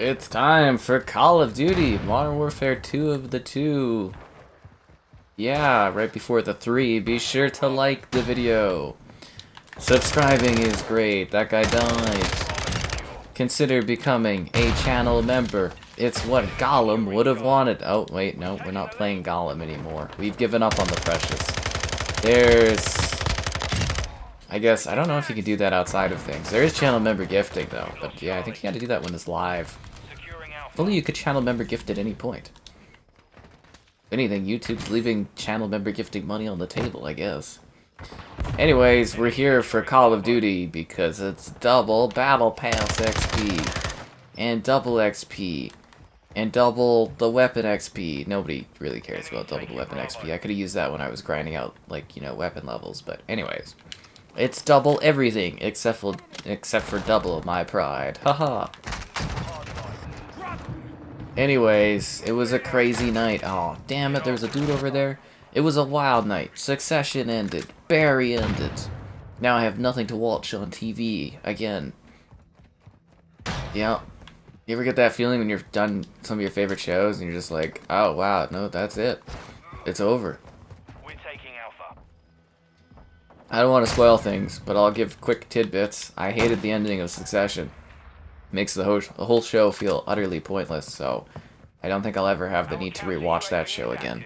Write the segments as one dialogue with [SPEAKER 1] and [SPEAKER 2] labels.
[SPEAKER 1] It's time for Call of Duty Modern Warfare 2 of the 2. Yeah, right before the 3. Be sure to like the video. Subscribing is great. That guy died. Consider becoming a channel member. It's what Gollum would have wanted. Oh, wait, no, we're not playing Gollum anymore. We've given up on the Precious. I guess, I don't know if you can do that outside of things. There is channel member gifting, though. But yeah, I think you gotta do that when it's live. If only you could channel member gift at any point. If anything, YouTube's leaving channel member gifting money on the table, I guess. Anyways, we're here for Call of Duty because it's double Battle Pass XP. And double XP. And double the weapon XP. Nobody really cares about double the weapon XP. I could have used that when I was grinding out, like, you know, weapon levels. But anyways. It's double everything except for double my pride. Haha. Anyways, it was a crazy night. Oh, damn it, there's a dude over there. It was a wild night. Succession ended. Barry ended. Now I have nothing to watch on TV again. Yeah. You ever get that feeling when you've done some of your favorite shows and you're just like, oh wow, no, that's it. It's over.
[SPEAKER 2] We're taking Alpha.
[SPEAKER 1] I don't want to spoil things, but I'll give quick tidbits. I hated the ending of Succession. Makes the whole show feel utterly pointless, so I don't think I'll ever have the need to rewatch that show again.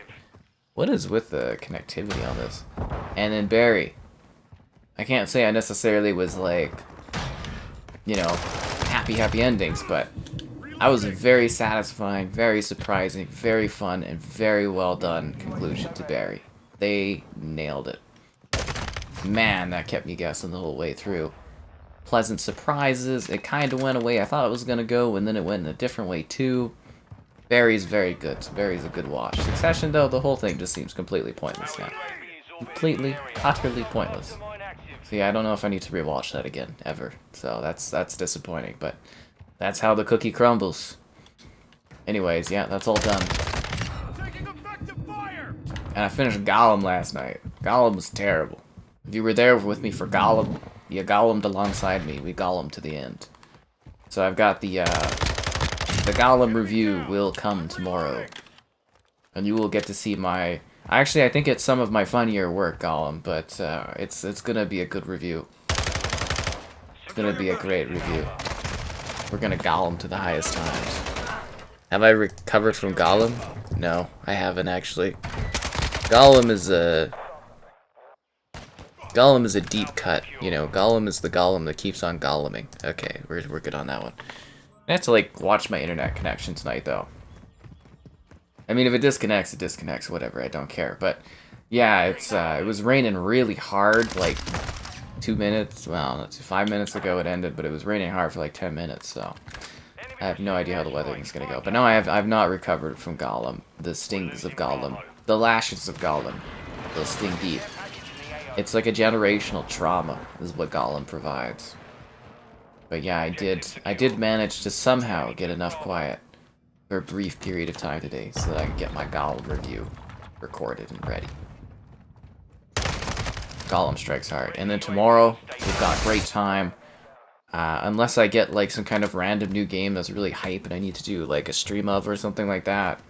[SPEAKER 1] What is with the connectivity on this? And then Barry. I can't say I necessarily was like, you know, happy endings, but I was a very satisfying, very surprising, very fun, and very well done conclusion to Barry. They nailed it. Man, that kept me guessing the whole way through. Pleasant surprises. It kind of went away I thought it was going to go, and then it went in a different way too. Barry's very good. Barry's a good watch. Succession, though, the whole thing just seems completely pointless now. Completely, utterly pointless. So yeah, I don't know if I need to rewatch that again, ever. So that's disappointing, but that's how the cookie crumbles. Anyways, yeah, that's all done. And I finished Gollum last night. Gollum was terrible. If you were there with me for Gollum, you Gollumed alongside me. We Gollum to the end. So I've got the Gollum review will come tomorrow. And you will get to see my... Actually, I think it's some of my funnier work, Gollum, but it's gonna be a good review. It's gonna be a great review. We're gonna Gollum to the highest times. Have I recovered from Gollum? No, I haven't actually. Gollum is a deep cut, you know. Gollum is the Gollum that keeps on Golluming. Okay, we're good on that one. I have to, like, watch my internet connection tonight, though. I mean, if it disconnects, whatever, I don't care. But, yeah, it was raining really hard, like, 2 minutes, well, that's 5 minutes ago it ended, but it was raining hard for, like, 10 minutes, so... I have no idea how the weather is gonna go. But no, I've not recovered from Gollum. The stings of Gollum. The lashes of Gollum. They'll sting deep. It's like a generational trauma, is what Gollum provides. But yeah, I did manage to somehow get enough quiet for a brief period of time today so that I could get my Gollum review recorded and ready. Gollum strikes hard. And then tomorrow, we've got a great time. Unless I get like some kind of random new game that's really hype and I need to do like a stream of or something like that.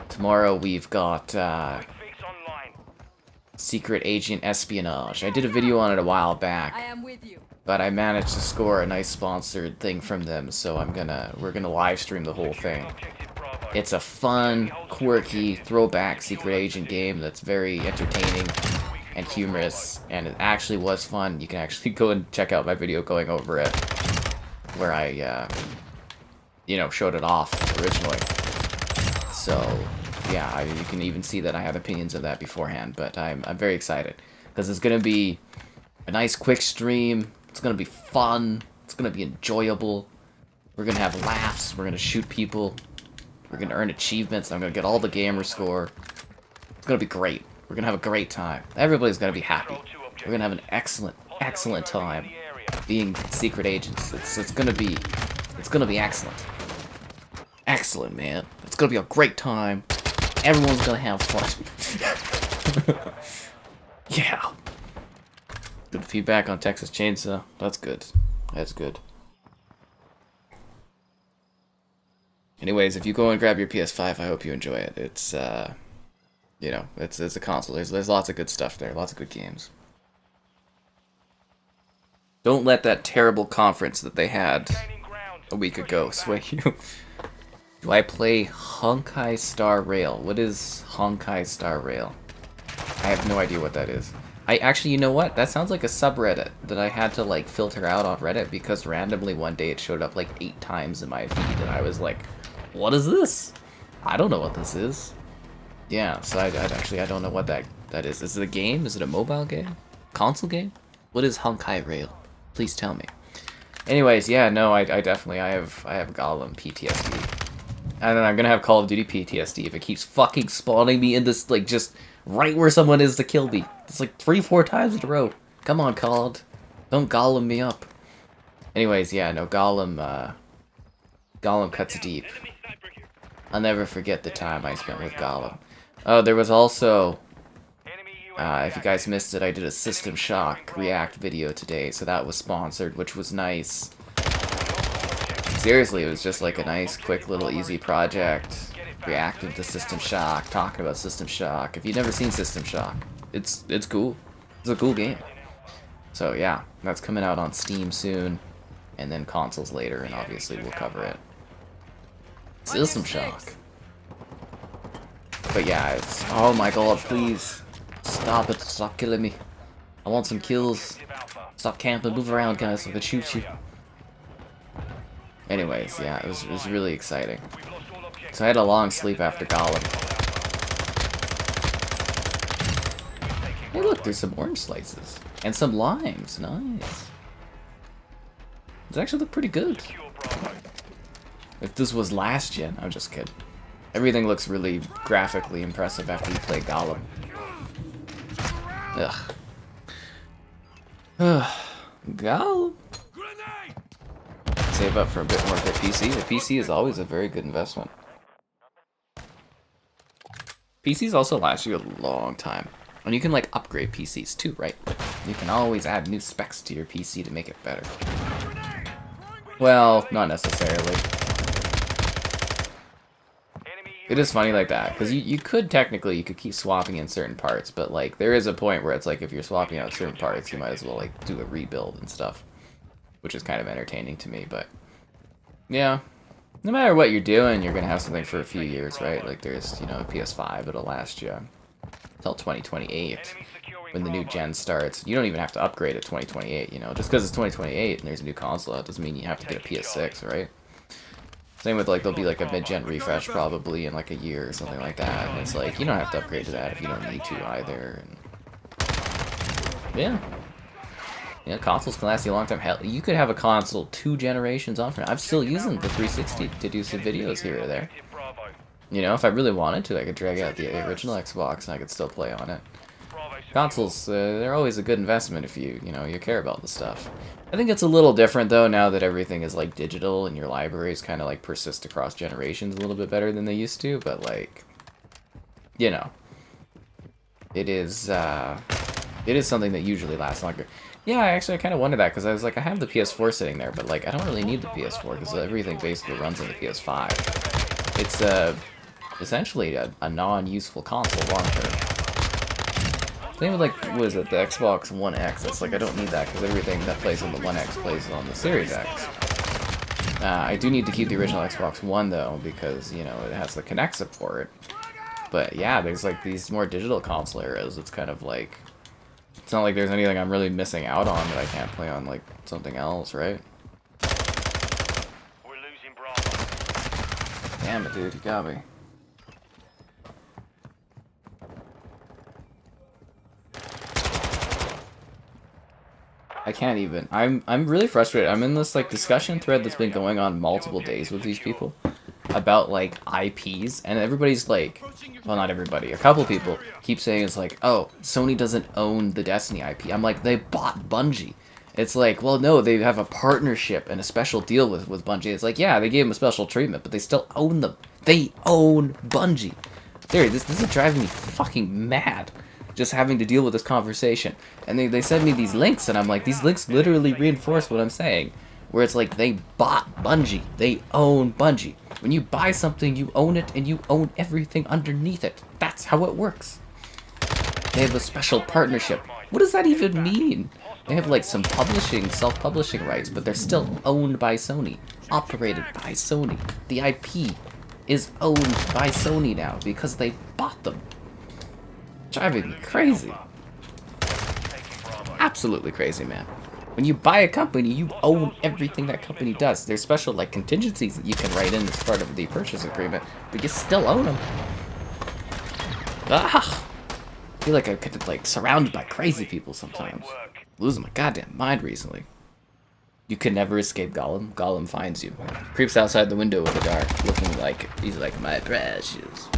[SPEAKER 1] Tomorrow we've got Secret Agent Espionage. I did a video on it a while back, but I managed to score a nice sponsored thing from them, so we're gonna live stream the whole thing. It's a fun, quirky, throwback Secret Agent game that's very entertaining and humorous, and it actually was fun. You can actually go and check out my video going over it, where I, you know, showed it off originally. So... yeah, you can even see that I had opinions of that beforehand, but I'm very excited because it's gonna be a nice quick stream. It's gonna be fun. It's gonna be enjoyable. We're gonna have laughs. We're gonna shoot people. We're gonna earn achievements. I'm gonna get all the gamer score. It's gonna be great. We're gonna have a great time. Everybody's gonna be happy. We're gonna have an excellent time being secret agents. It's gonna be excellent. Excellent, man. It's gonna be a great time. Everyone's gonna have fun. Yeah. Good feedback on Texas Chainsaw. That's good. That's good. Anyways, if you go and grab your PS5, I hope you enjoy it. It's you know, it's a console. There's lots of good stuff there, lots of good games. Don't let that terrible conference that they had a week ago sway you. Do I play Honkai Star Rail? What is Honkai Star Rail? I have no idea what that is. I actually, you know what? That sounds like a subreddit that I had to like filter out on Reddit because randomly one day it showed up like 8 times in my feed and I was like, what is this? I don't know what this is. Yeah, so I don't know what that is. Is it a game? Is it a mobile game? Console game? What is Honkai Rail? Please tell me. Anyways, yeah, no, I definitely I have Gollum PTSD. And then I'm gonna have Call of Duty PTSD if it keeps fucking spawning me in this, like, just right where someone is to kill me. It's like 3-4 times in a row. Come on, COD. Don't Gollum me up. Anyways, yeah, no, Gollum cuts deep. I'll never forget the time I spent with Gollum. Oh, there was also, if you guys missed it, I did a System Shock React video today, so that was sponsored, which was nice. Seriously, it was just like a nice, quick, little, easy project. Reacting to System Shock, talking about System Shock. If you've never seen System Shock, it's cool. It's a cool game. So yeah, that's coming out on Steam soon, and then consoles later, and obviously we'll cover it. System Shock. But yeah, it's, oh my god, please. Stop it, stop killing me. I want some kills. Stop camping, move around, guys, so I can shoot you. Anyways, yeah, it was really exciting. So I had a long sleep after Gollum. Hey look, there's some orange slices. And some limes, nice. These actually look pretty good. If this was last gen, I'm just kidding. Everything looks really graphically impressive after you play Gollum. Ugh. Gollum. Save up for a bit more for PC. The PC is always a very good investment. PCs also last you a long time. And you can like upgrade PCs too, right? You can always add new specs to your PC to make it better. Well, not necessarily. It is funny like that, because you could technically, you could keep swapping in certain parts, but like there is a point where it's like if you're swapping out certain parts, you might as well like do a rebuild and stuff, which is kind of entertaining to me. But yeah, no matter what you're doing, you're gonna have something for a few years, right? Like there's, you know, a PS5, it'll last you until 2028 when the new gen starts. You don't even have to upgrade at 2028, you know, just because it's 2028 and there's a new console out doesn't mean you have to get a PS6, right? Same with, like, there'll be, like, a mid-gen refresh probably in, like, a year or something like that. And it's like, you don't have to upgrade to that if you don't need to either. And yeah. Yeah, consoles can last you a long time. Hell, you could have a console 2 generations on from now. I'm still using the 360 to do some videos here or there. You know, if I really wanted to, I could drag out the original Xbox and I could still play on it. Consoles, they're always a good investment if you know, you care about the stuff. I think it's a little different, though, now that everything is, like, digital and your libraries kind of, like, persist across generations a little bit better than they used to, but, like, you know, it is something that usually lasts longer. Yeah, actually, I kind of wondered that, because I was like, I have the PS4 sitting there, but, like, I don't really need the PS4, because everything basically runs on the PS5. It's, essentially a non-useful console long-term. Same with, like, what is it, the Xbox One X. It's like, I don't need that, because everything that plays on the One X plays on the Series X. I do need to keep the original Xbox One, though, because, you know, it has the Kinect support. But, yeah, there's, like, these more digital console eras. It's kind of like, it's not like there's anything I'm really missing out on that I can't play on, like, something else, right?
[SPEAKER 2] We're losing Bravo.
[SPEAKER 1] Damn it, dude, you got me. I can't even. I'm really frustrated. I'm in this like discussion thread that's been going on multiple days with these people about like IPs, and everybody's like, well, not everybody, a couple people keep saying it's like, oh, Sony doesn't own the Destiny IP. I'm like, they bought Bungie. It's like, well, no, they have a partnership and a special deal with Bungie. It's like, yeah, they gave them a special treatment, but they still own them. They own Bungie. Seriously, this is driving me fucking mad. Just having to deal with this conversation. And they send me these links, and I'm like, these links literally reinforce what I'm saying. where it's like they bought Bungie. They own Bungie. When you buy something, you own it, and you own everything underneath it. That's how it works. They have a special partnership. What does that even mean? They have like some publishing, self-publishing rights, but they're still owned by Sony, operated by Sony. The IP is owned by Sony now because they bought them. Driving me crazy. Absolutely crazy, man. When you buy a company, you own everything that company does. There's special like contingencies that you can write in as part of the purchase agreement, but you still own them. Ah! I feel like I could like surrounded by crazy people sometimes. Losing my goddamn mind recently. You can never escape Gollum. Gollum finds you. Creeps outside the window in the dark, looking like he's like my precious.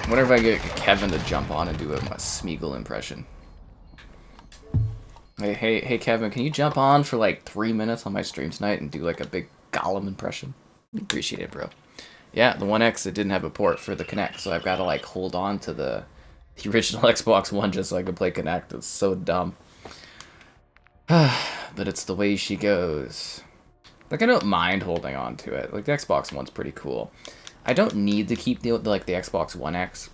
[SPEAKER 1] I wonder if I get Kevin to jump on and do a Smeagol impression. Hey, Kevin, can you jump on for like 3 minutes on my stream tonight and do like a big Gollum impression? Appreciate it, bro. Yeah, the One X, it didn't have a port for the Kinect, so I've got to like hold on to the original Xbox One just so I can play Kinect. It's so dumb. But it's the way she goes. Like, I don't mind holding on to it. Like, the Xbox One's pretty cool. I don't need to keep the Xbox One X,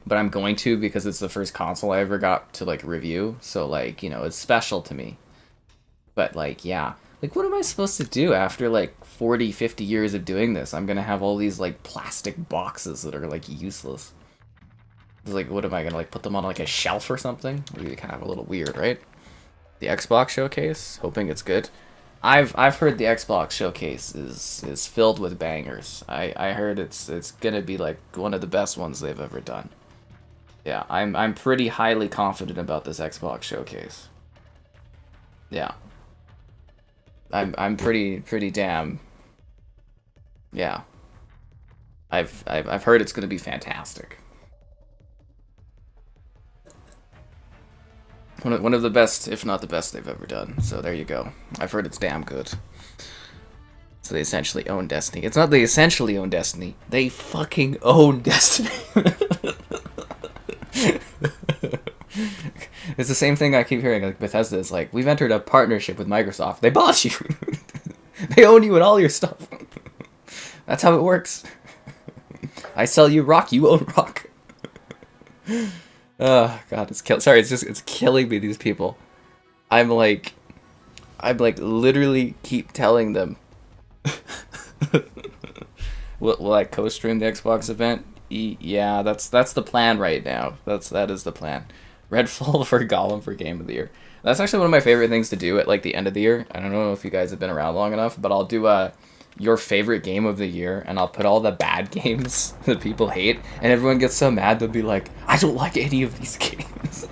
[SPEAKER 1] but I'm going to because it's the first console I ever got to, like, review. So, like, you know, it's special to me. But, like, yeah. Like, what am I supposed to do after, like, 40, 50 years of doing this? I'm gonna have all these, like, plastic boxes that are, like, useless. It's like, what am I gonna, like, put them on, like, a shelf or something? It'd be kind of a little weird, right? The Xbox Showcase, hoping it's good. I've heard the Xbox Showcase is filled with bangers. I heard it's gonna be like one of the best ones they've ever done. Yeah, I'm pretty highly confident about this Xbox Showcase. Yeah. I'm pretty damn. Yeah. I've heard it's gonna be fantastic. One of the best, if not the best, they've ever done. So there you go. I've heard it's damn good. So they essentially own Destiny. It's not they essentially own Destiny. They fucking own Destiny. It's the same thing I keep hearing. Like Bethesda is like, we've entered a partnership with Microsoft. They bought you. They own you and all your stuff. That's how it works. I sell you rock, you own rock. Oh god, it's it's killing me, these people. I'm like literally keep telling them. Will I co-stream the Xbox event? Yeah, that's the plan right now. That is the plan. Redfall for Gollum for Game of the Year. That's actually one of my favorite things to do at like the end of the year. I don't know if you guys have been around long enough, but I'll do your favorite game of the year, and I'll put all the bad games that people hate, and everyone gets so mad they'll be like, I don't like any of these games.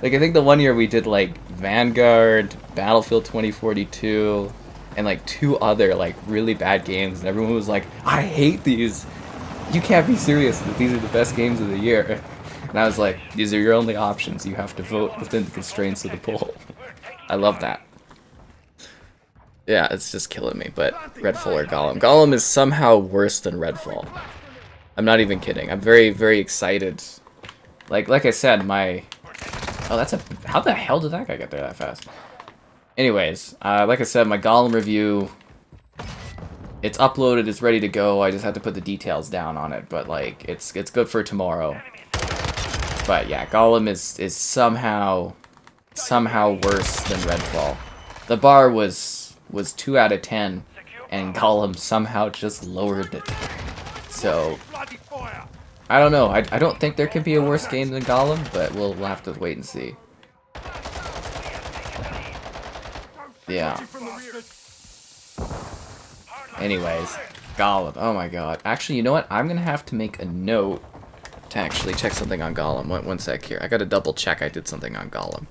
[SPEAKER 1] Like, I think the one year we did like Vanguard, Battlefield 2042, and like 2 other like really bad games, and everyone was like, I hate these. You can't be serious that these are the best games of the year. And I was like, these are your only options. You have to vote within the constraints of the poll. I love that. Yeah, it's just killing me, but Redfall or Gollum. Gollum is somehow worse than Redfall. I'm not even kidding. I'm very, very excited. Like I said, my... Oh, that's a... How the hell did that guy get there that fast? Anyways, like I said, my Gollum review... It's uploaded, it's ready to go. I just had to put the details down on it, but, like, it's good for tomorrow. But, yeah, Gollum is somehow worse than Redfall. The bar was 2 out of 10, and Gollum somehow just lowered it. So, I don't know. I don't think there can be a worse game than Gollum, but we'll have to wait and see. Yeah. Anyways, Gollum. Oh my god. Actually, you know what? I'm gonna have to make a note to actually check something on Gollum. One sec here. I gotta double check I did something on Gollum.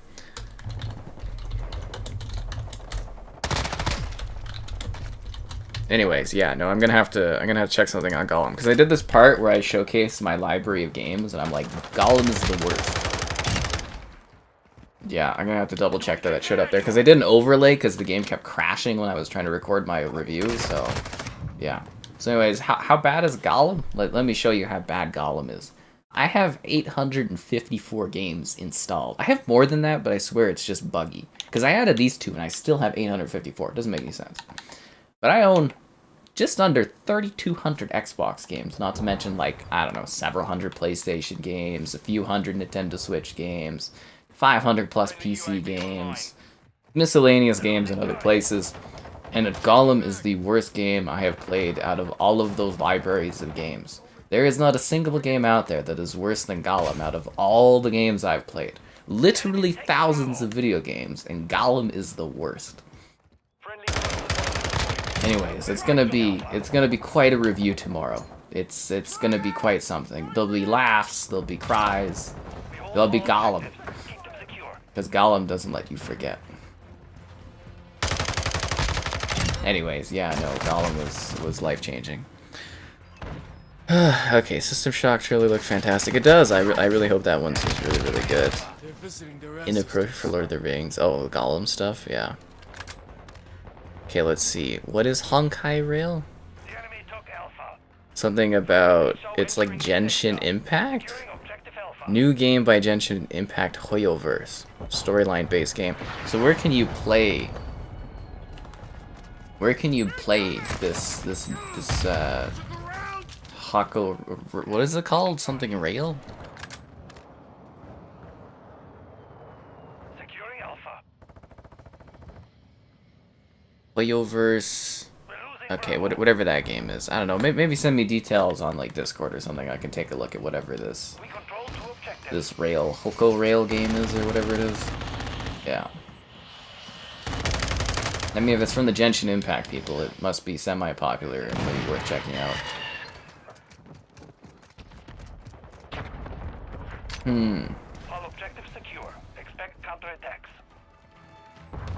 [SPEAKER 1] Anyways, yeah, no, I'm gonna have to check something on Gollum, because I did this part where I showcased my library of games, and I'm like, Gollum is the worst. Yeah, I'm gonna have to double check that showed up there, because I did an overlay because the game kept crashing when I was trying to record my review. So yeah. So anyways, how bad is Gollum? Let me show you how bad Gollum is. I have 854 games installed. I have more than that, but I swear it's just buggy. Because I added these two, and I still have 854. It doesn't make any sense. But I own just under 3,200 Xbox games, not to mention, like, I don't know, several hundred PlayStation games, a few hundred Nintendo Switch games, 500 plus PC games, miscellaneous games in other places. And Gollum is the worst game I have played out of all of those libraries of games. There is not a single game out there that is worse than Gollum out of all the games I've played. Literally thousands of video games, and Gollum is the worst. Anyways, it's gonna be quite a review tomorrow. It's gonna be quite something. There'll be laughs, there'll be cries, there'll be Gollum. Because Gollum doesn't let you forget. Anyways, yeah, no, Gollum was life-changing. Okay, System Shock trailer looked fantastic. It does. I really hope that one's really, really good. Inappropriate for Lord of the Rings. Oh, Gollum stuff? Yeah. Okay, let's see. What is Honkai Rail? Something about... It's like Genshin Impact? New game by Genshin Impact Hoyoverse. Storyline-based game. So where can you play... Where can you play this Hako, what is it called? Something rail?
[SPEAKER 2] Securing Alpha.
[SPEAKER 1] Hoyoverse. Okay, whatever that game is. I don't know. Maybe send me details on like Discord or something. I can take a look at whatever this rail Hoko rail game is or whatever it is. Yeah. I mean, if it's from the Genshin Impact people, it must be semi-popular and maybe worth checking out.
[SPEAKER 2] All objectives secure. Expect counterattacks.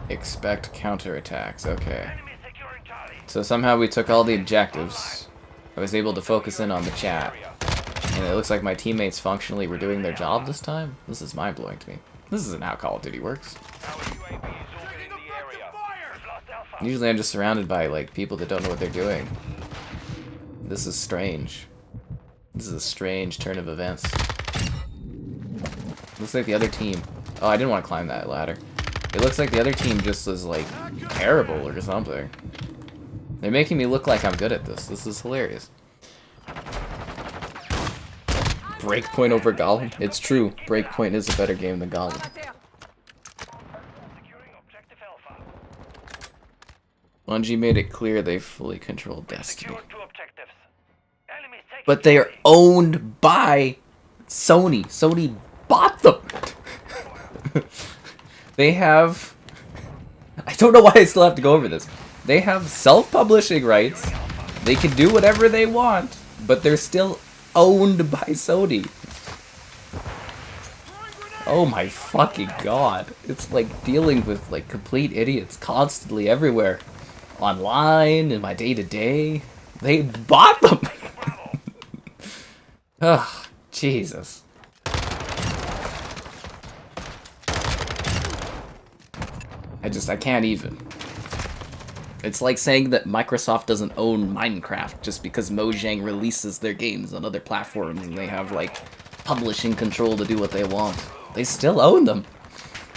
[SPEAKER 1] Expect counterattacks, okay.
[SPEAKER 2] Enemy securing Charlie.
[SPEAKER 1] So somehow we took all the objectives. I was able to focus in on the chat. And it looks like my teammates functionally were doing their job this time. This is mind-blowing to me. This isn't how Call of Duty works.
[SPEAKER 2] Our UAV is orbiting the area. We've lost Alpha.
[SPEAKER 1] Usually I'm just surrounded by like people that don't know what they're doing. This is strange. This is a strange turn of events. Looks like the other team... Oh, I didn't want to climb that ladder. It looks like the other team just is, like, terrible or something. They're making me look like I'm good at this. This is hilarious. Breakpoint over Gollum? It's true. Breakpoint is a better game than Gollum.
[SPEAKER 2] Securing objective Alpha.
[SPEAKER 1] Bungie made it clear they fully control Destiny.
[SPEAKER 2] Secured two objectives. Enemies taking
[SPEAKER 1] But they are owned by Sony. Sony bought them. They have... I don't know why I still have to go over this. They have self-publishing rights. They can do whatever they want, but they're still owned by Sony. Oh my fucking god. It's like dealing with like complete idiots constantly everywhere. Online, in my day-to-day. They bought them! Ugh, Jesus. I can't even. It's like saying that Microsoft doesn't own Minecraft just because Mojang releases their games on other platforms and they have, like, publishing control to do what they want. They still own them.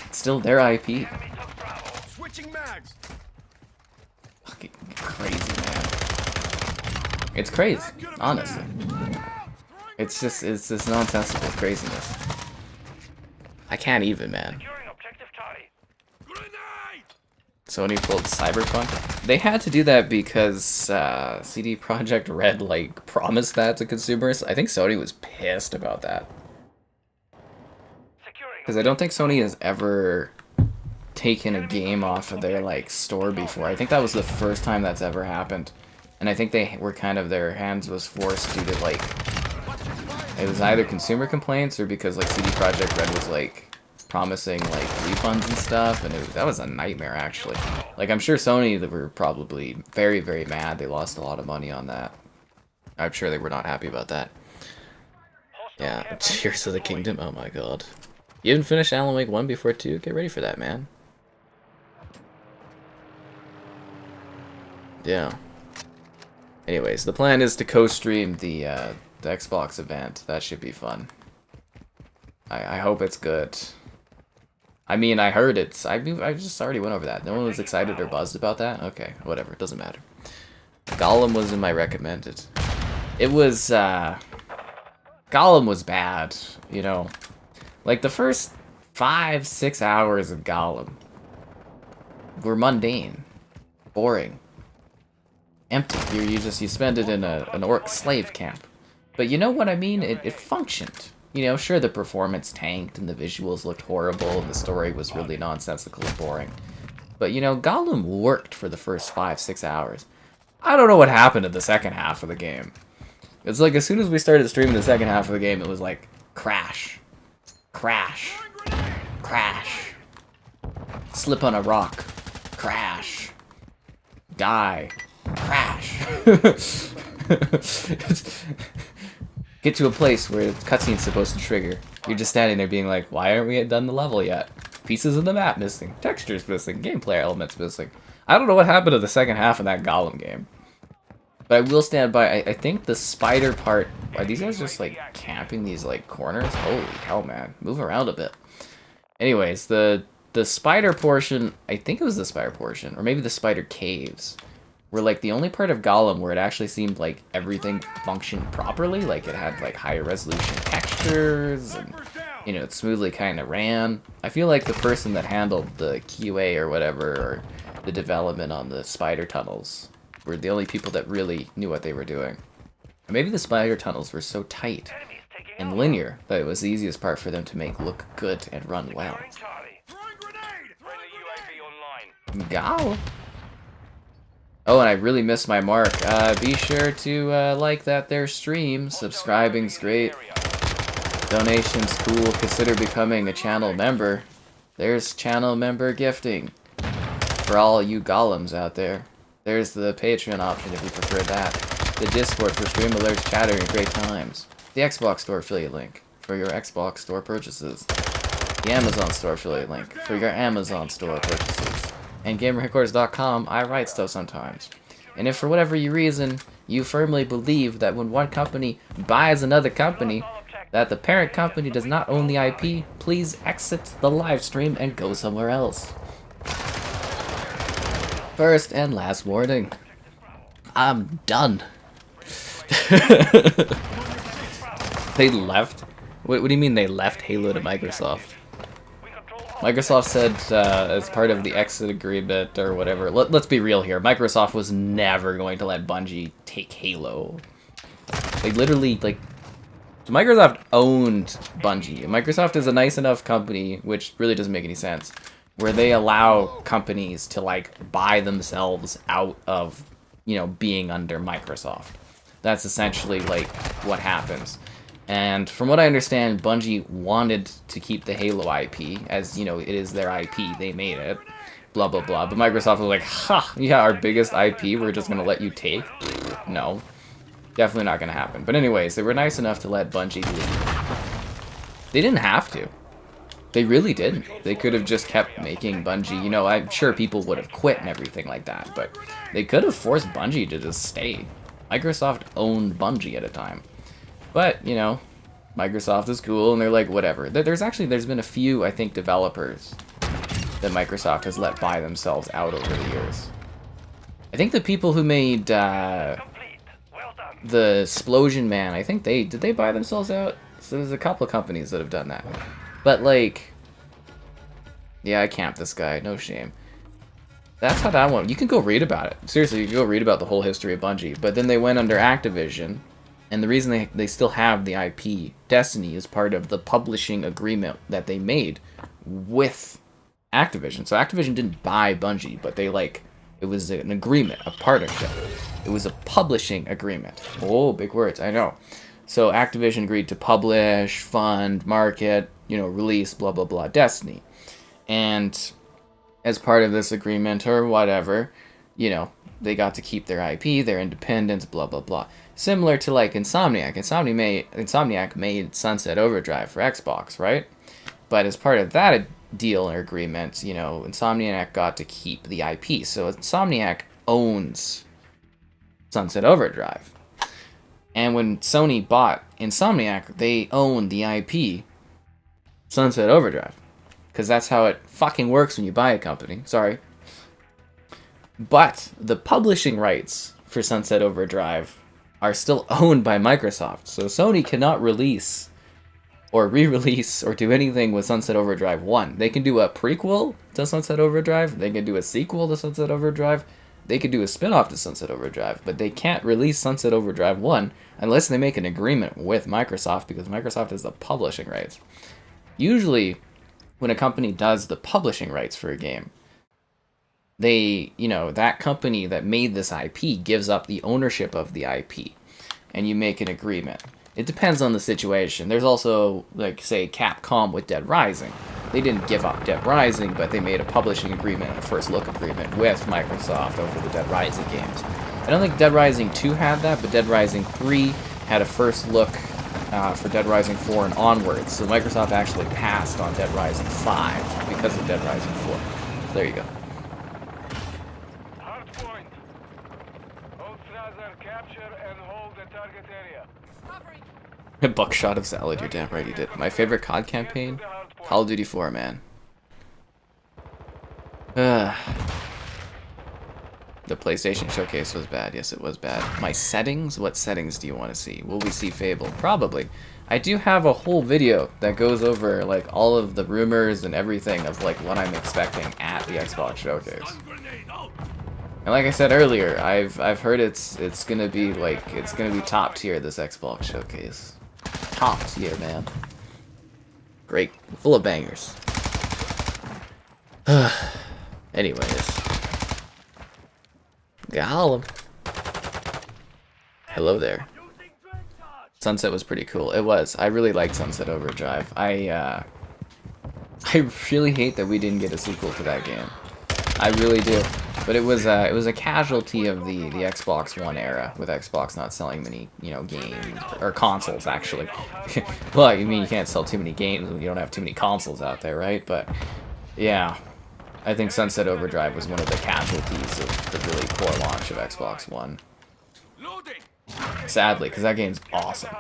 [SPEAKER 1] It's still their IP.
[SPEAKER 2] Switching mags.
[SPEAKER 1] Fucking crazy, man. It's crazy, honestly. It's this nonsensical craziness. I can't even, man.
[SPEAKER 2] Securing objective Charlie.
[SPEAKER 1] Sony pulled Cyberpunk. They had to do that because CD Projekt Red like promised that to consumers. I think Sony was pissed about that because I don't think Sony has ever taken a game off of their like store before. I think that was the first time that's ever happened, and I think they were kind of their hands was forced due to like it was either consumer complaints or because like CD Projekt Red was like promising like refunds and stuff, and that was a nightmare actually. Like I'm sure Sony were probably very, very mad. They lost a lot of money on that. I'm sure they were not happy about that. Yeah, Tears of the Kingdom. Oh my god. You didn't finish Alan Wake 1 before 2? Get ready for that, man. Yeah. Anyways, the plan is to co-stream the The Xbox event. That should be fun. I hope it's good. I mean, I heard it's... I just already went over that. No one was excited or buzzed about that? Okay, whatever. It doesn't matter. Gollum was in my recommended. It was, Gollum was bad, you know. Like, the first 5-6 hours of Gollum were mundane. Boring. Empty. You spend it in an orc slave camp. But you know what I mean? It functioned. You know, sure, the performance tanked and the visuals looked horrible and the story was really nonsensical and boring. But, you know, Gollum worked for the first 5-6 hours. I don't know what happened in the second half of the game. It's like as soon as we started streaming the second half of the game, it was like, crash. Crash. Crash. Slip on a rock. Crash. Die. Crash. Get to a place where the cutscene's supposed to trigger. You're just standing there being like, why aren't we done the level yet? Pieces of the map missing. Textures missing. Gameplay elements missing. I don't know what happened to the second half of that Gollum game. But I will stand by, I think the spider part... Are these guys just, like, camping these, like, corners? Holy hell, man. Move around a bit. Anyways, the spider portion... I think it was the spider portion. Or maybe the spider caves. Were, like, the only part of Gollum where it actually seemed like everything functioned properly. Like, it had, like, higher resolution textures. And, you know, it smoothly kind of ran. I feel like the person that handled the QA or whatever... Or the development on the spider tunnels were the only people that really knew what they were doing. Or maybe the spider tunnels were so tight and linear that it was the easiest part for them to make look good and run well. Go! Oh, and I really missed my mark. Be sure to like that there stream. Subscribing's great. Donation's cool. Consider becoming a channel member. There's channel member gifting. For all you golems out there. There's the Patreon option if you prefer that. The Discord for stream alerts, chatter, and great times. The Xbox Store affiliate link for your Xbox Store purchases. The Amazon Store affiliate link for your Amazon Store purchases. And GamerHeadquarters.com, I write stuff sometimes. And if for whatever reason you firmly believe that when one company buys another company, that the parent company does not own the IP, please exit the live stream and go somewhere else. First and last warning. I'm done. They left? What do you mean they left Halo to Microsoft? Microsoft said as part of the exit agreement or whatever, let's be real here, Microsoft was never going to let Bungie take Halo. They literally, like, Microsoft owned Bungie. Microsoft is a nice enough company, which really doesn't make any sense, where they allow companies to, like, buy themselves out of, you know, being under Microsoft. That's essentially, like, what happens. And from what I understand, Bungie wanted to keep the Halo IP, as, you know, it is their IP, they made it, blah, blah, blah. But Microsoft was like, ha, yeah, our biggest IP, we're just going to let you take? No. Definitely not going to happen. But anyways, they were nice enough to let Bungie leave. They didn't have to. They really didn't. They could have just kept making Bungie. You know, I'm sure people would have quit and everything like that, but they could have forced Bungie to just stay. Microsoft owned Bungie at a time. But, you know, Microsoft is cool, and they're like, whatever. There's been a few, I think, developers that Microsoft has let buy themselves out over the years. I think the people who made the Splosion Man, I think did they buy themselves out? So there's a couple of companies that have done that. But, like, yeah, I camped this guy, no shame. That's how that went. You can go read about it. Seriously, you can go read about the whole history of Bungie. But then they went under Activision, and the reason they still have the IP, Destiny, is part of the publishing agreement that they made with Activision. So Activision didn't buy Bungie, but they, like, it was an agreement, a partnership. It was a publishing agreement. Oh, big words, I know. So Activision agreed to publish, fund, market, you know, release, blah, blah, blah, Destiny. And as part of this agreement or whatever, you know, they got to keep their IP, their independence, blah, blah, blah. Similar to, like, Insomniac. Insomniac made Sunset Overdrive for Xbox, right? But as part of that deal or agreement, you know, Insomniac got to keep the IP. So Insomniac owns Sunset Overdrive. And when Sony bought Insomniac, they own the IP Sunset Overdrive. Because that's how it fucking works when you buy a company. Sorry. But the publishing rights for Sunset Overdrive are still owned by Microsoft. So Sony cannot release or re-release or do anything with Sunset Overdrive 1. They can do a prequel to Sunset Overdrive. They can do a sequel to Sunset Overdrive. They could do a spin-off to Sunset Overdrive. But they can't release Sunset Overdrive 1 unless they make an agreement with Microsoft, because Microsoft has the publishing rights. Usually, when a company does the publishing rights for a game, they, that company that made this IP gives up the ownership of the IP, and you make an agreement. It depends on the situation. There's also, like, say, Capcom with Dead Rising. They didn't give up Dead Rising, but they made a publishing agreement and a first look agreement with Microsoft over the Dead Rising games. I don't think Dead Rising 2 had that, but Dead Rising 3 had a first look for Dead Rising 4 and onwards. So Microsoft actually passed on Dead Rising 5 because of Dead Rising 4. So there you go.
[SPEAKER 2] Hardpoint. Hold Strasser, capture and hold the target area.
[SPEAKER 1] A buckshot of salad, you're damn right you did. My favorite COD campaign? Call of Duty 4, man. The PlayStation Showcase was bad. Yes, it was bad. My settings? What settings do you want to see? Will we see Fable? Probably. I do have a whole video that goes over, like, all of the rumors and everything of, like, what I'm expecting at the Xbox Showcase. And like I said earlier, I've heard it's gonna be, like, it's gonna be top tier, this Xbox Showcase. Top tier, man. Great. Full of bangers. Anyways. Gollum. Hello there. Sunset was pretty cool. It was. I really liked Sunset Overdrive. I really hate that we didn't get a sequel to that game. I really do. But it was a casualty of the Xbox One era, with Xbox not selling many, games or consoles actually. Well, I mean, you can't sell too many games when you don't have too many consoles out there, right? But yeah, I think Sunset Overdrive was one of the casualties of the really poor launch of Xbox One. Sadly, because that game's awesome.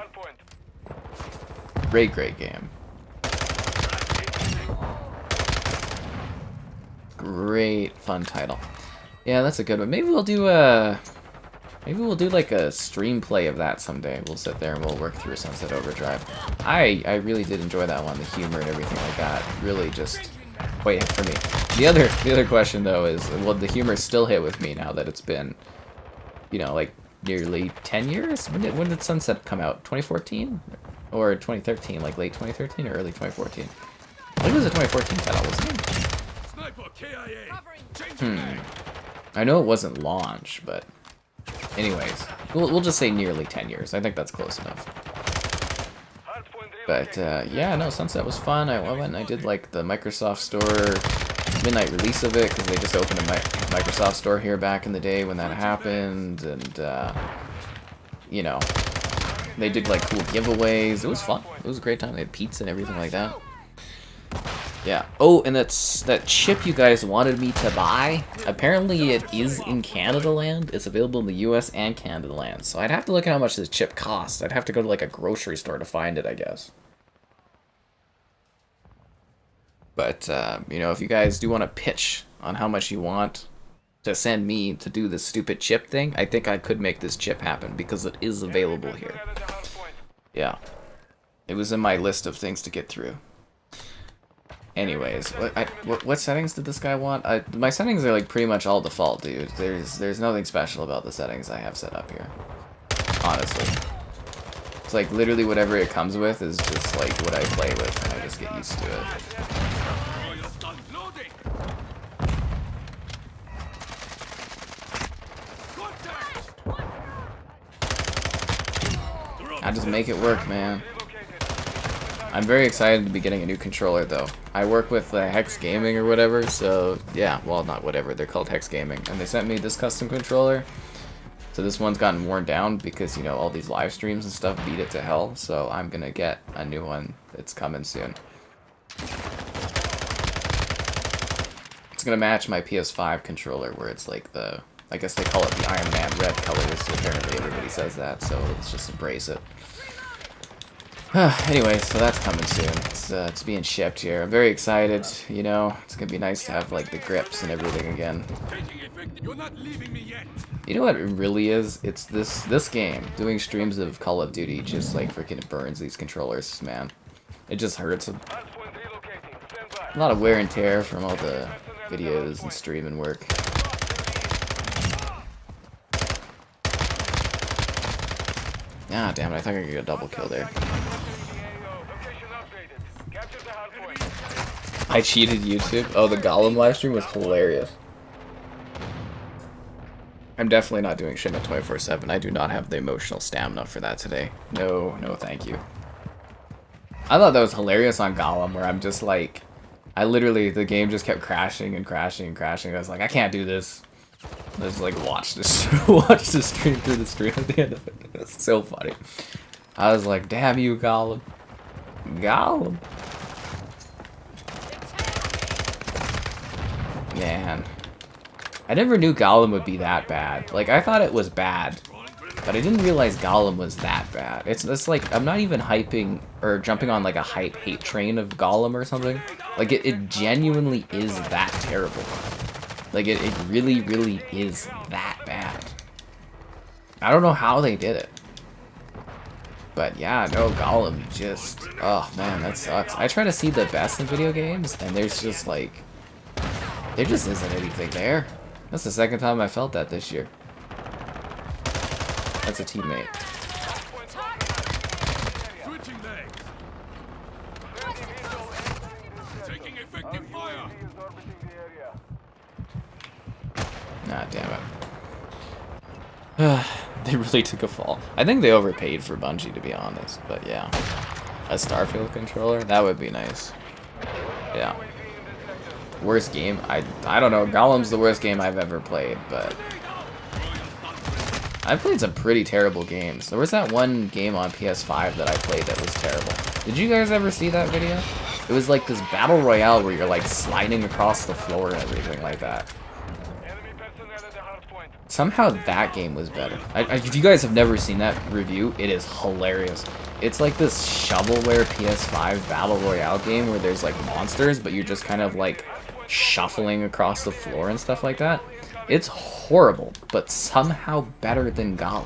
[SPEAKER 1] Great game. Great fun title. Yeah, that's a good one. Maybe we'll do like a stream play of that someday. We'll sit there and we'll work through Sunset Overdrive. I really did enjoy that one. The humor and everything like that really just quite hit for me. The other question though is, will the humor still hit with me now that it's been, like nearly 10 years? When did Sunset come out? 2014 or 2013? Like late 2013 or early 2014? I think it was a 2014 title, wasn't it? I know it wasn't launch, but anyways, we'll just say nearly 10 years. I think that's close enough. But yeah, no, Sunset was fun. I went and I did like the Microsoft Store midnight release of it, because they just opened a Microsoft Store here back in the day when that happened, and they did like cool giveaways. It was fun. It was a great time. They had pizza and everything like that. Yeah. Oh, and that chip you guys wanted me to buy, apparently it is in Canada land. It's available in the US and Canada land. So I'd have to look at how much this chip costs. I'd have to go to like a grocery store to find it, I guess. But, if you guys do want to pitch on how much you want to send me to do this stupid chip thing, I think I could make this chip happen, because it is available here. Yeah. It was in my list of things to get through. Anyways, what settings did this guy want? My settings are like pretty much all default, dude. There's nothing special about the settings I have set up here. Honestly. It's like literally whatever it comes with is just like what I play with, and I just get used to it. I just make it work, man. I'm very excited to be getting a new controller, though. I work with Hex Gaming or whatever, so yeah, well, not whatever, they're called Hex Gaming. And they sent me this custom controller. So this one's gotten worn down because, all these live streams and stuff beat it to hell. So I'm gonna get a new one that's coming soon. It's gonna match my PS5 controller, where it's like the I guess they call it the Iron Man red colors. Apparently everybody says that, so let's just embrace it. Anyway, so that's coming soon. It's being shipped here. I'm very excited, you know. It's gonna be nice to have like the grips and everything again. You know what it really is? It's this game. Doing streams of Call of Duty just like freaking burns these controllers, man. It just hurts them. A lot of wear and tear from all the videos and streaming work. Ah, damn it, I thought I could get a double kill there. I cheated YouTube. Oh, the Gollum livestream was hilarious. I'm definitely not doing shipment 24/7. I do not have the emotional stamina for that today. No, no thank you. I thought that was hilarious on Gollum, where I'm just like... I literally, the game just kept crashing and crashing and crashing. I was like, I can't do this. I just like watch this, watch the stream through the stream at the end of it. It's so funny. I was like, damn you, Gollum. Gollum. Man. I never knew Gollum would be that bad. Like, I thought it was bad, but I didn't realize Gollum was that bad. It's like, I'm not even hyping or jumping on like a hype hate train of Gollum or something. Like, it genuinely is that terrible. Like, it really, really is that bad. I don't know how they did it. But yeah, no, Gollum just... Oh, man, that sucks. I try to see the best in video games, and there's just, like... There just isn't anything there. That's the second time I felt that this year. That's a teammate. Ah, damn it. They really took a fall. I think they overpaid for Bungie, to be honest. But yeah. A Starfield controller? That would be nice. Yeah. Worst game? I don't know. Gollum's the worst game I've ever played, but... I've played some pretty terrible games. There was that one game on PS5 that I played that was terrible. Did you guys ever see that video? It was like this battle royale where you're like sliding across the floor and everything like that. Somehow that game was better. If you guys have never seen that review, it is hilarious. It's like this shovelware PS5 battle royale game where there's like monsters, but you're just kind of like shuffling across the floor and stuff like that. It's horrible, but somehow better than Gollum.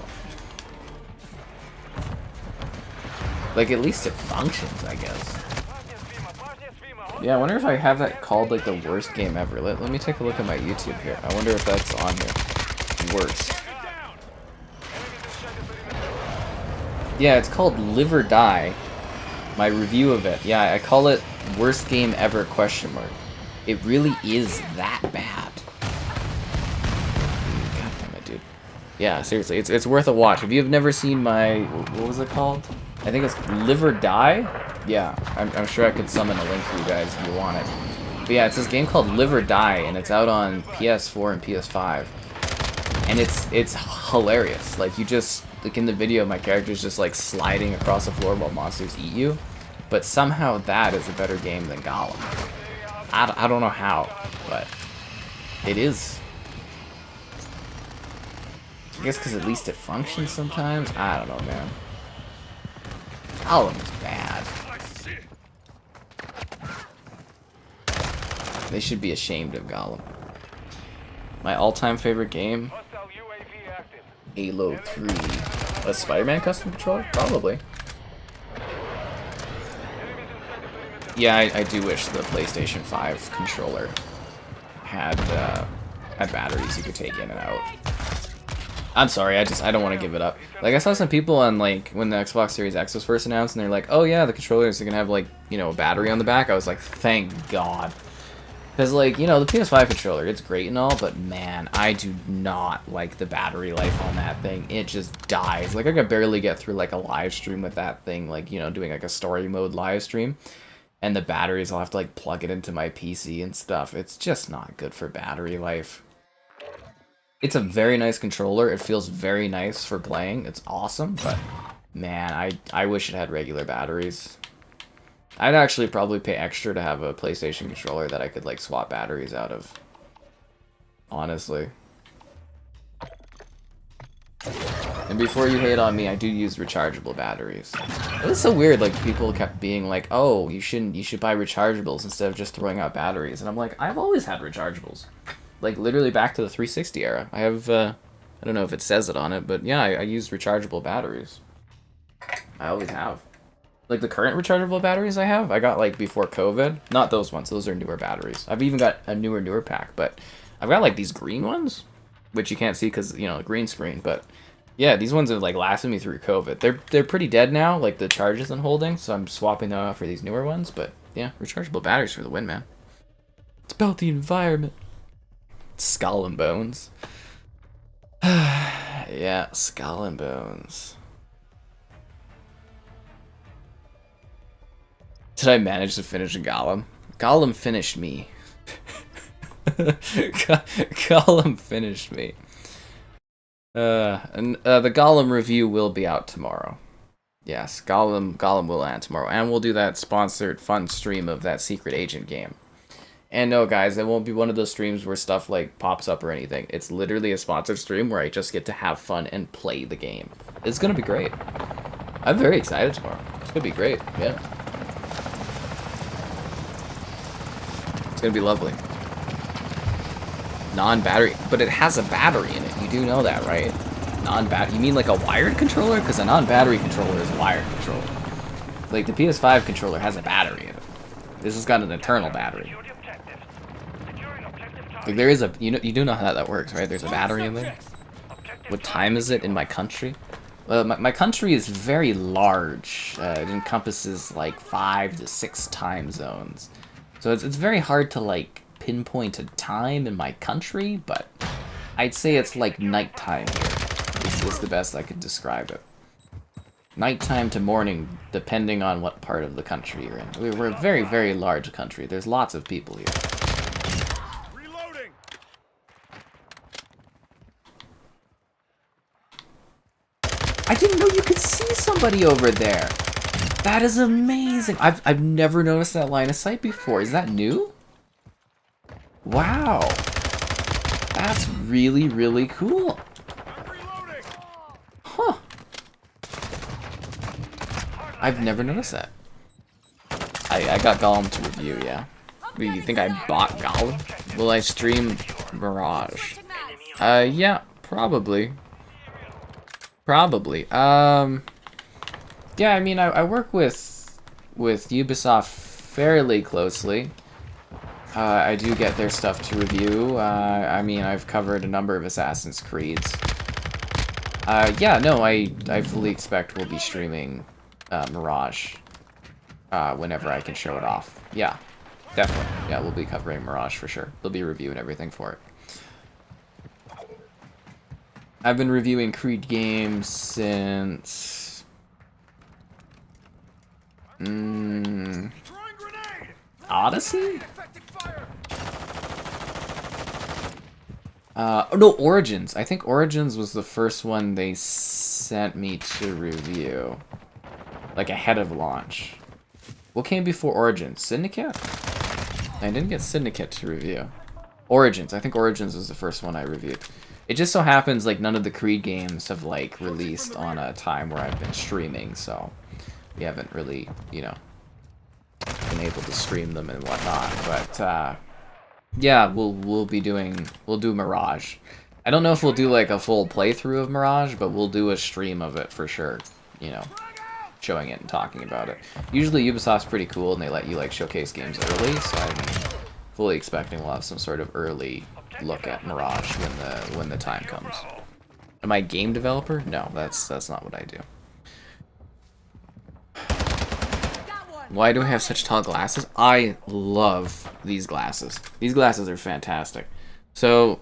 [SPEAKER 1] Like, at least it functions, I guess. Yeah, I wonder if I have that called like the worst game ever. Let me take a look at my YouTube here. I wonder if that's on here. Worst. Yeah, it's called Live or Die. My review of it. Yeah, I call it worst game ever ? It really is that bad. God damn it, dude. Yeah, seriously, it's worth a watch. If you've never seen my, what was it called? I think it's Live or Die. Yeah, I'm sure I could summon a link for you guys if you want it. But yeah, it's this game called Live or Die, and it's out on PS4 and PS5. And it's hilarious. Like, you just, like in the video, my character's just like sliding across the floor while monsters eat you. But somehow that is a better game than Gollum. I don't know how, but it is. I guess because at least it functions sometimes. I don't know, man. Gollum is bad. They should be ashamed of Gollum. My all-time favorite game? Halo 3. A Spider-Man custom controller? Probably. Yeah, I do wish the PlayStation 5 controller had batteries you could take in and out. I'm sorry, I don't want to give it up. Like, I saw some people on, like, when the Xbox Series X was first announced, and they're like, oh yeah, the controllers are gonna have, like, you know, a battery on the back. I was like, thank God. Because, like, you know, the PS5 controller, it's great and all, but man, I do not like the battery life on that thing. It just dies. Like, I could barely get through, like, a live stream with that thing, like, you know, doing, like, a story mode live stream. And the batteries, I'll have to, like, plug it into my PC and stuff. It's just not good for battery life. It's a very nice controller. It feels very nice for playing. It's awesome, but man, I wish it had regular batteries. I'd actually probably pay extra to have a PlayStation controller that I could like swap batteries out of. Honestly. And before you hate on me, I do use rechargeable batteries. It was so weird, like, people kept being like, oh, you should buy rechargeables instead of just throwing out batteries. And I'm like, I've always had rechargeables. Like, literally back to the 360 era. I have, I don't know if it says it on it, but yeah, I use rechargeable batteries. I always have. Like, the current rechargeable batteries I have, I got, like, before COVID. Not those ones, those are newer batteries. I've even got a newer pack, but I've got, like, these green ones, which you can't see because, you know, green screen, but yeah, these ones have, like, lasted me through COVID. They're pretty dead now, like, the charge isn't holding, so I'm swapping them out for these newer ones, but yeah, rechargeable batteries for the win, man. It's about the environment. Skull and bones. Yeah, skull and bones. Did I manage to finish a Gollum? Gollum finished me. Gollum finished me. The Gollum review will be out tomorrow. Yes, Gollum will land tomorrow. And we'll do that sponsored fun stream of that secret agent game. And no, guys, it won't be one of those streams where stuff, like, pops up or anything. It's literally a sponsored stream where I just get to have fun and play the game. It's gonna be great. I'm very excited tomorrow. It's gonna be great, yeah. It's gonna be lovely. Non-battery, but it has a battery in it. You do know that, right? Non-battery. You mean like a wired controller? Because a non-battery controller is a wired controller. Like, the PS5 controller has a battery in it. This has got an internal battery. Like, there is a, you do know how that works, right? There's a battery in there. What time is it in my country? Well, my country is very large. It encompasses like 5 to 6 time zones. So it's very hard to, like, pinpoint a time in my country, but I'd say it's like nighttime here. This is the best I could describe it. Nighttime to morning, depending on what part of the country you're in. We're a very, very large country. There's lots of people here.
[SPEAKER 2] Reloading.
[SPEAKER 1] I didn't know you could see somebody over there. That is amazing. I've never noticed that line of sight before. Is that new? Wow. That's really, really cool. Huh. I've never noticed that. I got Gollum to review, yeah. But you think I bought Gollum? Will I stream Mirage? Yeah, probably. Probably. Yeah, I mean, I work with Ubisoft fairly closely. I do get their stuff to review. I mean, I've covered a number of Assassin's Creeds. Yeah, no, I fully expect we'll be streaming Mirage whenever I can show it off. Yeah, definitely. Yeah, we'll be covering Mirage for sure. There'll be a review and everything for it. I've been reviewing Creed games since... Odyssey? No, Origins. I think Origins was the first one they sent me to review. Like, ahead of launch. What came before Origins? Syndicate? I didn't get Syndicate to review. Origins. I think Origins was the first one I reviewed. It just so happens, like, none of the Creed games have, like, released on a time where I've been streaming, so we haven't really, you know, been able to stream them and whatnot. But, yeah, we'll do Mirage. I don't know if we'll do, like, a full playthrough of Mirage, but we'll do a stream of it for sure, you know, showing it and talking about it. Usually Ubisoft's pretty cool, and they let you, like, showcase games early, so I'm fully expecting we'll have some sort of early look at Mirage when the time comes. Am I a game developer? No, that's not what I do. Why do I have such tall glasses? I love these glasses. These glasses are fantastic. So,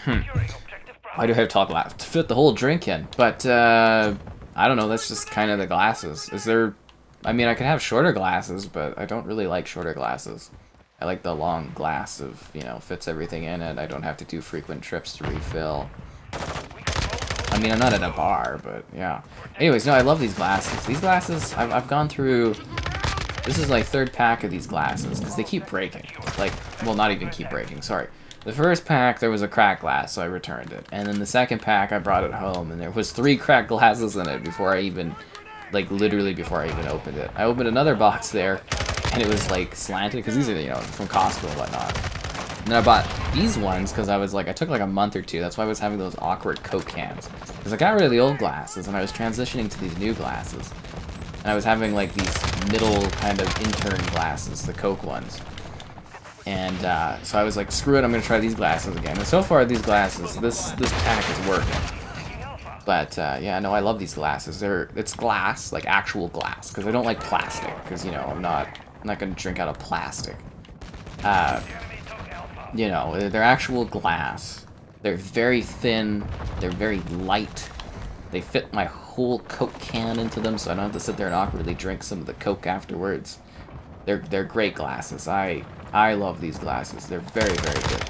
[SPEAKER 1] why do I have tall glasses? To fit the whole drink in. But, I don't know, that's just kind of the glasses. Is there... I mean, I can have shorter glasses, but I don't really like shorter glasses. I like the long glass of, you know, fits everything in it. I don't have to do frequent trips to refill. I mean, I'm not at a bar, but yeah. Anyways, no, I love these glasses. These glasses, I've gone through... This is like third pack of these glasses, because they keep breaking. Like, well, not even keep breaking, sorry. The first pack, there was a cracked glass, so I returned it. And then the second pack, I brought it home, and there was 3 cracked glasses in it before I even, like, literally before I even opened it. I opened another box there, and it was, like, slanted, because these are, you know, from Costco and whatnot. And then I bought these ones, because I was, like, I took, like, a month or two. That's why I was having those awkward Coke cans. Because I got rid of the old glasses, and I was transitioning to these new glasses. And I was having, like, these middle kind of intern glasses, the Coke ones. And so I was like, screw it, I'm going to try these glasses again. And so far, these glasses, this pack is working. But, yeah, no, I love these glasses. It's glass, like actual glass, because I don't like plastic, because, you know, I'm not going to drink out of plastic. You know, they're actual glass. They're very thin, they're very light. They fit my whole Coke can into them, so I don't have to sit there and awkwardly drink some of the Coke afterwards. They're great glasses. I love these glasses. They're very, very good.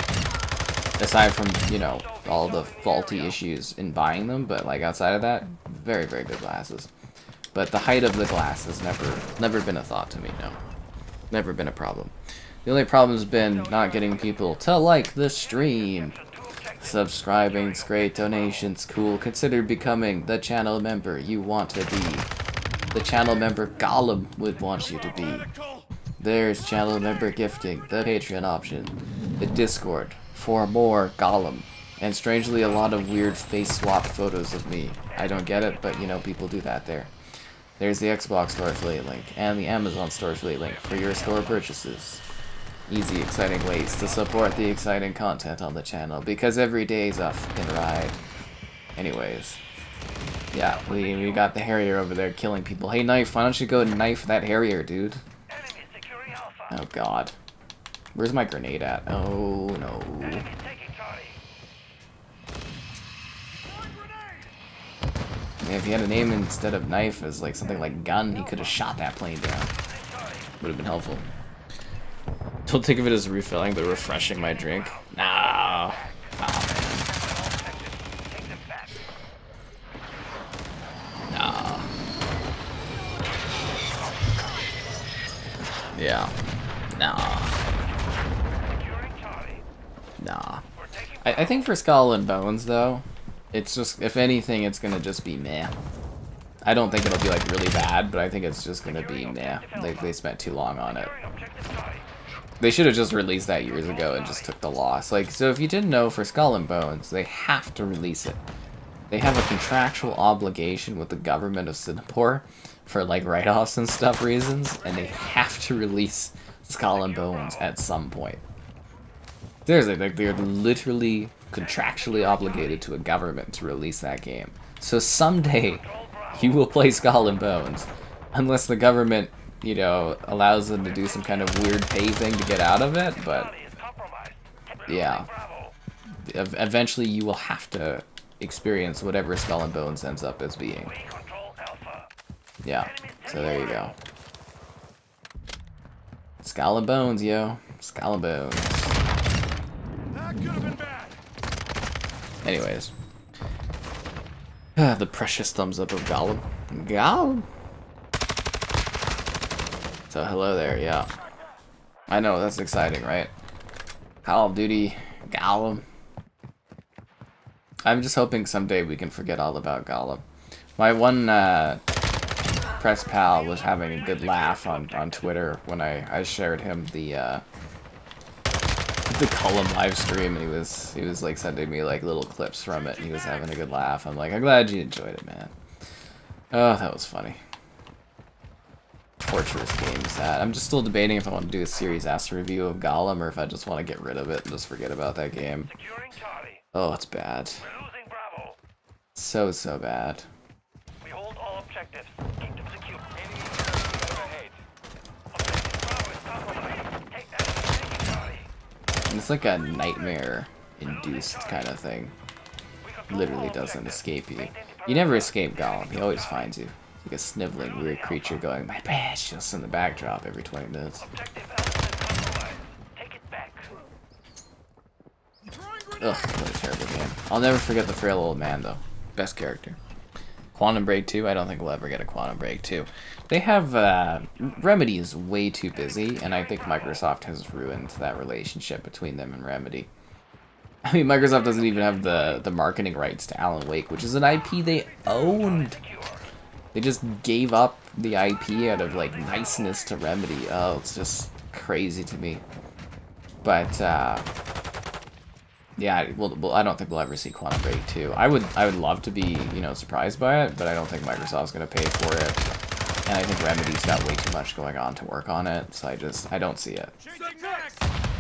[SPEAKER 1] Aside from, you know, all the faulty issues in buying them, but like outside of that, very, very good glasses. But the height of the glass has never been a thought to me, no. Never been a problem. The only problem's been not getting people to like the stream. Subscribing's great, donations cool. Consider becoming the channel member you want to be. The channel member Gollum would want you to be. There's channel member gifting, the Patreon option, the Discord for more Gollum, and strangely a lot of weird face swap photos of me. I don't get it, but you know, people do that there. There's the Xbox store affiliate link, and the Amazon store affiliate link for your store purchases. Easy, exciting ways to support the exciting content on the channel, because every day is a fucking ride. Anyways. Yeah, we got the Harrier over there killing people. Hey, Knife, why don't you go knife that Harrier, dude? Oh, God. Where's my grenade at? Oh, no. Yeah, if he had a name instead of Knife as, like, something like Gun, he could have shot that plane down. Would have been helpful. Don't think of it as refilling, but refreshing my drink. Nah. Oh, man. Nah. Yeah. Nah. Nah. I think for Skull and Bones, though, it's just, if anything, it's gonna just be meh. I don't think it'll be, like, really bad, but I think it's just gonna be meh. They spent too long on it. They should have just released that years ago and just took the loss. Like, so if you didn't know, for Skull and Bones, they have to release it. They have a contractual obligation with the government of Singapore for, like, write-offs and stuff reasons, and they have to release Skull and Bones at some point. Seriously, like, they're literally contractually obligated to a government to release that game. So someday, you will play Skull and Bones, unless the government, you know, allows them to do some kind of weird pay thing to get out of it, but yeah. Eventually you will have to experience whatever Skull and Bones ends up as being. Yeah, so there you go. Skull and Bones, yo. Skull and Bones. Anyways. The precious thumbs up of Gollum. Gollum! So hello there, yeah. I know, that's exciting, right? Call of Duty, Gollum. I'm just hoping someday we can forget all about Gollum. My one press pal was having a good laugh on Twitter when I shared him the Gollum live stream, and he was like sending me like little clips from it, and he was having a good laugh. I'm like, I'm glad you enjoyed it, man. Oh, that was funny. Torturous games that. I'm just still debating if I want to do a Series S review of Gollum or if I just want to get rid of it and just forget about that game. Oh, it's bad. So bad.
[SPEAKER 2] We hold all objectives. Keep them secure.
[SPEAKER 1] And it's like a nightmare-induced kind of thing. Literally doesn't escape you. You never escape Gollum. He always finds you. Like a sniveling weird creature going, my precious, in the backdrop every 20 minutes. Ugh, what a terrible game. I'll never forget the frail old man, though. Best character. Quantum Break 2, I don't think we'll ever get a Quantum Break 2. They have, Remedy is way too busy, and I think Microsoft has ruined that relationship between them and Remedy. I mean, Microsoft doesn't even have the marketing rights to Alan Wake, which is an IP they owned. They just gave up the IP out of, like, niceness to Remedy. Oh, it's just crazy to me. But, yeah, well, I don't think we'll ever see Quantum Break 2. I would love to be, you know, surprised by it, but I don't think Microsoft's going to pay for it. And I think Remedy's got way too much going on to work on it, so I don't see it.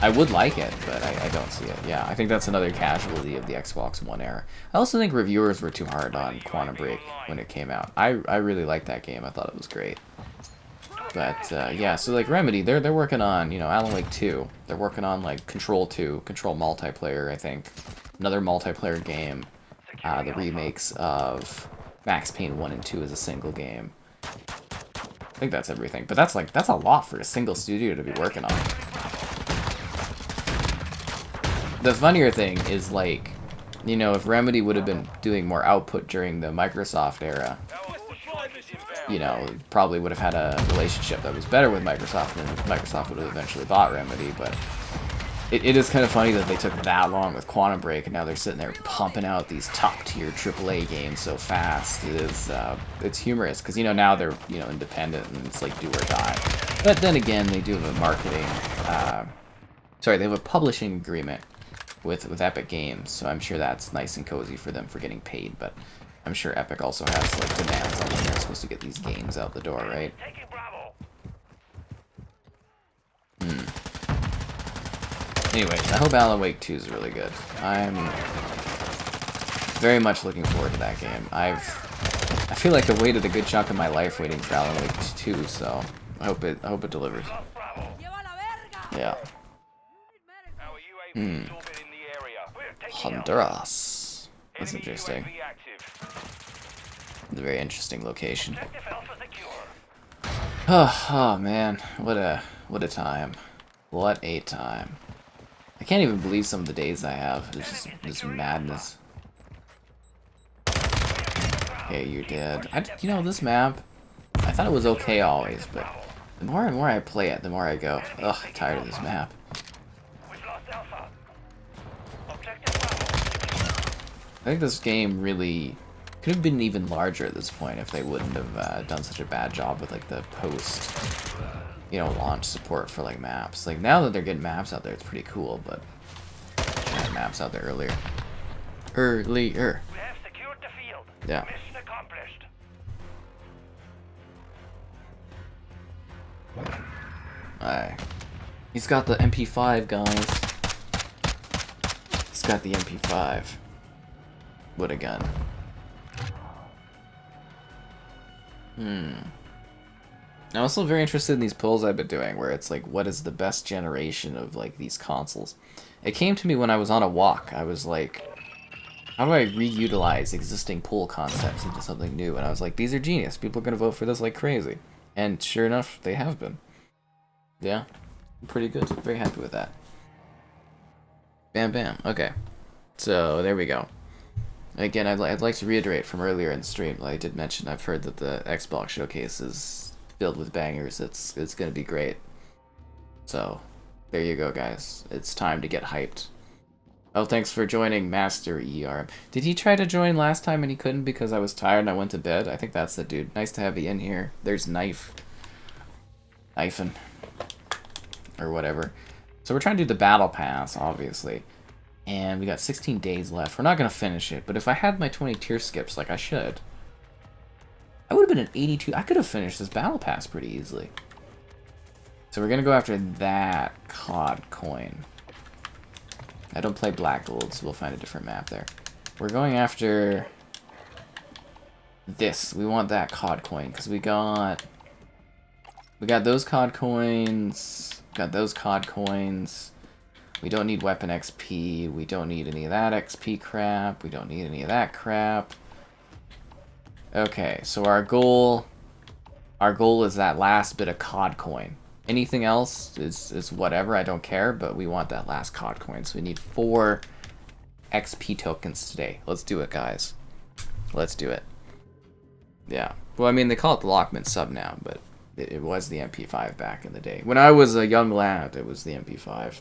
[SPEAKER 1] I would like it, but I don't see it. Yeah, I think that's another casualty of the Xbox One era. I also think reviewers were too hard on Quantum Break when it came out. I really liked that game. I thought it was great. But, yeah, so, like, Remedy, they're working on, you know, Alan Wake 2. They're working on, like, Control 2, Control multiplayer, I think. Another multiplayer game. The remakes of Max Payne 1 and 2 as a single game. I think that's everything. But that's a lot for a single studio to be working on. The funnier thing is, like, you know, if Remedy would have been doing more output during the Microsoft era, you know, probably would have had a relationship that was better with Microsoft, and Microsoft would have eventually bought Remedy, but it is kind of funny that they took that long with Quantum Break, and now they're sitting there pumping out these top-tier AAA games so fast. It's humorous, because, you know, now they're, you know, independent, and it's like do or die. But then again, they do have a marketing, they have a publishing agreement with Epic Games, so I'm sure that's nice and cozy for them for getting paid, but I'm sure Epic also has, like, demands on when they're supposed to get these games out the door, right? Anyways, I hope Alan Wake 2 is really good. I'm very much looking forward to that game. I feel like I've waited a good chunk of my life waiting for Alan Wake 2, so I hope it delivers. Yeah. Honduras. That's interesting. It's a very interesting location. Oh man, what a time. What a time. I can't even believe some of the days I have. It's just madness. Okay, you're dead. You know, this map, I thought it was okay always, but the more and more I play it, the more I go, ugh, I'm tired of this map. I think this game really could have been even larger at this point if they wouldn't have done such a bad job with, like, the post, you know, launch support for, like, maps. Like, now that they're getting maps out there, it's pretty cool, but maps out there earlier. We have secured the field. Yeah. Mission accomplished. Alright. He's got the MP5, guys. He's got the MP5. What a gun. I'm also very interested in these polls I've been doing, where it's like, what is the best generation of, like, these consoles? It came to me when I was on a walk. I was like, how do I reutilize existing poll concepts into something new? And I was like, these are genius. People are going to vote for this like crazy. And sure enough, they have been. Yeah, pretty good. Very happy with that. Bam, bam. Okay. So, there we go. Again, I'd like to reiterate from earlier in the stream, like I did mention, I've heard that the Xbox showcase is filled with bangers. It's going to be great. So, there you go, guys. It's time to get hyped. Oh, thanks for joining, Master ER. Did he try to join last time and he couldn't because I was tired and I went to bed? I think that's the dude. Nice to have you in here. There's Knifing. Or whatever. So we're trying to do the Battle Pass, obviously. And we got 16 days left. We're not going to finish it, but if I had my 20 tier skips like I should, I would have been at 82. I could have finished this Battle Pass pretty easily. So we're going to go after that COD coin. I don't play Black Gold, so we'll find a different map there. We're going after this. We want that COD coin, because we got those COD coins, got those COD coins. We don't need weapon XP. We don't need any of that XP crap. We don't need any of that crap. Okay, so our goal is that last bit of COD coin. Anything else is whatever, I don't care, but we want that last COD coin. So we need 4 XP tokens today. Let's do it, guys. Let's do it. Yeah. Well, I mean, they call it the Lockman sub now, but it was the MP5 back in the day. When I was a young lad, it was the MP5.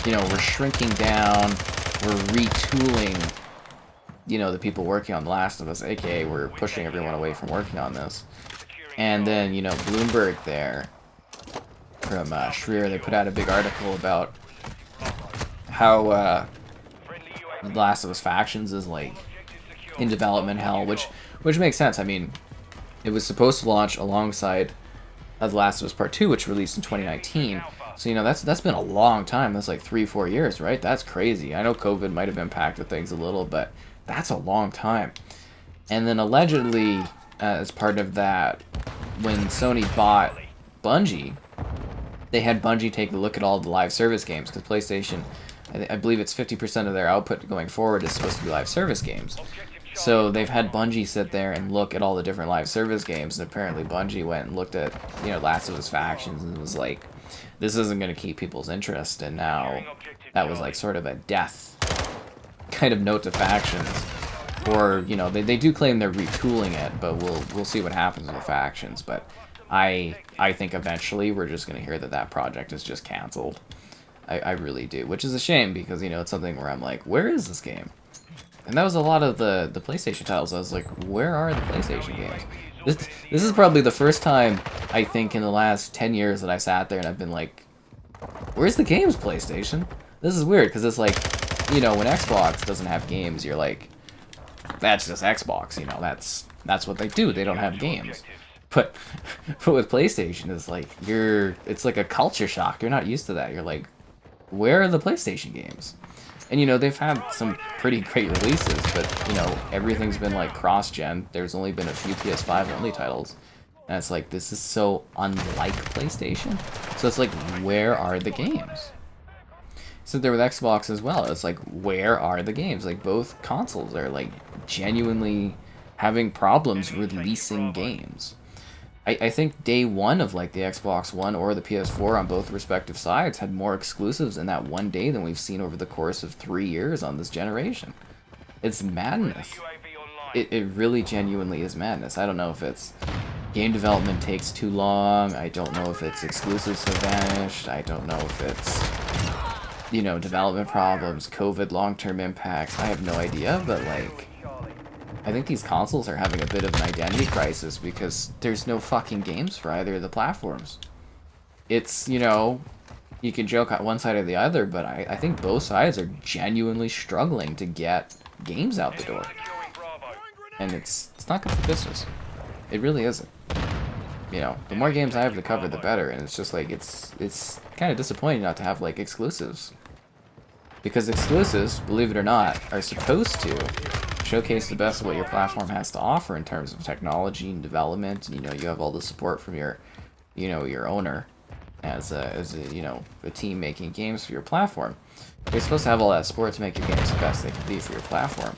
[SPEAKER 1] you know, we're shrinking down, we're retooling, you know, the people working on The Last of Us, aka we're pushing everyone away from working on this. And then, you know, Bloomberg there, from Schreier, they put out a big article about how The Last of Us Factions is, like, in development hell, which makes sense. I mean, it was supposed to launch alongside The Last of Us Part 2, which released in 2019. So, you know, that's been a long time. That's like 3-4 years, right? That's crazy. I know COVID might have impacted things a little, but that's a long time. And then allegedly, as part of that, when Sony bought Bungie, they had Bungie take a look at all the live service games, because PlayStation, I believe it's 50% of their output going forward is supposed to be live service games. So they've had Bungie sit there and look at all the different live service games, and apparently Bungie went and looked at, you know, Last of Us Factions and was like, this isn't going to keep people's interest, and now that was like sort of a death kind of note to Factions. Or, you know, they do claim they're retooling it, but we'll see what happens with Factions. But I think eventually we're just going to hear that project is just canceled. I really do, which is a shame, because, you know, it's something where I'm like, where is this game? And that was a lot of the PlayStation titles. I was like, where are the PlayStation games? This is probably the first time, I think, in the last 10 years that I sat there and I've been like, where's the games, PlayStation? This is weird, because it's like, you know, when Xbox doesn't have games, you're like, that's just Xbox, you know, that's what they do. They don't have games. But with PlayStation, it's like, it's like a culture shock. You're not used to that. You're like, where are the PlayStation games? And, you know, they've had some pretty great releases, but, you know, everything's been, like, cross-gen. There's only been a few PS5-only titles. And it's like, this is so unlike PlayStation. So it's like, where are the games? So there with Xbox as well. It's like, where are the games? Like, both consoles are, like, genuinely having problems releasing games. I think day one of, like, the Xbox One or the PS4 on both respective sides had more exclusives in that one day than we've seen over the course of 3 years on this generation. It's madness. It really genuinely is madness. I don't know if it's game development takes too long. I don't know if it's exclusives have vanished. I don't know if it's, you know, development problems, COVID long-term impacts. I have no idea, but, like, I think these consoles are having a bit of an identity crisis because there's no fucking games for either of the platforms. It's, you know, you can joke on one side or the other, but I think both sides are genuinely struggling to get games out the door. And it's not good for business. It really isn't. You know, the more games I have to cover, the better, and it's just like, it's kind of disappointing not to have, like, exclusives. Because exclusives, believe it or not, are supposed to showcase the best of what your platform has to offer in terms of technology and development. And, you know, you have all the support from your, you know, your owner as a you know, a team making games for your platform. You're supposed to have all that support to make your games the best they can be for your platform.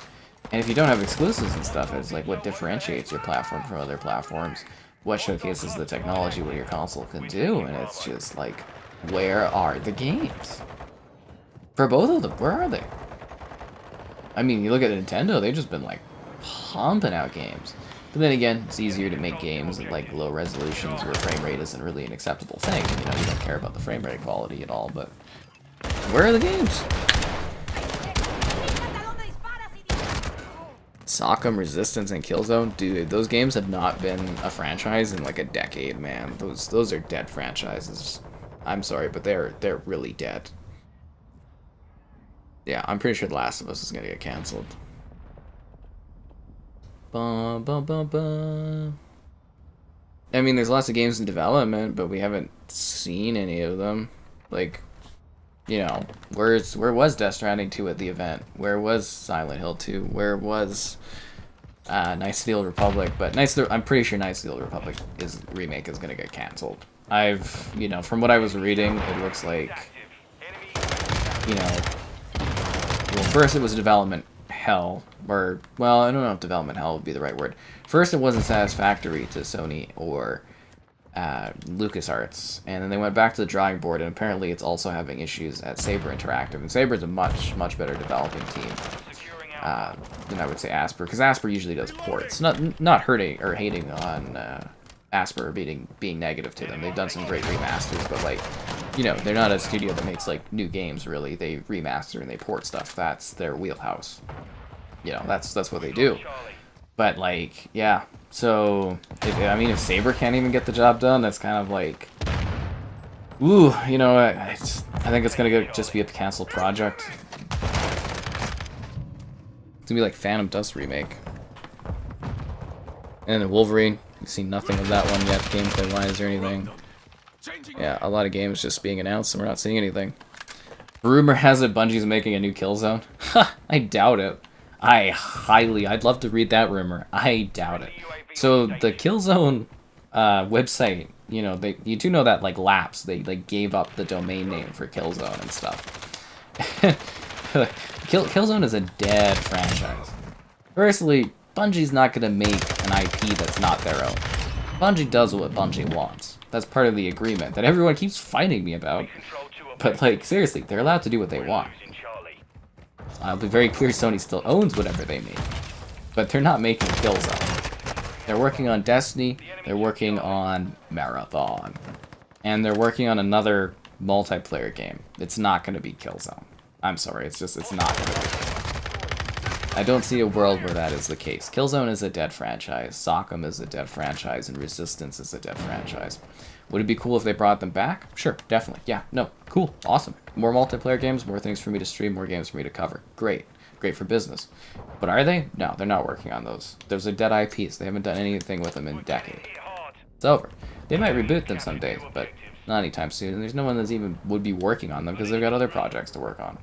[SPEAKER 1] And if you don't have exclusives and stuff, it's like, what differentiates your platform from other platforms? What showcases the technology, what your console can do? And it's just like, where are the games? For both of them, where are they? I mean, you look at Nintendo, they've just been, like, pumping out games. But then again, it's easier to make games at, like, low resolutions where frame rate isn't really an acceptable thing. You know, you don't care about the frame rate quality at all, but where are the games? Sock'em, Resistance, and Killzone? Dude, those games have not been a franchise in, like, a decade, man. Those are dead franchises. I'm sorry, but they're really dead. Yeah, I'm pretty sure The Last of Us is gonna get canceled. I mean, there's lots of games in development, but we haven't seen any of them. Like, you know, where was Death Stranding 2 at the event? Where was Silent Hill 2? Where was Knights of the Old Republic? But I'm pretty sure Knights of the Old Republic remake is gonna get canceled. You know, from what I was reading, it looks like, you know, well, first it was development hell, or, well, I don't know if development hell would be the right word. First it wasn't satisfactory to Sony or LucasArts, and then they went back to the drawing board, and apparently it's also having issues at Saber Interactive, and Saber's a much better developing team than I would say Asper, because Asper usually does ports. Not hurting or hating on Asper being negative to them. They've done some great remasters, but, like, you know, they're not a studio that makes like new games really. They remaster and they port stuff. That's their wheelhouse. You know, that's what they do. But like, yeah. So if Saber can't even get the job done, that's kind of like, ooh, you know, I think it's gonna just be a canceled project. It's gonna be like Phantom Dust remake. And then Wolverine, we've seen nothing of that one yet, gameplay-wise or anything. Yeah, a lot of games just being announced and we're not seeing anything. Rumor has it Bungie's making a new Killzone. Ha! I doubt it. I'd love to read that rumor. I doubt it. So the Killzone website, you know, you do know that like lapsed. They gave up the domain name for Killzone and stuff. Killzone is a dead franchise. Firstly, Bungie's not gonna make an IP that's not their own. Bungie does what Bungie wants. That's part of the agreement that everyone keeps fighting me about. But like, seriously, they're allowed to do what they want. I'll be very clear, Sony still owns whatever they make. But they're not making Killzone. They're working on Destiny, they're working on Marathon. And they're working on another multiplayer game. It's not going to be Killzone. I'm sorry, it's not going to be. I don't see a world where that is the case. Killzone is a dead franchise, Sock'em is a dead franchise, and Resistance is a dead franchise. Would it be cool if they brought them back? Sure, definitely. Yeah, no, cool, awesome. More multiplayer games, more things for me to stream, more games for me to cover. Great. Great for business. But are they? No, they're not working on those. Those are dead IPs. They haven't done anything with them in a decade. It's over. They might reboot them someday, but not anytime soon. And there's no one that even would be working on them because they've got other projects to work on.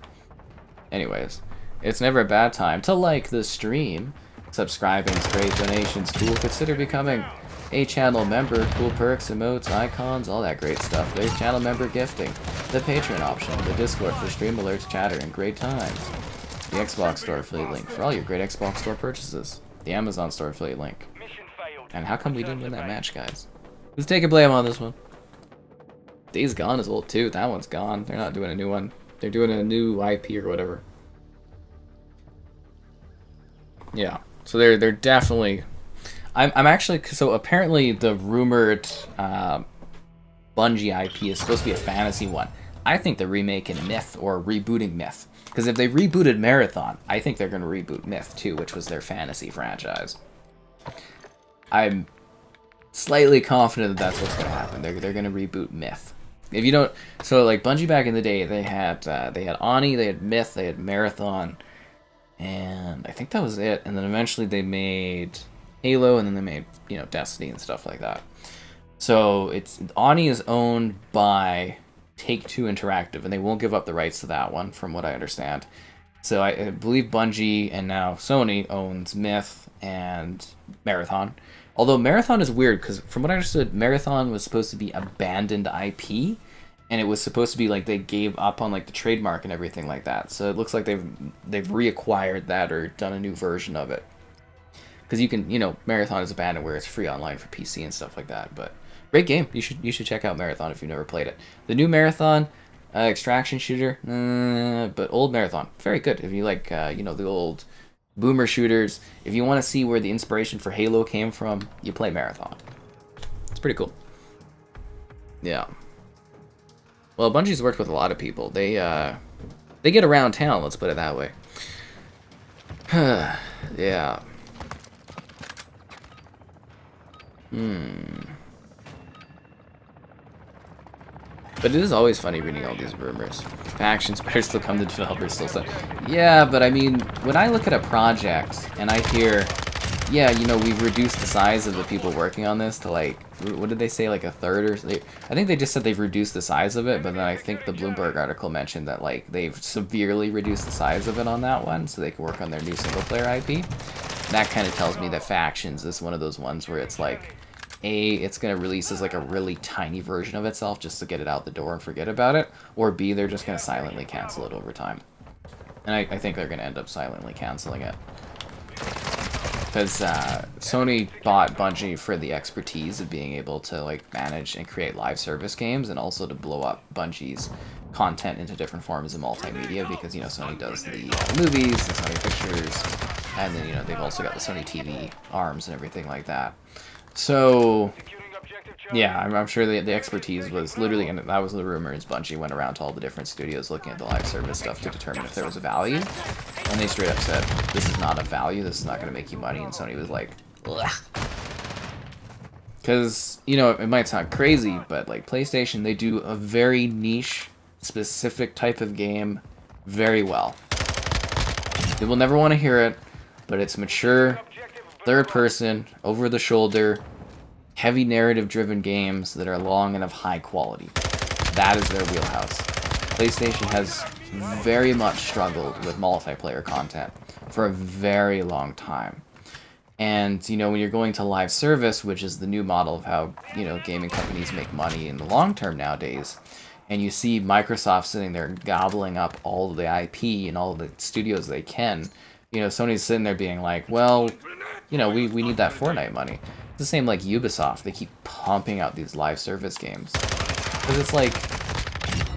[SPEAKER 1] Anyways, it's never a bad time to like the stream. Subscribing, great donations, cool. Consider becoming a channel member, cool perks, emotes, icons, all that great stuff. There's channel member gifting, the Patreon option, the Discord for stream alerts, chatter, and great times. The Xbox Store affiliate link for all your great Xbox Store purchases. The Amazon Store affiliate link. And how come we didn't win that match, guys? Who's taking blame on this one? Days Gone is old too. That one's gone. They're not doing a new one. They're doing a new IP or whatever. Yeah. So they're definitely. I'm actually, so apparently the rumored Bungie IP is supposed to be a fantasy one. I think they're remaking Myth or rebooting Myth. Because if they rebooted Marathon, I think they're going to reboot Myth too, which was their fantasy franchise. I'm slightly confident that that's what's going to happen. They're going to reboot Myth. If you don't, so like Bungie back in the day, they had Ani, they had Myth, they had Marathon, and I think that was it. And then eventually they made Halo, and then they made, you know, Destiny and stuff like that. So Ani is owned by Take-Two Interactive, and they won't give up the rights to that one, from what I understand. So I believe Bungie and now Sony owns Myth and Marathon. Although Marathon is weird, because from what I understood, Marathon was supposed to be abandoned IP, and it was supposed to be like they gave up on like the trademark and everything like that. So it looks like they've reacquired that or done a new version of it. Because you can, you know, Marathon is abandoned where it's free online for PC and stuff like that, but great game. You should check out Marathon if you've never played it. The new Marathon, extraction shooter, but old Marathon, very good. If you like, you know, the old boomer shooters, if you want to see where the inspiration for Halo came from, you play Marathon. It's pretty cool. Yeah. Well, Bungie's worked with a lot of people. They get around town, let's put it that way. Yeah. But it is always funny reading all these rumors. Factions better still come to developers still stuff. Yeah, but I mean, when I look at a project and I hear, yeah, you know, we've reduced the size of the people working on this to like, what did they say, like a third or something? I think they just said they've reduced the size of it, but then I think the Bloomberg article mentioned that like they've severely reduced the size of it on that one so they can work on their new single player IP. That kind of tells me that Factions is one of those ones where it's like, A, it's going to release as like a really tiny version of itself just to get it out the door and forget about it, or B, they're just going to silently cancel it over time. And I think they're going to end up silently canceling it. Because Sony bought Bungie for the expertise of being able to like manage and create live service games, and also to blow up Bungie's content into different forms of multimedia, because, you know, Sony does the movies, the Sony Pictures, and then, you know, they've also got the Sony TV arms and everything like that. So, Yeah, I'm sure the expertise was literally, and that was the rumors. Bungie went around to all the different studios looking at the live service stuff to determine if there was a value, and they straight up said, "This is not a value. This is not going to make you money." And Sony was like, "Ugh." Because, you know, it might sound crazy, but like PlayStation, they do a very niche, specific type of game very well. They will never want to hear it, but it's mature, third person, over the shoulder, heavy narrative-driven games that are long and of high quality. That is their wheelhouse. PlayStation has very much struggled with multiplayer content for a very long time. And, you know, when you're going to live service, which is the new model of how, you know, gaming companies make money in the long term nowadays, and you see Microsoft sitting there gobbling up all of the IP and all of the studios they can, you know, Sony's sitting there being like, well, you know, we need that Fortnite money. It's the same like Ubisoft. They keep pumping out these live service games. Because it's like,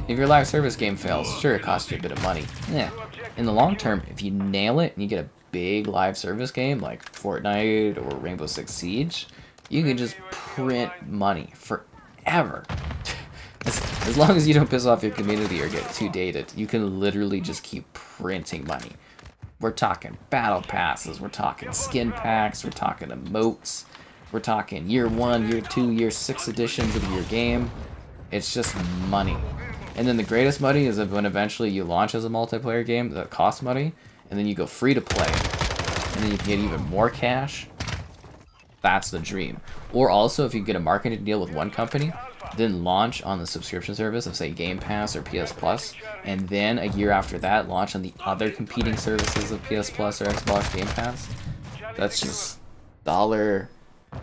[SPEAKER 1] if your live service game fails, sure, it costs you a bit of money. Yeah. In the long term, if you nail it and you get a big live service game like Fortnite or Rainbow Six Siege, you can just print money forever. As long as you don't piss off your community or get too dated, you can literally just keep printing money. We're talking battle passes, we're talking skin packs, we're talking emotes, we're talking year 1, year 2, year 6 editions of your game. It's just money. And then the greatest money is when eventually you launch as a multiplayer game that costs money, and then you go free to play, and then you can get even more cash. That's the dream. Or also, if you get a marketing deal with one company, then launch on the subscription service of, say, Game Pass or PS Plus, and then a year after that, launch on the other competing services of PS Plus or Xbox Game Pass. That's just dollar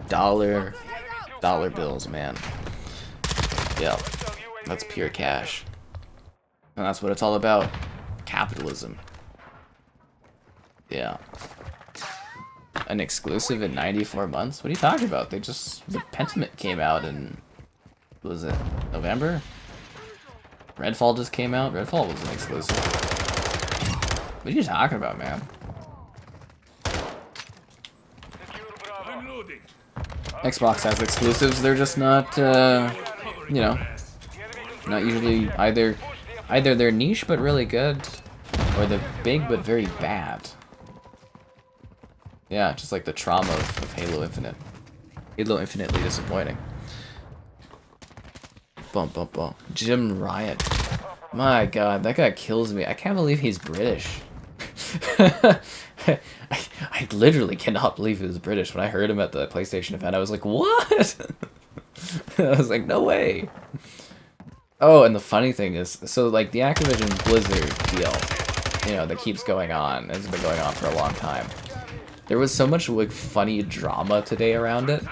[SPEAKER 1] bills, man. Yeah, that's pure cash. And that's what it's all about. Capitalism. Yeah. An exclusive in 94 months? What are you talking about? The Pentiment came out in, was it November? Redfall just came out? Redfall was an exclusive. What are you talking about, man? Xbox has exclusives, they're just not, you know, not usually either they're niche but really good, or they're big but very bad. Yeah, just like the trauma of Halo Infinite. Halo Infinitely disappointing. Bump, bump, bump. Jim Riot. My god, that guy kills me. I can't believe he's British. I literally cannot believe he was British. When I heard him at the PlayStation event, I was like, what? I was like, no way. Oh, and the funny thing is, so like the Activision Blizzard deal, you know, that keeps going on, has been going on for a long time. There was so much like funny drama today around it.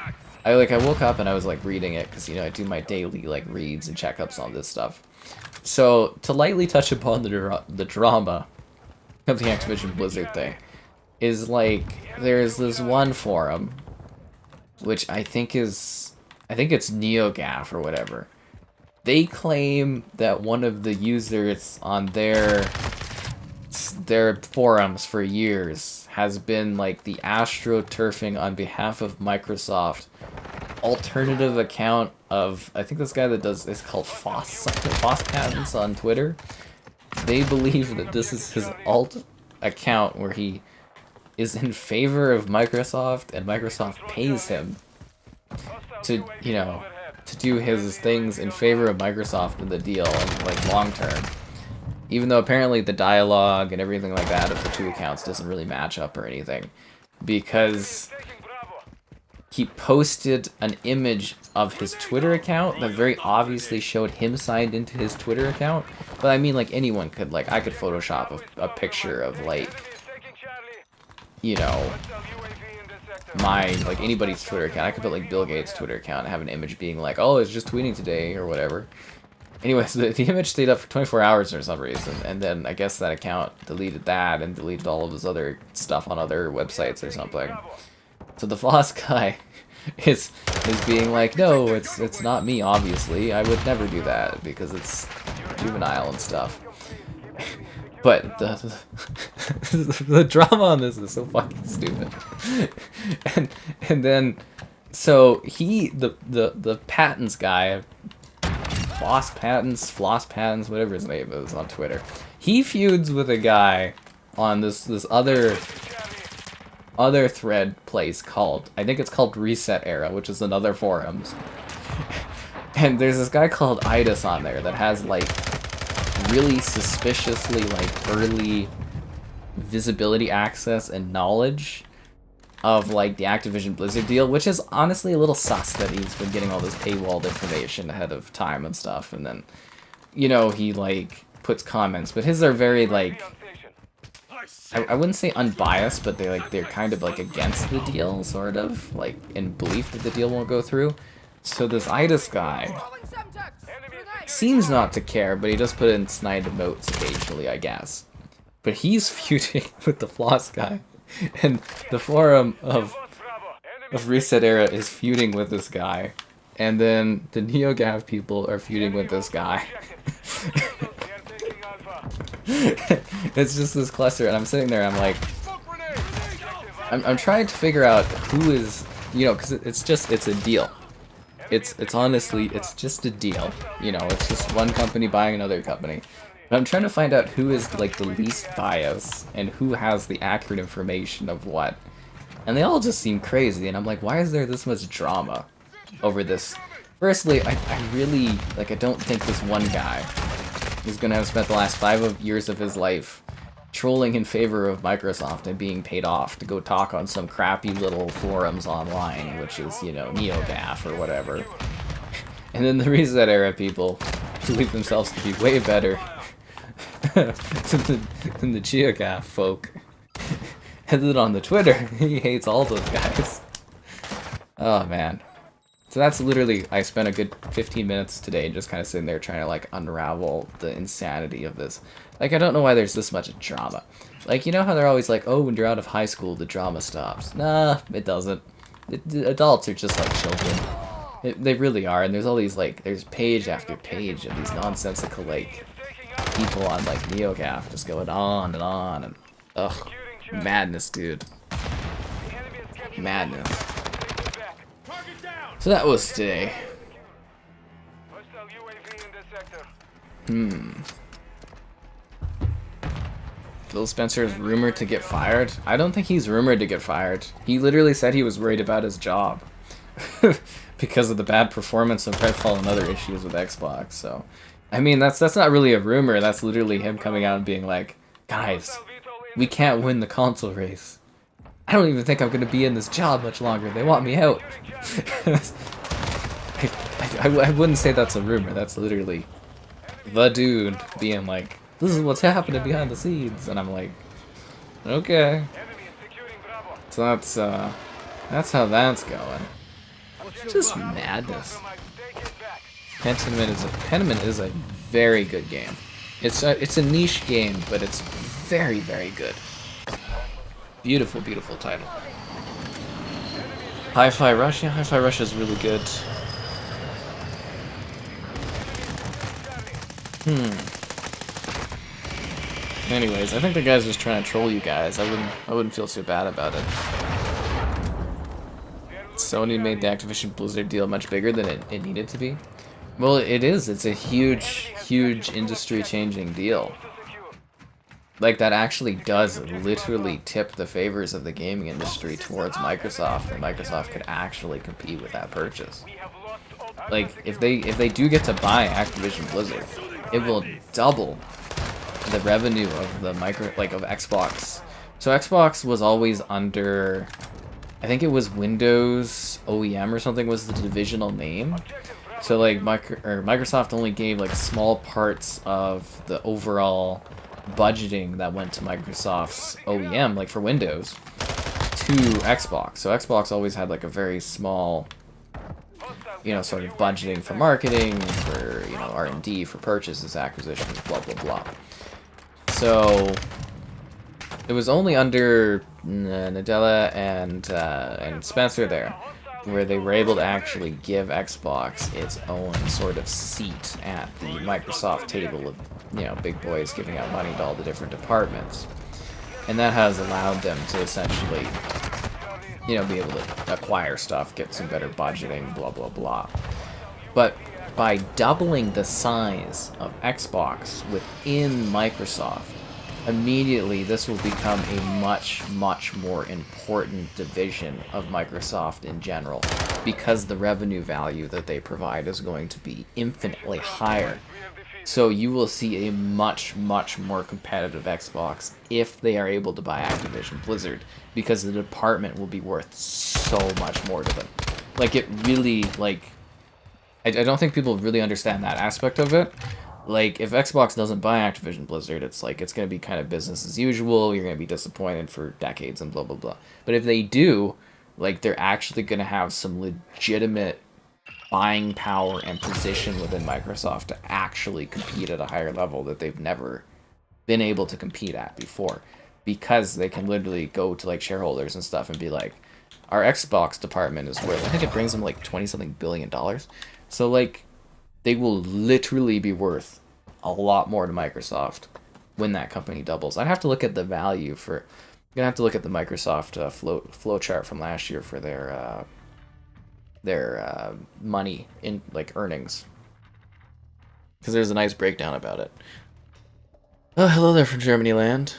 [SPEAKER 1] I woke up and I was like reading it because, you know, I do my daily like reads and checkups on this stuff. So to lightly touch upon the drama of the Activision Blizzard thing is like there's this one forum which I think it's NeoGAF or whatever. They claim that one of the users on their forums for years has been like the astroturfing on behalf of Microsoft alternative account of, I think this guy that does, it's called Foss Patents on Twitter. They believe that this is his alt account where he is in favor of Microsoft and Microsoft pays him to, you know, to do his things in favor of Microsoft in the deal and like long term. Even though apparently the dialogue and everything like that of the two accounts doesn't really match up or anything. Because he posted an image of his Twitter account that very obviously showed him signed into his Twitter account. But I mean, like, anyone could, like, I could Photoshop a picture of, like, you know, like, anybody's Twitter account. I could put, like, Bill Gates' Twitter account and have an image being like, oh, it's just tweeting today or whatever. Anyways, the image stayed up for 24 hours for some reason, and then I guess that account deleted that and deleted all of his other stuff on other websites or something. So the Foss guy is being like, no, it's not me, obviously. I would never do that because it's juvenile and stuff. But the drama on this is so fucking stupid. and then So the patents guy, Floss Patents, whatever his name is on Twitter, he feuds with a guy on this other thread place called, I think it's called Reset Era, which is another forums. And there's this guy called Idis on there that has like really suspiciously like early visibility access and knowledge of like the Activision Blizzard deal, which is honestly a little sus that he's been getting all this paywalled information ahead of time and stuff, and then, you know, he like puts comments, but his are very like, I wouldn't say unbiased, but they're kind of like against the deal, sort of, like in belief that the deal won't go through. So this Idis guy seems not to care, but he does put in snide emotes occasionally, I guess. But he's feuding with the Floss guy, and the forum of Reset Era is feuding with this guy, and then the NeoGAF people are feuding with this guy. It's just this cluster, and I'm sitting there, I'm like, I'm trying to figure out who is, you know, because it's a deal. It's honestly, it's just a deal. You know, it's just one company buying another company. But I'm trying to find out who is like the least biased and who has the accurate information of what. And they all just seem crazy, and I'm like, why is there this much drama over this? Firstly, I really, like, I don't think this one guy is going to have spent the last 5 years of his life trolling in favor of Microsoft and being paid off to go talk on some crappy little forums online, which is, you know, NeoGAF or whatever. And then the Reset Era people believe themselves to be way better than the GeoGAF folk. And then on the Twitter, he hates all those guys. Oh man. So that's literally, I spent a good 15 minutes today just kind of sitting there trying to like unravel the insanity of this. Like, I don't know why there's this much drama. Like, you know how they're always like, oh, when you're out of high school, the drama stops. Nah, it doesn't. Adults are just like children. They really are, and there's all these, like, there's page after page of these nonsensical, like, people on, like, NeoGAF just going on, and ugh, madness, dude. Madness. So that was today. Phil Spencer is rumored to get fired? I don't think he's rumored to get fired. He literally said he was worried about his job. Because of the bad performance of Redfall and other issues with Xbox, so... I mean, that's not really a rumor, that's literally him coming out and being like, guys, we can't win the console race. I don't even think I'm gonna be in this job much longer, they want me out. I wouldn't say that's a rumor, that's literally the dude being like, this is what's happening behind the scenes, and I'm like, okay. So that's how that's going. Just madness. Pentiment is a very good game. It's a niche game, but it's very, very good. Beautiful, beautiful title. Hi-Fi Rush? Yeah, Hi-Fi Rush is really good. Anyways, I think the guy's just trying to troll you guys. I wouldn't feel so bad about it. Sony made the Activision Blizzard deal much bigger than it needed to be. Well, it is. It's a huge, huge industry-changing deal. Like, that actually does literally tip the favors of the gaming industry towards Microsoft, and Microsoft could actually compete with that purchase. Like, if they do get to buy Activision Blizzard, it will double the revenue of the of Xbox. So Xbox was always under, I think it was Windows OEM or something was the divisional name. So like Microsoft only gave like small parts of the overall budgeting that went to Microsoft's OEM, like for Windows, to Xbox. So Xbox always had like a very small, you know, sort of budgeting for marketing, for, you know, R&D, for purchases, acquisitions, blah blah blah. So it was only under Nadella and Spencer there where they were able to actually give Xbox its own sort of seat at the Microsoft table of, you know, big boys giving out money to all the different departments. And that has allowed them to essentially you know, be able to acquire stuff, get some better budgeting, blah, blah, blah. But by doubling the size of Xbox within Microsoft, immediately this will become a much, much more important division of Microsoft in general, because the revenue value that they provide is going to be infinitely higher. So you will see a much, much more competitive Xbox if they are able to buy Activision Blizzard, because the department will be worth so much more to them. Like, it really, like, I don't think people really understand that aspect of it. Like, if Xbox doesn't buy Activision Blizzard, it's like, it's going to be kind of business as usual, you're going to be disappointed for decades and blah, blah, blah. But if they do, like, they're actually going to have some legitimate buying power and position within Microsoft to actually compete at a higher level that they've never been able to compete at before, because they can literally go to like shareholders and stuff and be like, our Xbox department is worth, I think it brings them like $20-something billion. So like, they will literally be worth a lot more to Microsoft when that company doubles. I'd have to look at the value for, I'm gonna have to look at the Microsoft flow chart from last year for their money in like earnings, because there's a nice breakdown about it. Oh, hello there from Germany land.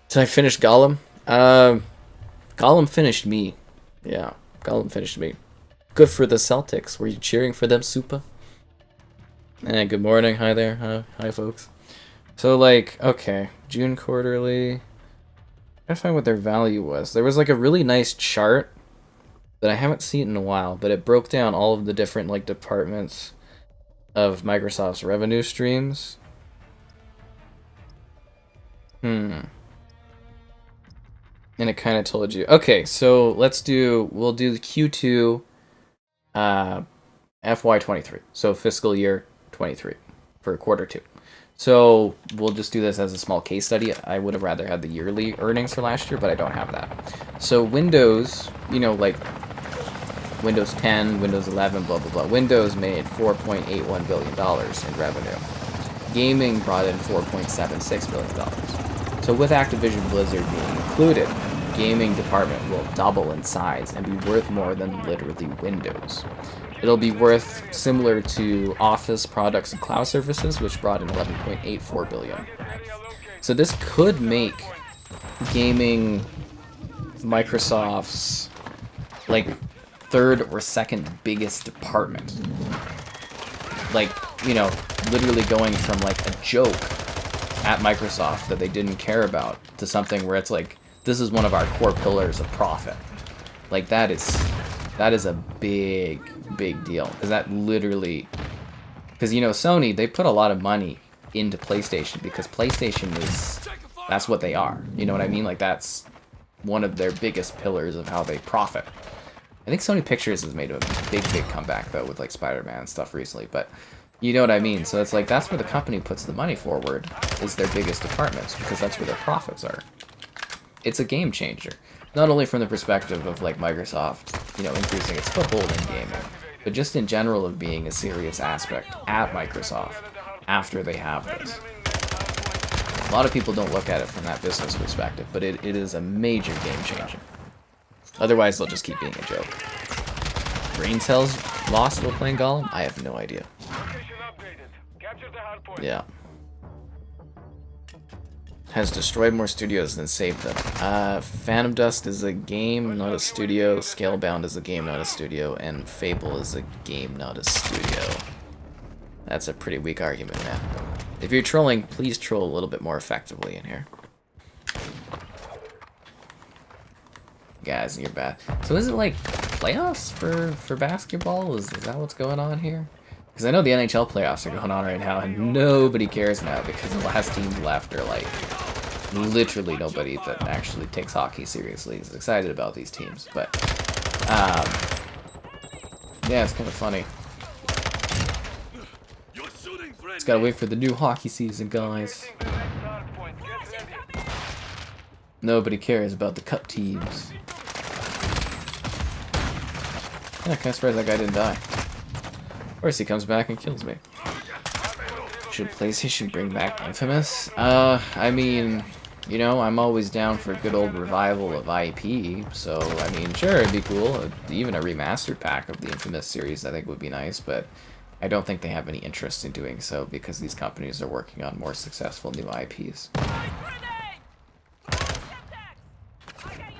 [SPEAKER 1] Did I finish Gollum? Gollum finished me. Yeah, Gollum finished me. Good for the Celtics. Were you cheering for them, Supa? Good morning. Hi there. Hi folks. So like, okay, June quarterly. I find what their value was. There was like a really nice chart that I haven't seen in a while, but it broke down all of the different like departments of Microsoft's revenue streams. And it kind of told you. Okay, so we'll do the Q2 FY23. So fiscal year 23 for quarter 2. So we'll just do this as a small case study. I would have rather had the yearly earnings for last year, but I don't have that. So Windows, you know, like Windows 10, Windows 11, blah, blah, blah. Windows made $4.81 billion in revenue. Gaming brought in $4.76 billion. So with Activision Blizzard being included, gaming department will double in size and be worth more than literally Windows. It'll be worth similar to Office products and cloud services, which brought in $11.84 billion. So this could make gaming Microsoft's like third or second biggest department. Like, you know, literally going from like a joke at Microsoft that they didn't care about to something where it's like, this is one of our core pillars of profit. Like, that is a big deal, because that literally, because, you know, Sony, they put a lot of money into PlayStation because PlayStation that's what they are, you know what I mean? Like, that's one of their biggest pillars of how they profit. I think Sony Pictures has made a big comeback though with like Spider-Man and stuff recently, but you know what I mean? So it's like, that's where the company puts the money forward, is their biggest departments, because that's where their profits are. It's a game changer. Not only from the perspective of like Microsoft, you know, increasing its foothold in gaming, but just in general of being a serious aspect at Microsoft after they have this. A lot of people don't look at it from that business perspective, but it is a major game changer. Otherwise, they'll just keep being a joke. Brain cells lost while playing Gollum? I have no idea. Yeah. Has destroyed more studios than saved them. Phantom Dust is a game, not a studio. Scalebound is a game, not a studio. And Fable is a game, not a studio. That's a pretty weak argument, man. If you're trolling, please troll a little bit more effectively in here. Guys, you're bad. So is it like playoffs for basketball? Is that what's going on here? Because I know the NHL playoffs are going on right now, and nobody cares now because the last teams left are like literally nobody that actually takes hockey seriously is excited about these teams. But yeah, it's kind of funny. Just gotta wait for the new hockey season, guys. Nobody cares about the cup teams. Yeah, kind of surprised that guy didn't die. Of course he comes back and kills me. Should PlayStation bring back Infamous? I mean, You know, I'm always down for a good old revival of IP, so, I mean, sure, it'd be cool. Even a remastered pack of the Infamous series, I think, would be nice, but I don't think they have any interest in doing so because these companies are working on more successful new IPs.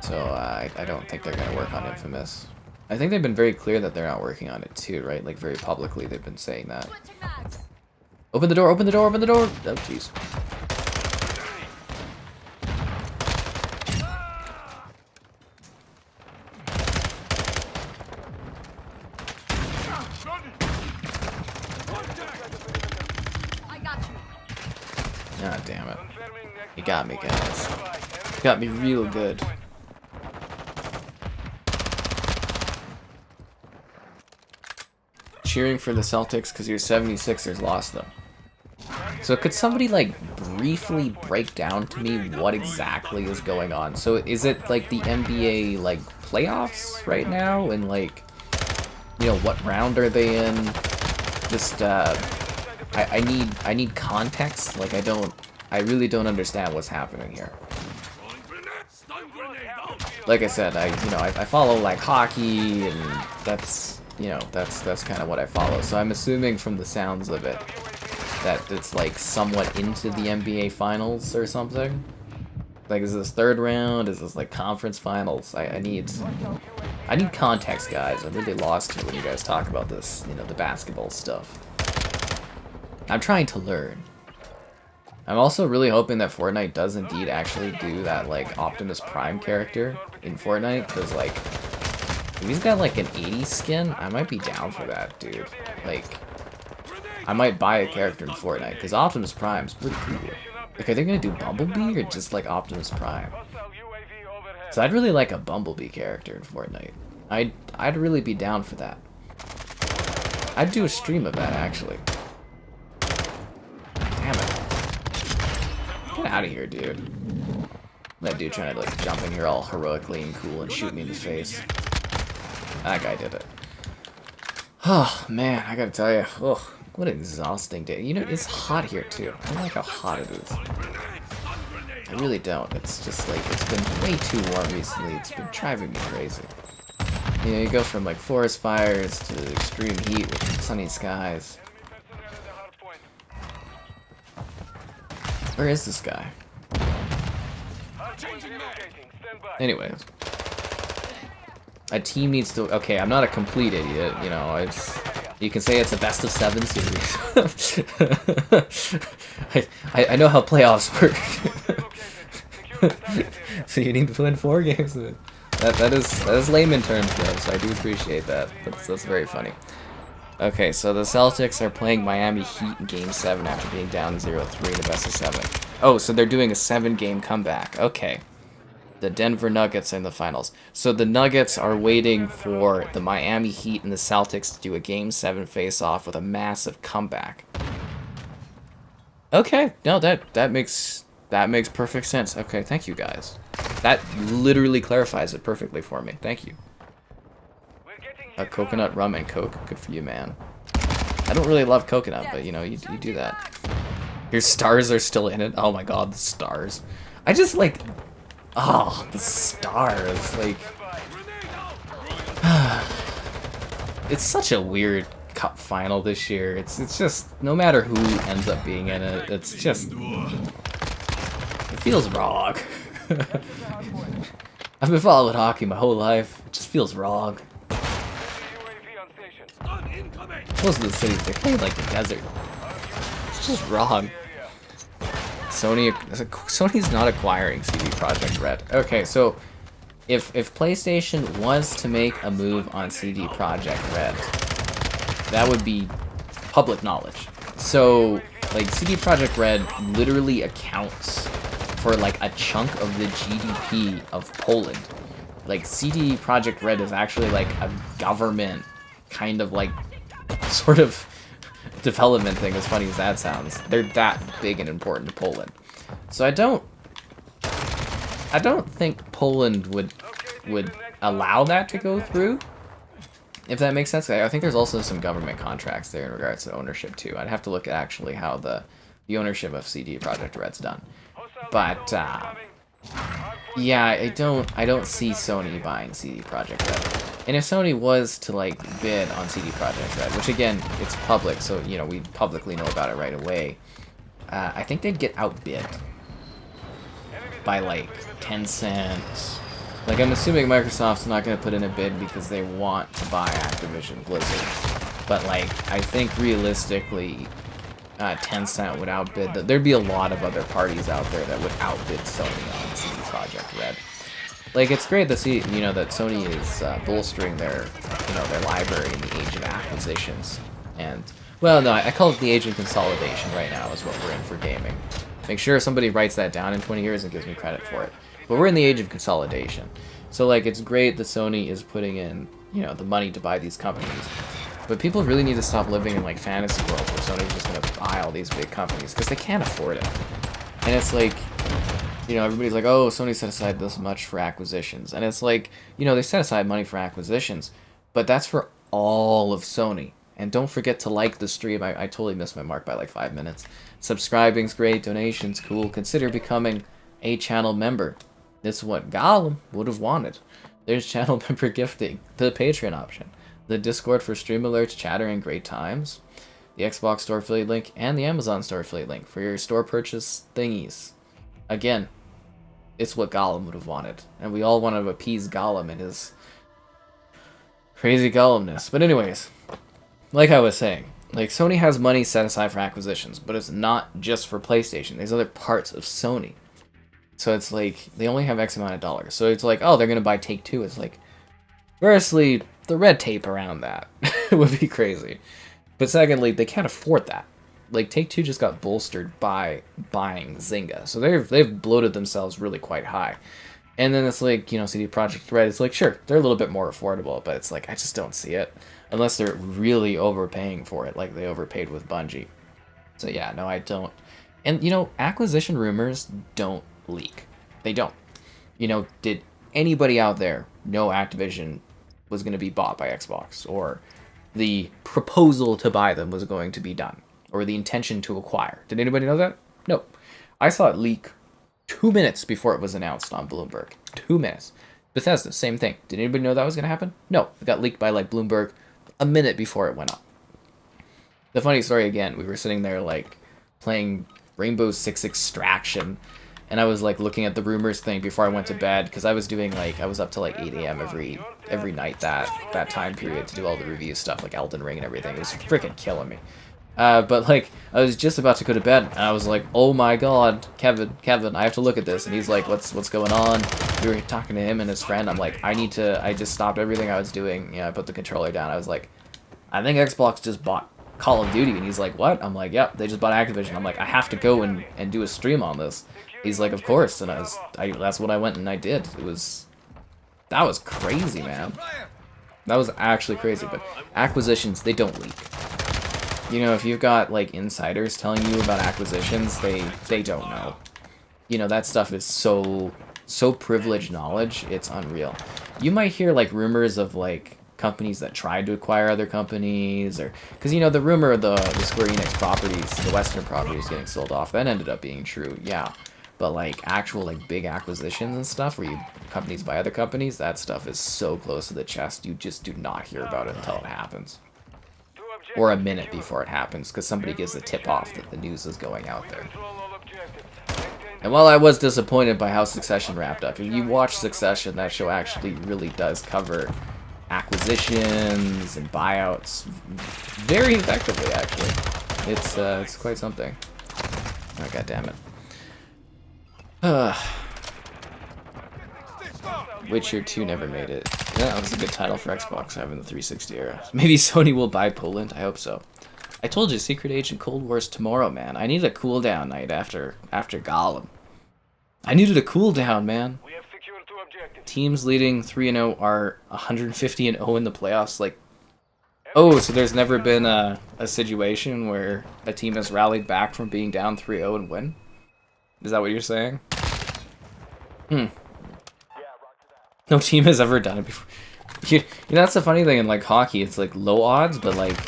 [SPEAKER 1] So, I don't think they're going to work on Infamous. I think they've been very clear that they're not working on it, too, right? Like, very publicly, they've been saying that. Open the door, open the door, open the door! Oh, jeez. Ah, damn it. You got me, guys. You got me real good. Cheering for the Celtics because your 76ers lost them. So could somebody, like, briefly break down to me what exactly is going on? So is it, like, the NBA, like, playoffs right now? And, like, you know, what round are they in? Just, I need context. Like, I really don't understand what's happening here. Like I said, I follow like hockey, and that's kind of what I follow. So I'm assuming from the sounds of it that it's like somewhat into the NBA finals or something. Like, is this third round? Is this like conference finals? I need context, guys. I'm really lost here when you guys talk about this, you know, the basketball stuff. I'm trying to learn. I'm also really hoping that Fortnite does indeed actually do that, like, Optimus Prime character in Fortnite, because, like, if he's got, like, an 80s skin, I might be down for that, dude. Like, I might buy a character in Fortnite, because Optimus Prime's pretty cool. Like, are they gonna do Bumblebee, or just, like, Optimus Prime? So I'd really like a Bumblebee character in Fortnite. I'd really be down for that. I'd do a stream of that, actually. Damn it. Get out of here, dude. That dude trying to, like, jump in here all heroically and cool and shoot me in the face. That guy did it. Oh, man, I gotta tell you. Ugh, what an exhausting day. You know, it's hot here, too. I don't like how hot it is. I really don't. It's just, like, it's been way too warm recently. It's been driving me crazy. You know, you go from, like, forest fires to extreme heat with sunny skies. Where is this guy? Anyways. A team needs to... Okay, I'm not a complete idiot, you know, it's... You can say it's a best of 7 series. I know how playoffs work. So you need to win 4 games. That is layman terms, though, so I do appreciate that. That's very funny. Okay, so the Celtics are playing Miami Heat in Game 7 after being down 0-3 in the best of 7. Oh, so they're doing a 7-game comeback. Okay. The Denver Nuggets are in the finals. So the Nuggets are waiting for the Miami Heat and the Celtics to do a Game 7 face-off with a massive comeback. Okay, no, that makes perfect sense. Okay, thank you guys. That literally clarifies it perfectly for me. Thank you. A coconut rum and coke. Good for you, man. I don't really love coconut, but you know, you do that. Your stars are still in it. Oh my god, the stars. I just like... Oh, the stars. Like... It's such a weird cup final this year. It's just... No matter who ends up being in it, it's just... It feels wrong. I've been following hockey my whole life. It just feels wrong. Most of the cities, they play like the desert. It's just wrong. Sony's not acquiring CD Projekt Red. Okay, so if PlayStation was to make a move on CD Projekt Red, that would be public knowledge. So, like, CD Projekt Red literally accounts for like a chunk of the GDP of Poland. Like, CD Projekt Red is actually like a government kind of like sort of development thing, as funny as that sounds. They're that big and important to Poland. So I don't think Poland would allow that to go through, if that makes sense. I think there's also some government contracts there in regards to ownership too. I'd have to look at actually how the ownership of CD Projekt Red's done. But yeah, I don't see Sony buying CD Projekt Red. And if Sony was to like bid on CD Projekt Red, which again, it's public, so you know we publicly know about it right away, I think they'd get outbid by like 10 cents. Like I'm assuming Microsoft's not going to put in a bid because they want to buy Activision Blizzard, but like I think realistically, 10 cent would outbid. There'd be a lot of other parties out there that would outbid Sony on CD Projekt Red. Like it's great to see, you know, that Sony is bolstering their, you know, their library in the age of acquisitions. And well, no, I call it the age of consolidation right now is what we're in for gaming. Make sure somebody writes that down in 20 years and gives me credit for it. But we're in the age of consolidation. So like it's great that Sony is putting in, you know, the money to buy these companies. But people really need to stop living in like fantasy world where Sony's just gonna buy all these big companies because they can't afford it. And it's like, you know, everybody's like, oh, Sony set aside this much for acquisitions. And it's like, you know, they set aside money for acquisitions, but that's for all of Sony. And don't forget to like the stream. I totally missed my mark by like 5 minutes. Subscribing's great, donations cool. Consider becoming a channel member. This is what Gollum would have wanted. There's channel member gifting, the Patreon option, the Discord for stream alerts, chatter, and great times, the Xbox Store affiliate link, and the Amazon Store affiliate link for your store purchase thingies. Again, it's what Gollum would have wanted. And we all want to appease Gollum in his crazy Gollumness. But anyways, like I was saying, like Sony has money set aside for acquisitions, but it's not just for PlayStation. There's other parts of Sony. So it's like, they only have X amount of dollars. So it's like, oh, they're going to buy Take-Two. It's like, firstly, the red tape around that would be crazy. But secondly, they can't afford that. Like Take-Two just got bolstered by buying Zynga, so they've bloated themselves really quite high. And then it's like, you know, CD Projekt Red. It's like, sure, they're a little bit more affordable, but it's like I just don't see it unless they're really overpaying for it, like they overpaid with Bungie. So yeah, no, I don't. And you know, acquisition rumors don't leak. They don't. You know, did anybody out there know Activision was going to be bought by Xbox, or the proposal to buy them was going to be done, or the intention to acquire? Did anybody know that? No. I saw it leak 2 minutes before it was announced on Bloomberg. 2 minutes. Bethesda, same thing. Did anybody know that was going to happen? No. It got leaked by like Bloomberg a minute before it went up. The funny story again, we were sitting there like playing Rainbow Six Extraction, and I was like looking at the rumors thing before I went to bed, because I was doing like, I was up to like 8 a.m. every night that time period to do all the review stuff, like Elden Ring and everything. It was freaking killing me. But like, I was just about to go to bed, and I was like, oh my god, Kevin, I have to look at this. And he's like, what's going on? We were talking to him and his friend. I'm like, I just stopped everything I was doing. You know, I put the controller down. I was like, I think Xbox just bought Call of Duty. And he's like, what? I'm like, yep, they just bought Activision. I'm like, I have to go and do a stream on this. He's like, of course. And that's what I went and I did. That was crazy, man. That was actually crazy. But acquisitions, they don't leak. You know, if you've got like insiders telling you about acquisitions, they don't know. You know, that stuff is so privileged knowledge, it's unreal. You might hear like rumors of like companies that tried to acquire other companies, or because you know the rumor of the Square Enix properties, the Western properties getting sold off, that ended up being true, yeah. But like actual like big acquisitions and stuff where companies buy other companies, that stuff is so close to the chest, you just do not hear about it until it happens. Or a minute before it happens, because somebody gives a tip off that the news is going out there. And while I was disappointed by how Succession wrapped up, if you watch Succession, that show actually really does cover acquisitions and buyouts very effectively, actually. It's quite something. Oh, god damn it. Witcher 2 never made it. Yeah, that was a good title for Xbox having the 360 era. Maybe Sony will buy Poland? I hope so. I told you, Secret Agent Cold War's tomorrow, man. I need a cooldown night after Gollum. I needed a cooldown, man.
[SPEAKER 2] We have secured 2 objectives.
[SPEAKER 1] Teams leading 3-0 are 150-0 in the playoffs. Like, oh, so there's never been a situation where a team has rallied back from being down 3-0 and win? Is that what you're saying? No team has ever done it before. You know, that's the funny thing in like hockey. It's like low odds, but like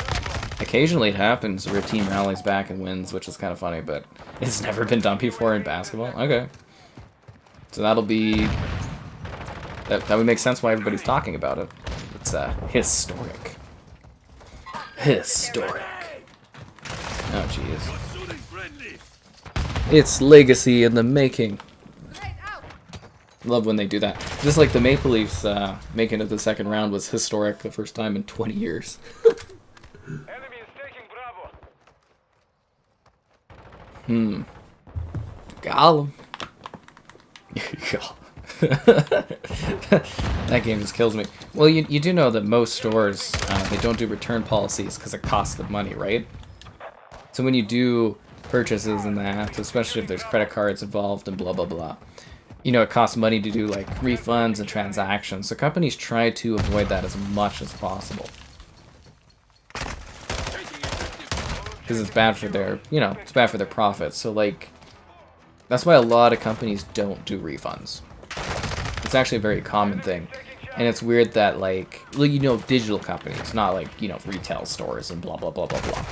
[SPEAKER 1] Occasionally it happens where a team rallies back and wins, which is kind of funny, but it's never been done before in basketball. Okay. So that'll be... That would make sense why everybody's talking about it. It's historic. Historic. Oh, jeez. It's legacy in the making. Love when they do that. Just like the Maple Leafs making it the second round was historic the first time in 20 years.
[SPEAKER 2] Enemy is taking Bravo.
[SPEAKER 1] Gollum. That game just kills me. Well, you do know that most stores, they don't do return policies because it costs them money, right? So when you do purchases and that, especially if there's credit cards involved and blah, blah, blah, you know, it costs money to do, like, refunds and transactions. So companies try to avoid that as much as possible. Because it's bad for their, you know, it's bad for their profits. So, like, that's why a lot of companies don't do refunds. It's actually a very common thing. And it's weird that, like, you know, digital companies, not like, you know, retail stores and blah, blah, blah, blah, blah.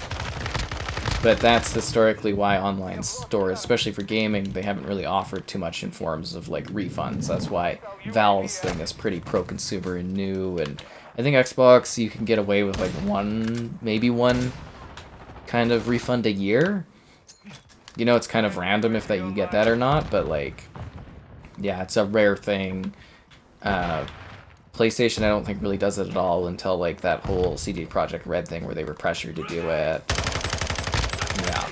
[SPEAKER 1] But that's historically why online stores, especially for gaming, they haven't really offered too much in forms of, like, refunds. That's why Valve's thing is pretty pro-consumer and new. And I think Xbox, you can get away with, like, maybe one kind of refund a year. You know, it's kind of random if that you get that or not, but, like, yeah, it's a rare thing. PlayStation, I don't think, really does it at all until, like, that whole CD Projekt Red thing where they were pressured to do it. Yeah.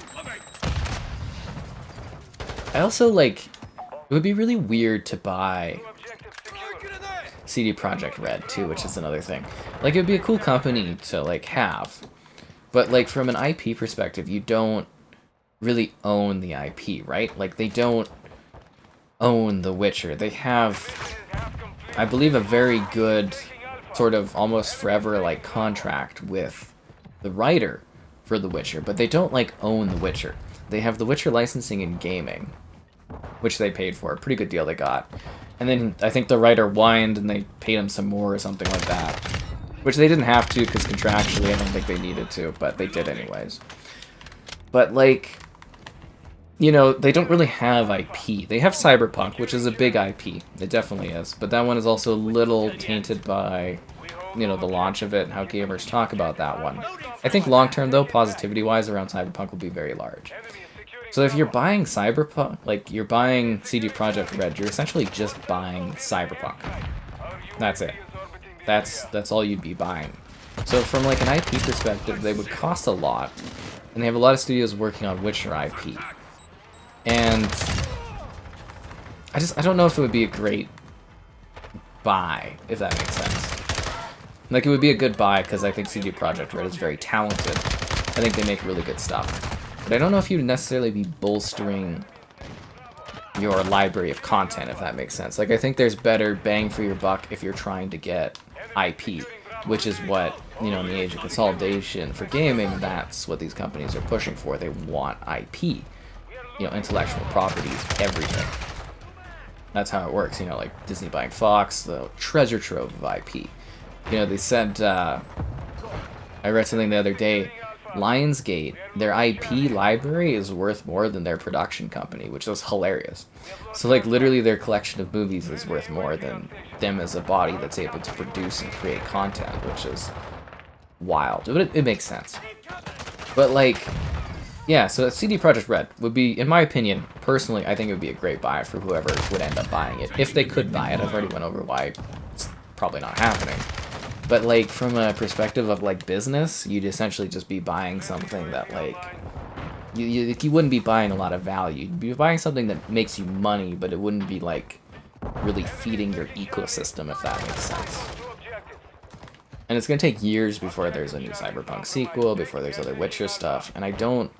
[SPEAKER 1] I also, like, it would be really weird to buy CD Projekt Red, too, which is another thing. Like, it would be a cool company to, like, have. But, like, from an IP perspective, you don't really own the IP, right? Like, they don't own The Witcher. They have, I believe, a very good sort of almost forever, like, contract with the writer for The Witcher, but they don't, like, own The Witcher. They have The Witcher licensing in gaming, which they paid for. A pretty good deal they got. And then I think the writer whined and they paid him some more or something like that. Which they didn't have to because contractually I don't think they needed to, but they did anyways. But, like, you know, they don't really have IP. They have Cyberpunk, which is a big IP. It definitely is. But that one is also a little tainted by, you know, the launch of it and how gamers talk about that one. I think long-term, though, positivity-wise around Cyberpunk will be very large. So if you're buying Cyberpunk, like, you're buying CD Projekt Red, you're essentially just buying Cyberpunk. That's it. That's all you'd be buying. So from, like, an IP perspective, they would cost a lot. And they have a lot of studios working on Witcher IP. And I don't know if it would be a great buy, if that makes sense. Like, it would be a good buy because I think CD Projekt Red is very talented. I think they make really good stuff. But I don't know if you'd necessarily be bolstering your library of content, if that makes sense. Like, I think there's better bang for your buck if you're trying to get IP, which is what, you know, in the age of consolidation for gaming, that's what these companies are pushing for. They want IP. You know, intellectual properties, everything. That's how it works, you know, like Disney buying Fox, the treasure trove of IP. You know, they said, I read something the other day, Lionsgate, their IP library is worth more than their production company, which is hilarious. So, like, literally their collection of movies is worth more than them as a body that's able to produce and create content, which is wild. But it makes sense. But, like, yeah, so CD Projekt Red would be, in my opinion, personally, I think it would be a great buy for whoever would end up buying it. If they could buy it, I've already went over why it's probably not happening. But, like, from a perspective of, like, business, you'd essentially just be buying something that, like, you wouldn't be buying a lot of value. You'd be buying something that makes you money, but it wouldn't be, like, really feeding your ecosystem, if that makes sense. And it's going to take years before there's a new Cyberpunk sequel, before there's other Witcher stuff, and I don't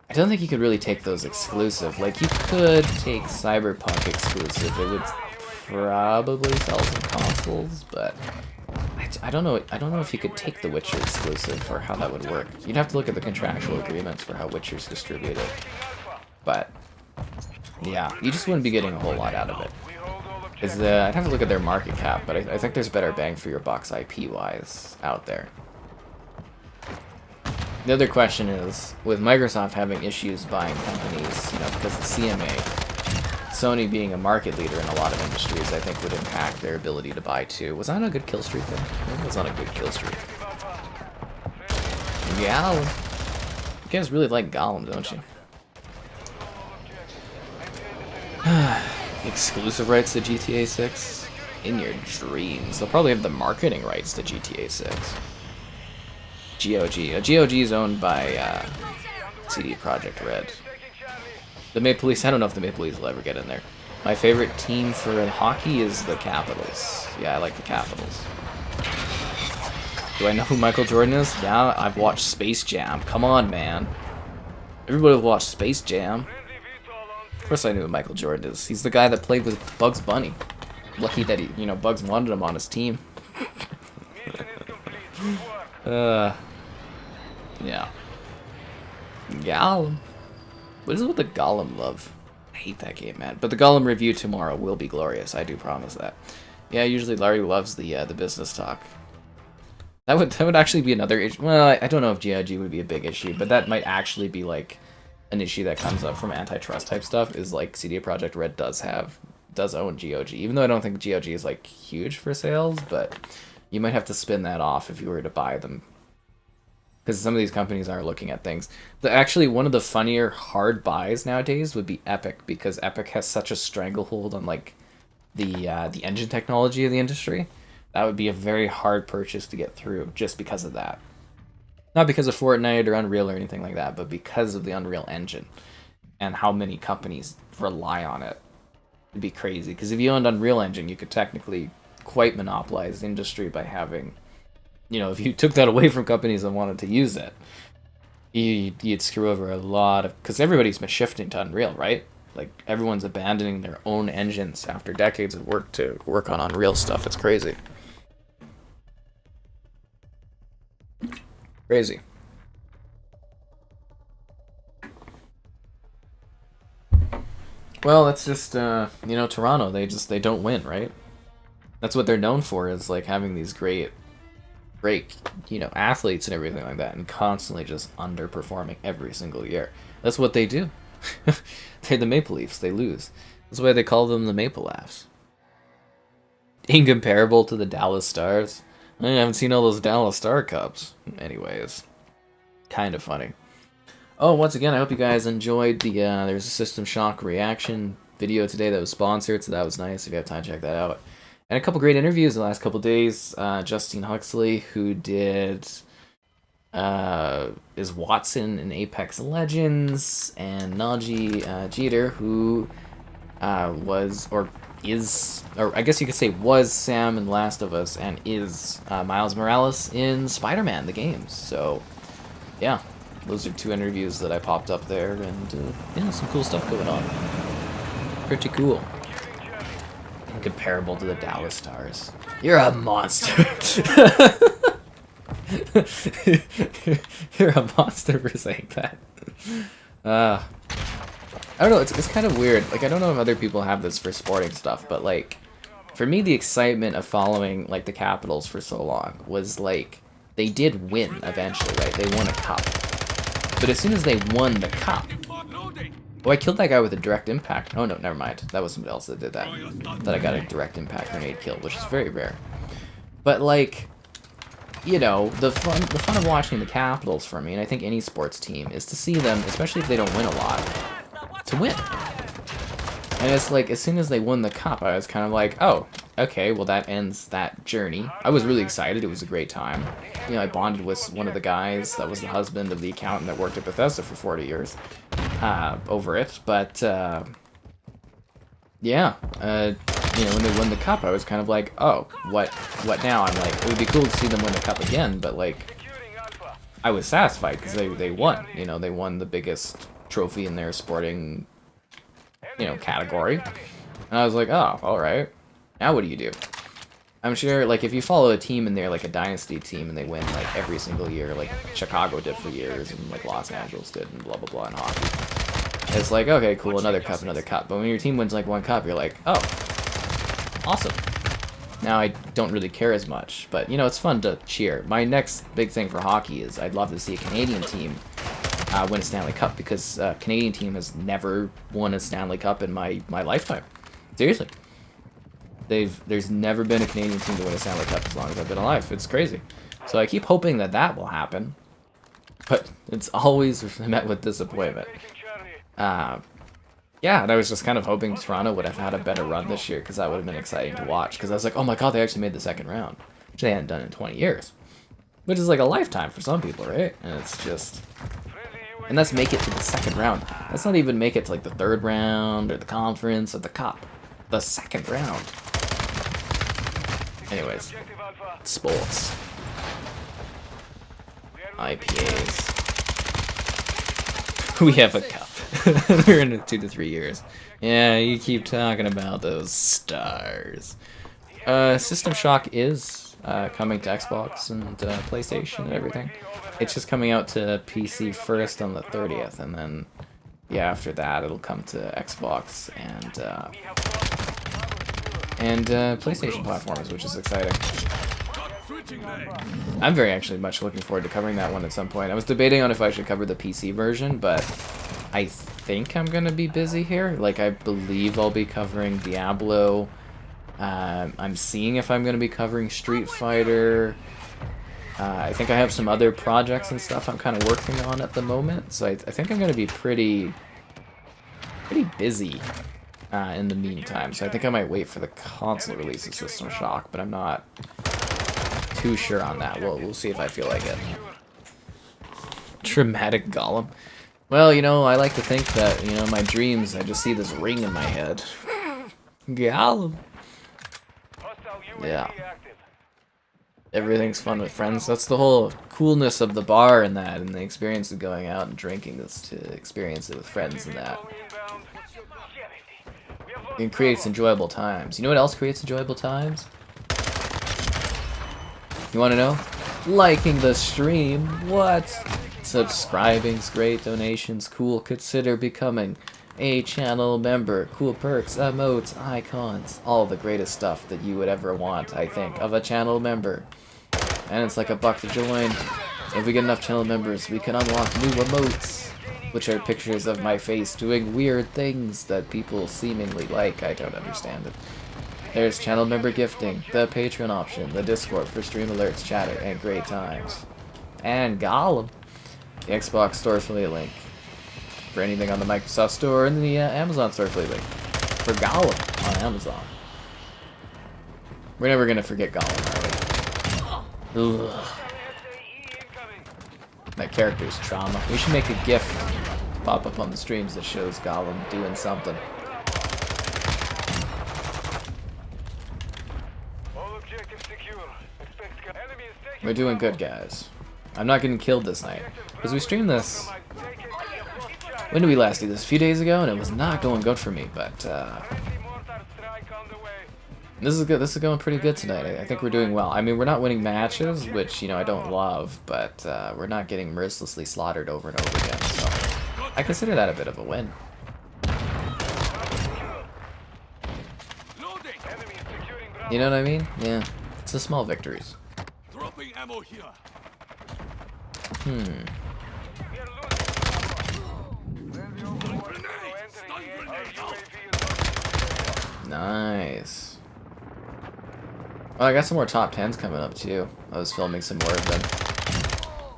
[SPEAKER 1] think you could really take those exclusive. Like, you could take Cyberpunk exclusive. It would probably sell some consoles, but I don't know if you could take the Witcher exclusive or how that would work. You'd have to look at the contractual agreements for how Witcher's distributed. But yeah, you just wouldn't be getting a whole lot out of it. I'd have to look at their market cap, but I think there's better bang for your bucks IP-wise out there. The other question is, with Microsoft having issues buying companies, you know, because of CMA, Sony being a market leader in a lot of industries, I think would impact their ability to buy too. Was that a good kill streak then? That was not a good kill streak. Gollum. You guys really like Gollum, don't you? Exclusive rights to GTA 6? In your dreams. They'll probably have the marketing rights to GTA 6. GOG. GOG is owned by CD Projekt Red. The Maple Leafs, I don't know if the Maple Leafs will ever get in there. My favorite team for hockey is the Capitals. Yeah, I like the Capitals. Do I know who Michael Jordan is? Yeah, I've watched Space Jam. Come on, man. Everybody watched Space Jam. Of course I knew who Michael Jordan is. He's the guy that played with Bugs Bunny. Lucky that he, you know, Bugs wanted him on his team. Yeah. Gollum. What is it with the Gollum love? I hate that game, man. But the Gollum review tomorrow will be glorious. I do promise that. Yeah, usually Larry loves the business talk. That would actually be another issue. Well, I don't know if GOG would be a big issue, but that might actually be like an issue that comes up from antitrust type stuff. Is like CD Projekt Red does own GOG, even though I don't think GOG is like huge for sales, but you might have to spin that off if you were to buy them. Because some of these companies are looking at things. Actually, one of the funnier hard buys nowadays would be Epic, because Epic has such a stranglehold on like the engine technology of the industry. That would be a very hard purchase to get through just because of that. Not because of Fortnite or Unreal or anything like that, but because of the Unreal Engine and how many companies rely on it. It'd be crazy. Because if you owned Unreal Engine, you could technically quite monopolize the industry by having, you know, if you took that away from companies that wanted to use it, you'd screw over a lot of, because everybody's been shifting to Unreal, right? Like, everyone's abandoning their own engines after decades of work to work on Unreal stuff. It's crazy. Crazy. Well, that's just, you know, Toronto, they don't win, right? That's what they're known for, is like having these great, you know, athletes and everything like that, and constantly just underperforming every single year. That's what they do. They're the Maple Leafs. They lose. That's why they call them the Maple Laughs. Incomparable to the Dallas Stars. I haven't seen all those Dallas Star Cups. Anyways, kind of funny. Oh, once again, I hope you guys enjoyed the, there's a System Shock reaction video today that was sponsored, so that was nice. If you have time, check that out. And a couple great interviews the last couple days. Justine Huxley, who did is Watson in Apex Legends, and Najee Jeter, who was, or is, or I guess you could say was Sam in Last of Us, and is Miles Morales in Spider-Man, the games. So, yeah, those are two interviews that I popped up there, and yeah, some cool stuff going on. Pretty cool. Incomparable to the Dallas Stars. You're a monster. You're a monster for saying that. I don't know, it's kind of weird. Like, I don't know if other people have this for sporting stuff, but like, for me, the excitement of following like the Capitals for so long was like, they did win eventually, right? They won a cup. But as soon as they won the cup, oh, I killed that guy with a direct impact. Oh no, never mind. That was somebody else that did that. That I got a direct impact grenade kill, which is very rare. But like, you know, the fun of watching the Capitals for me, and I think any sports team, is to see them, especially if they don't win a lot, to win. And it's like, as soon as they won the cup, I was kind of like, oh, okay, well that ends that journey. I was really excited. It was a great time. You know, I bonded with one of the guys that was the husband of the accountant that worked at Bethesda for 40 years over it. But, yeah, you know, when they won the cup, I was kind of like, oh, what now? I'm like, it would be cool to see them win the cup again, but like, I was satisfied because they won. You know, they won the biggest trophy in their sporting, you know, category. And I was like, oh, alright. Now what do you do? I'm sure, like, if you follow a team and they're like a dynasty team and they win like every single year, like Chicago did for years, and like Los Angeles did, and blah blah blah in hockey, it's like, okay, cool, another cup. But when your team wins like one cup, you're like, oh, awesome. Now I don't really care as much, but you know, it's fun to cheer. My next big thing for hockey is I'd love to see a Canadian team win a Stanley Cup, because a Canadian team has never won a Stanley Cup in my lifetime. Seriously. There's never been a Canadian team to win a Stanley Cup as long as I've been alive. It's crazy. So I keep hoping that that will happen, but it's always met with disappointment. Yeah, and I was just kind of hoping Toronto would have had a better run this year, because that would have been exciting to watch. Because I was like, oh my god, they actually made the second round, which they hadn't done in 20 years. Which is like a lifetime for some people, right? And it's just... And that's make it to the second round. That's not even make it to like the third round, or the conference, or the cup. The second round. Anyways. Sports. IPAs. We have a cup. We're in 2 to 3 years. Yeah, you keep talking about those stars. System Shock is coming to Xbox and PlayStation and everything. It's just coming out to PC first on the 30th, and then yeah, after that it'll come to Xbox and PlayStation platforms, which is exciting. I'm very actually much looking forward to covering that one at some point. I was debating on if I should cover the PC version, but I think I'm gonna be busy here. Like, I believe I'll be covering Diablo. I'm seeing if I'm gonna be covering Street Fighter. I think I have some other projects and stuff I'm kind of working on at the moment, so I think I'm gonna be pretty busy in the meantime. So I think I might wait for the console release of System Shock, but I'm not too sure on that. We'll see if I feel like it. Dramatic Gollum. Well, you know, I like to think that, you know, in my dreams, I just see this ring in my head. Gollum. Yeah. Everything's fun with friends. That's the whole coolness of the bar and that, and the experience of going out and drinking, is to experience it with friends and that. It creates enjoyable times. You know what else creates enjoyable times? You want to know? Liking the stream. What? Subscribing's great. Donations cool. Consider becoming a channel member. Cool perks, emotes, icons. All the greatest stuff that you would ever want, I think, of a channel member. And it's like $1 to join. If we get enough channel members, we can unlock new emotes, which are pictures of my face doing weird things that people seemingly like. I don't understand it. There's channel member gifting, the Patreon option, the Discord for stream alerts, chatter, and great times. And Gollum. The Xbox Store affiliate link for anything on the Microsoft Store, and the Amazon Store affiliate link for Gollum on Amazon. We're never gonna forget Gollum, are we? Ugh. That character's trauma. We should make a GIF pop up on the streams that shows Gollum doing something. We're doing good, guys. I'm not getting killed this night, because we streamed this... When did we last do this? A few days ago, and it was not going good for me, but this is good. This is going pretty good tonight. I think we're doing well. I mean, we're not winning matches, which, you know, I don't love, but we're not getting mercilessly slaughtered over and over again, so I consider that a bit of a win. You know what I mean? Yeah. It's the small victories. Nice. Well, I got some more top 10s coming up too. I was filming some more of them.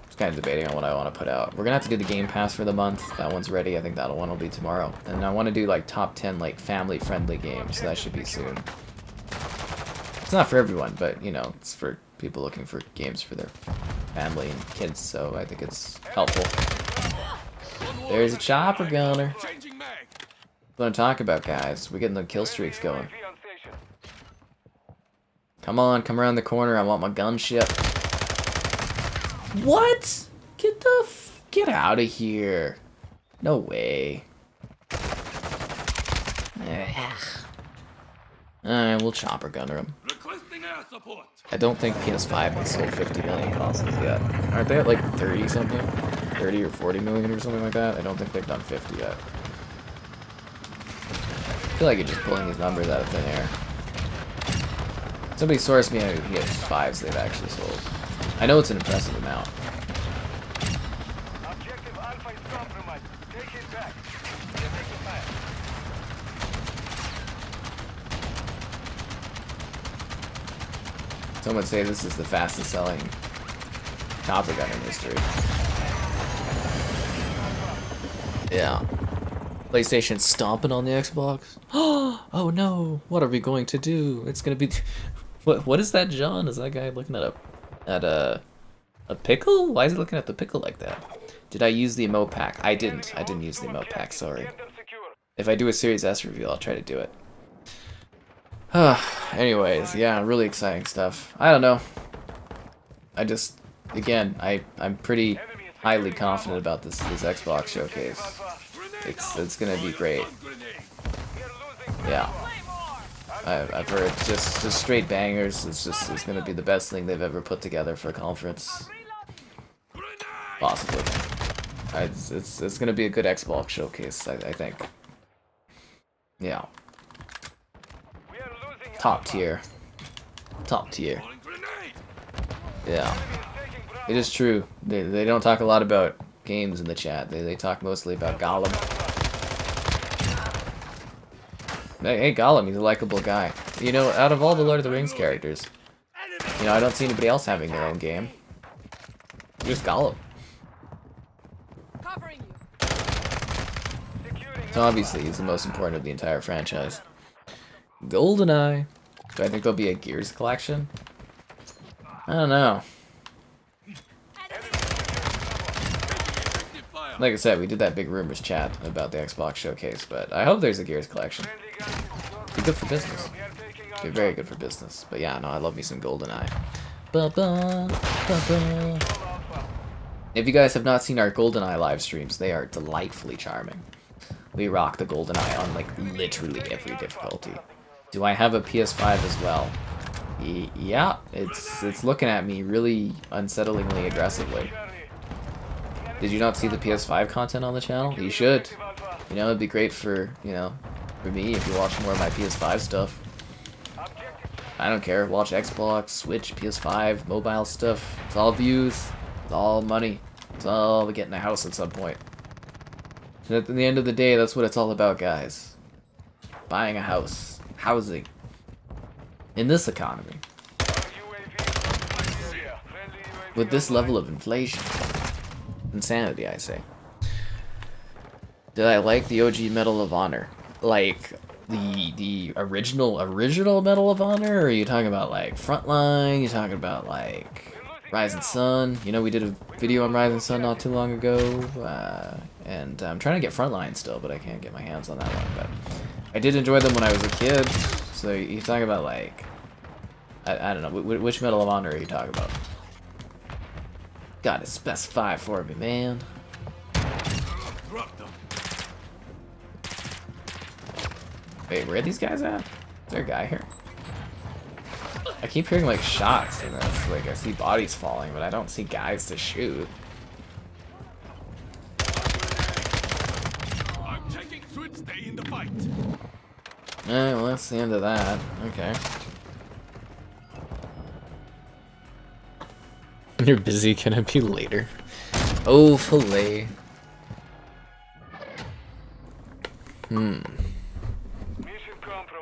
[SPEAKER 1] Just kind of debating on what I want to put out. We're gonna have to do the Game Pass for the month. That one's ready. I think that one will be tomorrow. And I want to do like top 10 like family-friendly games. So that should be soon. It's not for everyone, but you know, it's for people looking for games for their family and kids. So I think it's helpful. There's a chopper gunner. What I'm talking about, guys. We're getting the kill streaks going. Come on, come around the corner. I want my gunship. What? Get out of here. No way. Alright, we'll chopper gunner him. I don't think PS5 has sold 50 million consoles yet. Aren't they at like 30 something? 30 or 40 million or something like that? I don't think they've done 50 yet. I feel like you're just pulling these numbers out of thin air. Somebody sourced me out PS5s they've actually sold. I know it's an impressive amount.
[SPEAKER 2] Objective Alpha is compromised. Take it back. You're taking fire.
[SPEAKER 1] Some would say this is the fastest selling chopper gun in history. Yeah. PlayStation stomping on the Xbox. Oh no! What are we going to do? It's gonna be. What is that, John? Is that guy looking at a pickle? Why is he looking at the pickle like that? Did I use the emote pack? I didn't. I didn't use the emote pack. Sorry. If I do a Series S review, I'll try to do it. Anyways, yeah, really exciting stuff. I don't know. I just, again, I'm pretty highly confident about this Xbox showcase. It's gonna be great. Yeah. I've heard just straight bangers. It's gonna be the best thing they've ever put together for a conference. Possibly. It's gonna be a good Xbox showcase, I think. Yeah. Top tier. Top tier. Yeah. It is true. They don't talk a lot about games in the chat. They talk mostly about Gollum. Hey, Gollum, he's a likable guy. You know, out of all the Lord of the Rings characters, you know, I don't see anybody else having their own game. Just Gollum. So obviously, he's the most important of the entire franchise. GoldenEye. Do I think there'll be a Gears collection? I don't know. Like I said, we did that big rumors chat about the Xbox showcase, but I hope there's a Gears collection. Be good for business. Be very good for business. But yeah, no, I love me some GoldenEye. If you guys have not seen our GoldenEye live streams, they are delightfully charming. We rock the GoldenEye on like literally every difficulty. Do I have a PS5 as well? Yeah, it's looking at me really unsettlingly aggressively. Did you not see the PS5 content on the channel? You should. You know, it'd be great for, you know, for me if you watch more of my PS5 stuff. I don't care. Watch Xbox, Switch, PS5, mobile stuff. It's all views. It's all money. It's all we get in a house at some point. And at the end of the day, that's what it's all about, guys. Buying a house. Housing. In this economy. With this level of inflation. Insanity, I say. Did I like the OG Medal of Honor? Like the original Medal of Honor? Or are you talking about like Frontline? You talking about like Rising Sun? You know, we did a video on Rising Sun not too long ago, and I'm trying to get Frontline still, but I can't get my hands on that one. But I did enjoy them when I was a kid. So you talking about like I don't know, which Medal of Honor are you talking about? Gotta specify for me, man. Wait, where are these guys at? Is there a guy here? I keep hearing like shots, and it's like I see bodies falling, but I don't see guys to shoot.
[SPEAKER 3] I'm taking Switch, stay in the fight.
[SPEAKER 1] Alright, well that's the end of that. Okay. You're busy, can it be later? Oh, filet.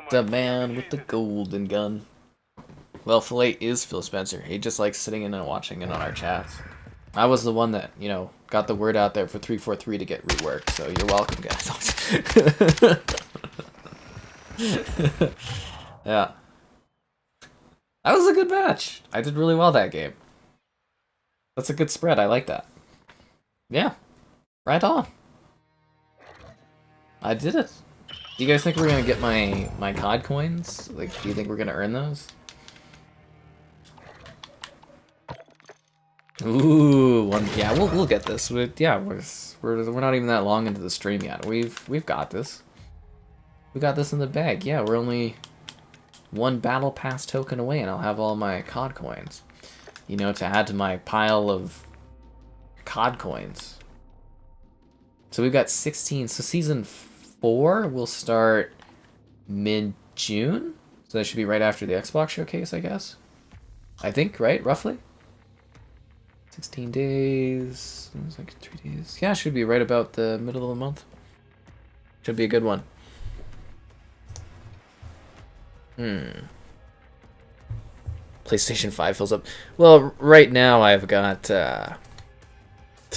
[SPEAKER 1] The man with the golden gun. Well, filet is Phil Spencer. He just likes sitting in and watching it on our chats. I was the one that, you know, got the word out there for 343 to get reworked, so you're welcome, guys. Yeah. That was a good match. I did really well that game. That's a good spread. I like that. Yeah. Right on. I did it. Do you guys think we're gonna get my COD coins? Like, do you think we're gonna earn those? Ooh, yeah, we'll get this. Yeah, we're not even that long into the stream yet. We've got this. We got this in the bag. Yeah, we're only one battle pass token away, and I'll have all my COD coins. You know, to add to my pile of COD coins. So we've got 16. So season 4 will start mid-June. So that should be right after the Xbox showcase, I guess. I think, right? Roughly? 16 days. It's like 3 days. Yeah, it should be right about the middle of the month. Should be a good one. PlayStation 5 fills up. Well, right now I've got... they're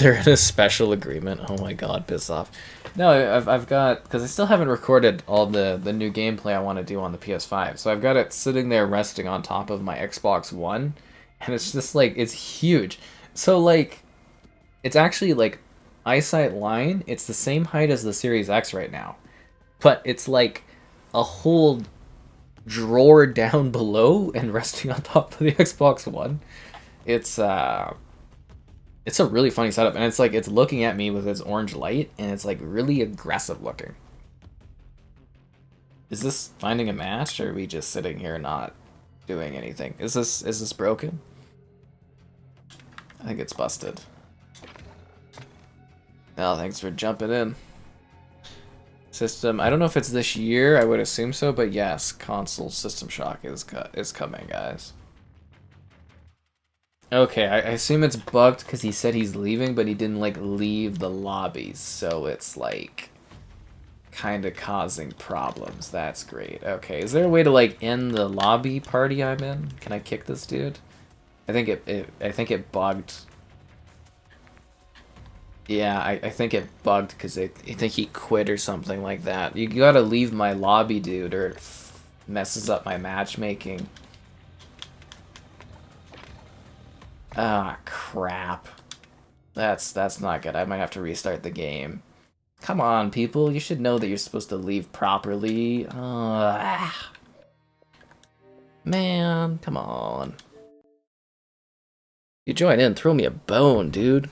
[SPEAKER 1] in a special agreement. Oh my god, piss off. No, I've got... Because I still haven't recorded all the new gameplay I want to do on the PS5. So I've got it sitting there resting on top of my Xbox One. And it's just like... It's huge. So like... It's actually like... eyesight line. It's the same height as the Series X right now. But it's like... a whole... drawer down below and resting on top of the Xbox One. It's a really funny setup, and it's like it's looking at me with its orange light, and it's like really aggressive looking. Is this finding a match, or are we just sitting here not doing anything? Is this broken? I think it's busted. Well, thanks for jumping in. System, I don't know if it's this year, I would assume so, but yes, console System Shock is coming, guys. Okay, I assume it's bugged because he said he's leaving, but he didn't, like, leave the lobbies, so it's, like, kind of causing problems. That's great. Okay, is there a way to, like, end the lobby party I'm in? Can I kick this dude? I think it bugged. Yeah, I think it bugged because I think he quit or something like that. You gotta leave my lobby, dude, or it messes up my matchmaking. Ah, crap. That's not good. I might have to restart the game. Come on, people. You should know that you're supposed to leave properly. Man, come on. You join in, throw me a bone, dude.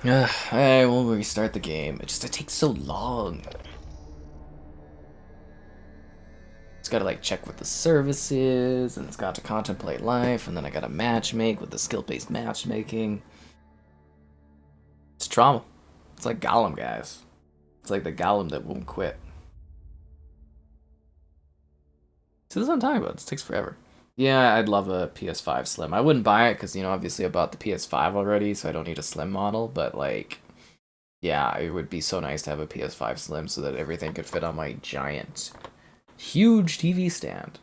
[SPEAKER 1] Alright, we'll restart the game. It takes so long. It's gotta like check what the service is, and it's got to contemplate life, and then I gotta matchmake with the skill-based matchmaking. It's trauma. It's like Gollum, guys. It's like the Gollum that won't quit. So this is what I'm talking about. This takes forever. Yeah, I'd love a PS5 Slim. I wouldn't buy it because, you know, obviously I bought the PS5 already, so I don't need a Slim model, but, like, yeah, it would be so nice to have a PS5 Slim so that everything could fit on my giant, huge TV stand.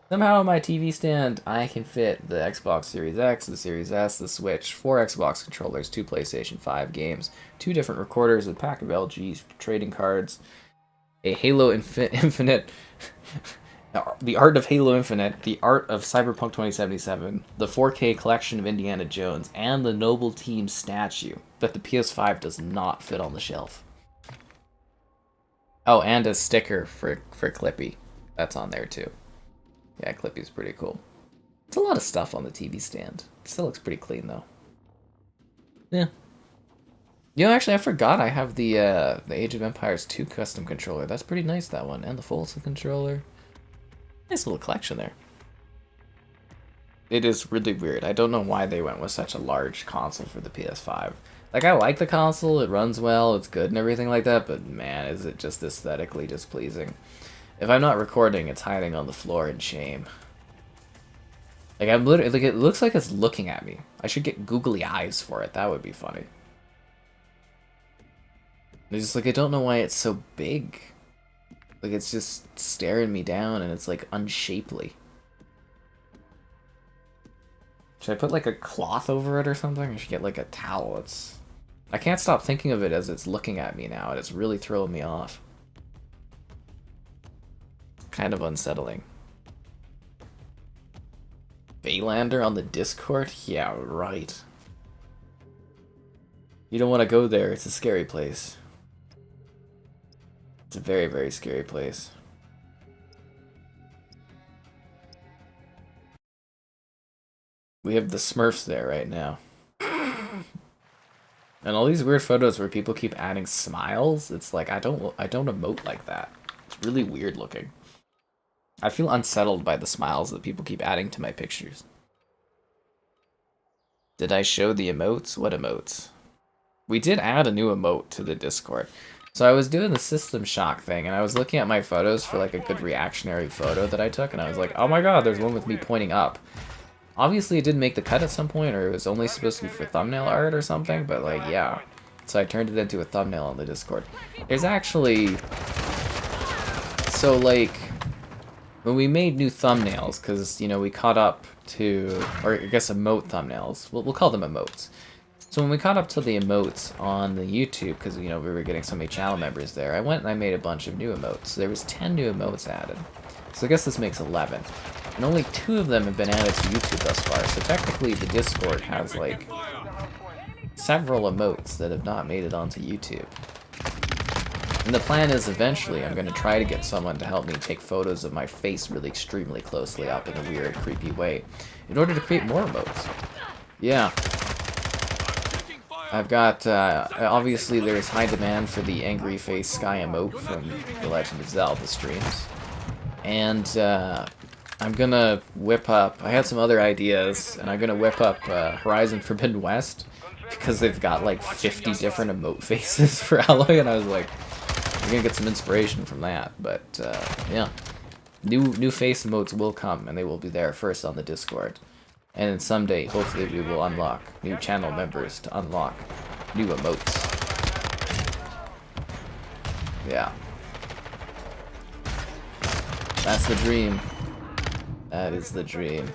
[SPEAKER 1] Somehow on my TV stand, I can fit the Xbox Series X, the Series S, the Switch, 4 Xbox controllers, 2 PlayStation 5 games, 2 different recorders, a pack of LG trading cards, a Halo Infinite... The Art of Halo Infinite, the Art of Cyberpunk 2077, the 4K collection of Indiana Jones, and the Noble Team statue that the PS5 does not fit on the shelf. Oh, and a sticker for Clippy. That's on there too. Yeah, Clippy's pretty cool. It's a lot of stuff on the TV stand. It still looks pretty clean though. Yeah. You know, actually, I forgot I have the Age of Empires 2 custom controller. That's pretty nice, that one. And the Folsom controller. Nice little collection there. It is really weird. I don't know why they went with such a large console for the PS5. Like, I like the console, it runs well, it's good and everything like that, but man, is it just aesthetically displeasing. If I'm not recording, it's hiding on the floor in shame. Like, I'm literally, like, it looks like it's looking at me. I should get googly eyes for it, that would be funny. It's just like, I don't know why it's so big. Like, it's just staring me down, and it's, like, unshapely. Should I put, like, a cloth over it or something? I should get, like, a towel. It's... I can't stop thinking of it as it's looking at me now, and it's really throwing me off. Kind of unsettling. Baylander on the Discord? Yeah, right. You don't want to go there. It's a scary place. It's a very, very scary place. We have the Smurfs there right now. And all these weird photos where people keep adding smiles, it's like, I don't emote like that. It's really weird looking. I feel unsettled by the smiles that people keep adding to my pictures. Did I show the emotes? What emotes? we did add a new emote to the Discord. So I was doing the System Shock thing, and I was looking at my photos for like a good reactionary photo that I took, and I was like, oh my god, there's one with me pointing up. Obviously it didn't make the cut at some point, or it was only supposed to be for thumbnail art or something, but like, yeah. So I turned it into a thumbnail on the Discord. There's actually... So like, when we made new thumbnails, because, you know, we caught up to, or I guess emote thumbnails, we'll call them emotes. So when we caught up to the emotes on the YouTube, because, you know, we were getting so many channel members there, I went and I made a bunch of new emotes. So there was 10 new emotes added. So I guess this makes 11. And only 2 of them have been added to YouTube thus far. So technically the Discord has, like, several emotes that have not made it onto YouTube. And the plan is eventually I'm going to try to get someone to help me take photos of my face really extremely closely up in a weird, creepy way in order to create more emotes. Yeah. I've got, obviously there's high demand for the angry face sky emote from The Legend of Zelda streams. And, I'm gonna whip up, I had some other ideas, and I'm gonna whip up, Horizon Forbidden West, because they've got like 50 different emote faces for Alloy, and I was like, I'm gonna get some inspiration from that, but, yeah. New face emotes will come, and they will be there first on the Discord. And then someday, hopefully, we will unlock new channel members to unlock new emotes. Yeah. That's the dream. That is the dream.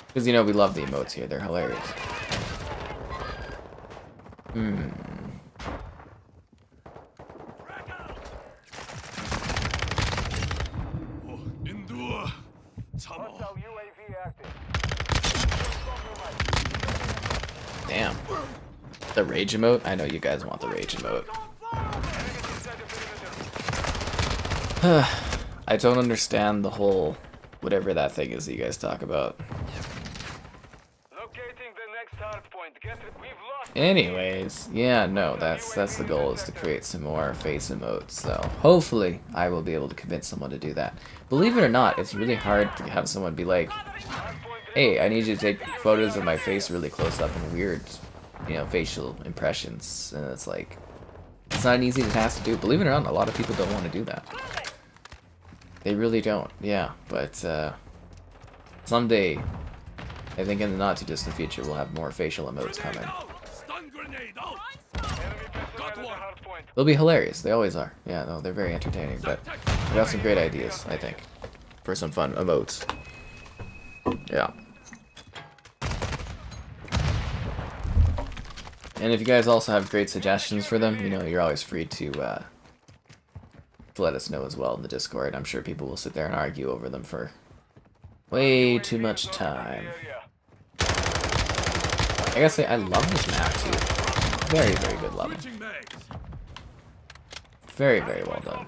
[SPEAKER 1] Because, you know, we love the emotes here. They're hilarious. Damn. The rage emote? I know you guys want the rage emote. I don't understand the whole whatever that thing is that you guys talk about.
[SPEAKER 2] Locating the next hardpoint. We've lost.
[SPEAKER 1] Anyways, yeah, no, that's the goal, is to create some more face emotes. So hopefully I will be able to convince someone to do that. Believe it or not, it's really hard to have someone be like, hey, I need you to take photos of my face really close up and weird, you know, facial impressions. And it's like, it's not an easy task to do. Believe it or not, a lot of people don't want to do that. They really don't, yeah. But someday, I think in the not too distant future, we'll have more facial emotes coming. They'll be hilarious. They always are. Yeah, no, they're very entertaining. But we got some great ideas, I think, for some fun emotes. Yeah. And if you guys also have great suggestions for them, you know, you're always free to let us know as well in the Discord. I'm sure people will sit there and argue over them for way too much time. I gotta say, I love this map too. Very, very good level. Very, very well done.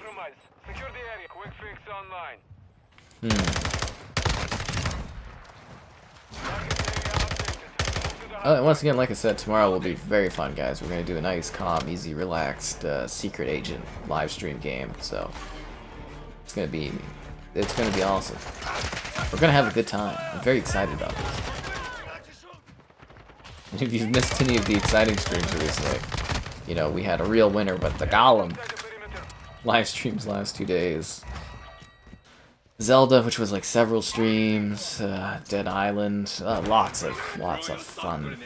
[SPEAKER 1] And once again, like I said, tomorrow will be very fun, guys. We're going to do a nice, calm, easy, relaxed secret agent live stream game. So it's going to be awesome. We're going to have a good time. I'm very excited about this. And if you've missed any of the exciting streams recently, you know, we had a real winner with the Gollum live streams last 2 days. Zelda, which was like several streams, Dead Island, lots of fun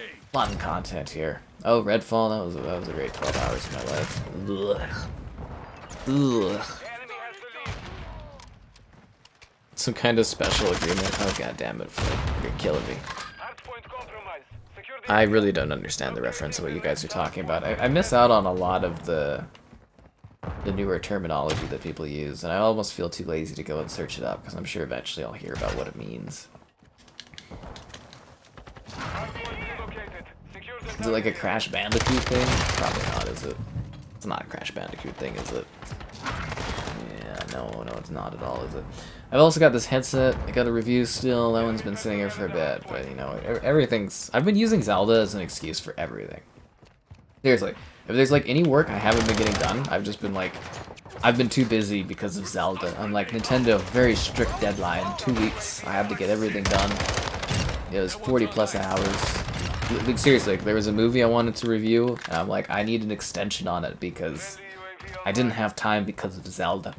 [SPEAKER 1] content here. Oh, Redfall, that was a great 12 hours of my life. Ugh. Ugh. Some kind of special agreement. Oh god damn it, you're killing me. I really don't understand the reference of what you guys are talking about. I miss out on a lot of the newer terminology that people use, and I almost feel too lazy to go and search it up, because I'm sure eventually I'll hear about what it means. Is it like a Crash Bandicoot thing? Probably not, is it? It's not a Crash Bandicoot thing, is it? Yeah, no, it's not at all, is it? I've also got this headset. I got a review still. That one's been sitting here for a bit, but, you know, everything's... I've been using Zelda as an excuse for everything. Seriously. If there's like any work I haven't been getting done, I've just been like, I've been too busy because of Zelda. I'm like, Nintendo, very strict deadline, 2 weeks, I have to get everything done. It was 40 plus hours, Like, seriously, like, there was a movie I wanted to review, and I'm like, I need an extension on it because I didn't have time because of Zelda.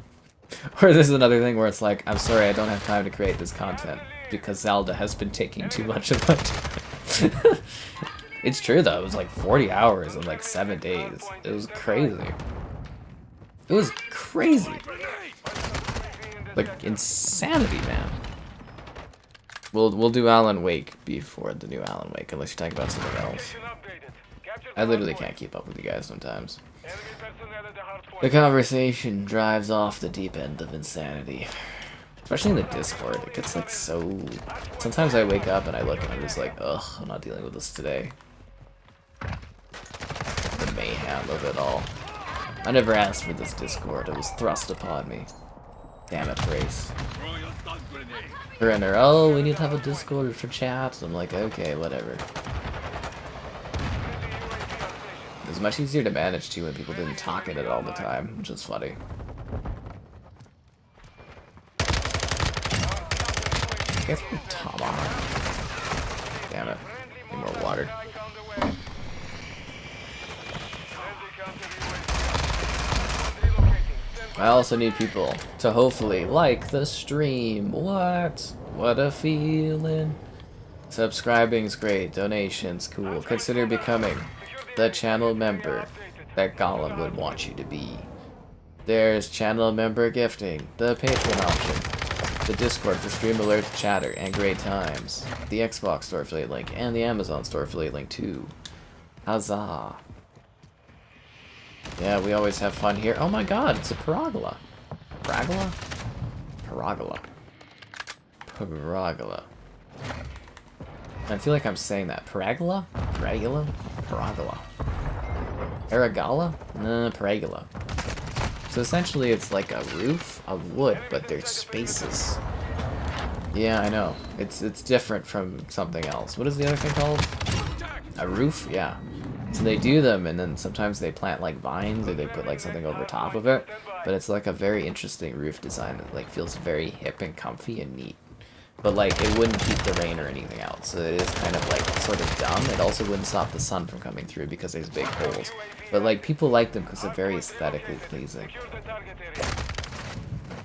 [SPEAKER 1] Or this is another thing where it's like, I'm sorry, I don't have time to create this content because Zelda has been taking too much of my time. It's true though, it was like 40 hours in like 7 days. It was crazy. It was crazy. Like, insanity, man. We'll do Alan Wake before the new Alan Wake, unless you're talking about something else. I literally can't keep up with you guys sometimes. The conversation drives off the deep end of insanity. Especially in the Discord, it gets like so... Sometimes I wake up and I look and I'm just like, ugh, I'm not dealing with this today. The mayhem of it all. I never asked for this Discord, it was thrust upon me. Damn it, Grace. Her, oh, we need to have a Discord for chat. I'm like, okay, whatever. It was much easier to manage too when people didn't talk in it all the time, which is funny. Get the tomahawk. Damn it. Need more water. I also need people to hopefully like the stream. What? What a feeling. Subscribing's great. Donations, cool. Consider becoming the channel member that Gollum would want you to be. There's channel member gifting, the Patreon option, the Discord for stream alerts, chatter, and great times, the Xbox store affiliate link, and the Amazon store affiliate link too. Huzzah. Yeah, we always have fun here. Oh my god, it's a paragola. Paragola? Paragola. Paragola. I feel like I'm saying that. Paragola? Paragola? Paragola. Aragala? No, paragola. So essentially it's like a roof of wood, but there's spaces. Yeah, I know. It's different from something else. What is the other thing called? A roof? Yeah. So they do them, and then sometimes they plant like vines, or they put like something over top of it. But it's like a very interesting roof design that like feels very hip and comfy and neat. But like it wouldn't keep the rain or anything out, so it is kind of like sort of dumb. It also wouldn't stop the sun from coming through because there's big holes. But like people like them because they're very aesthetically pleasing.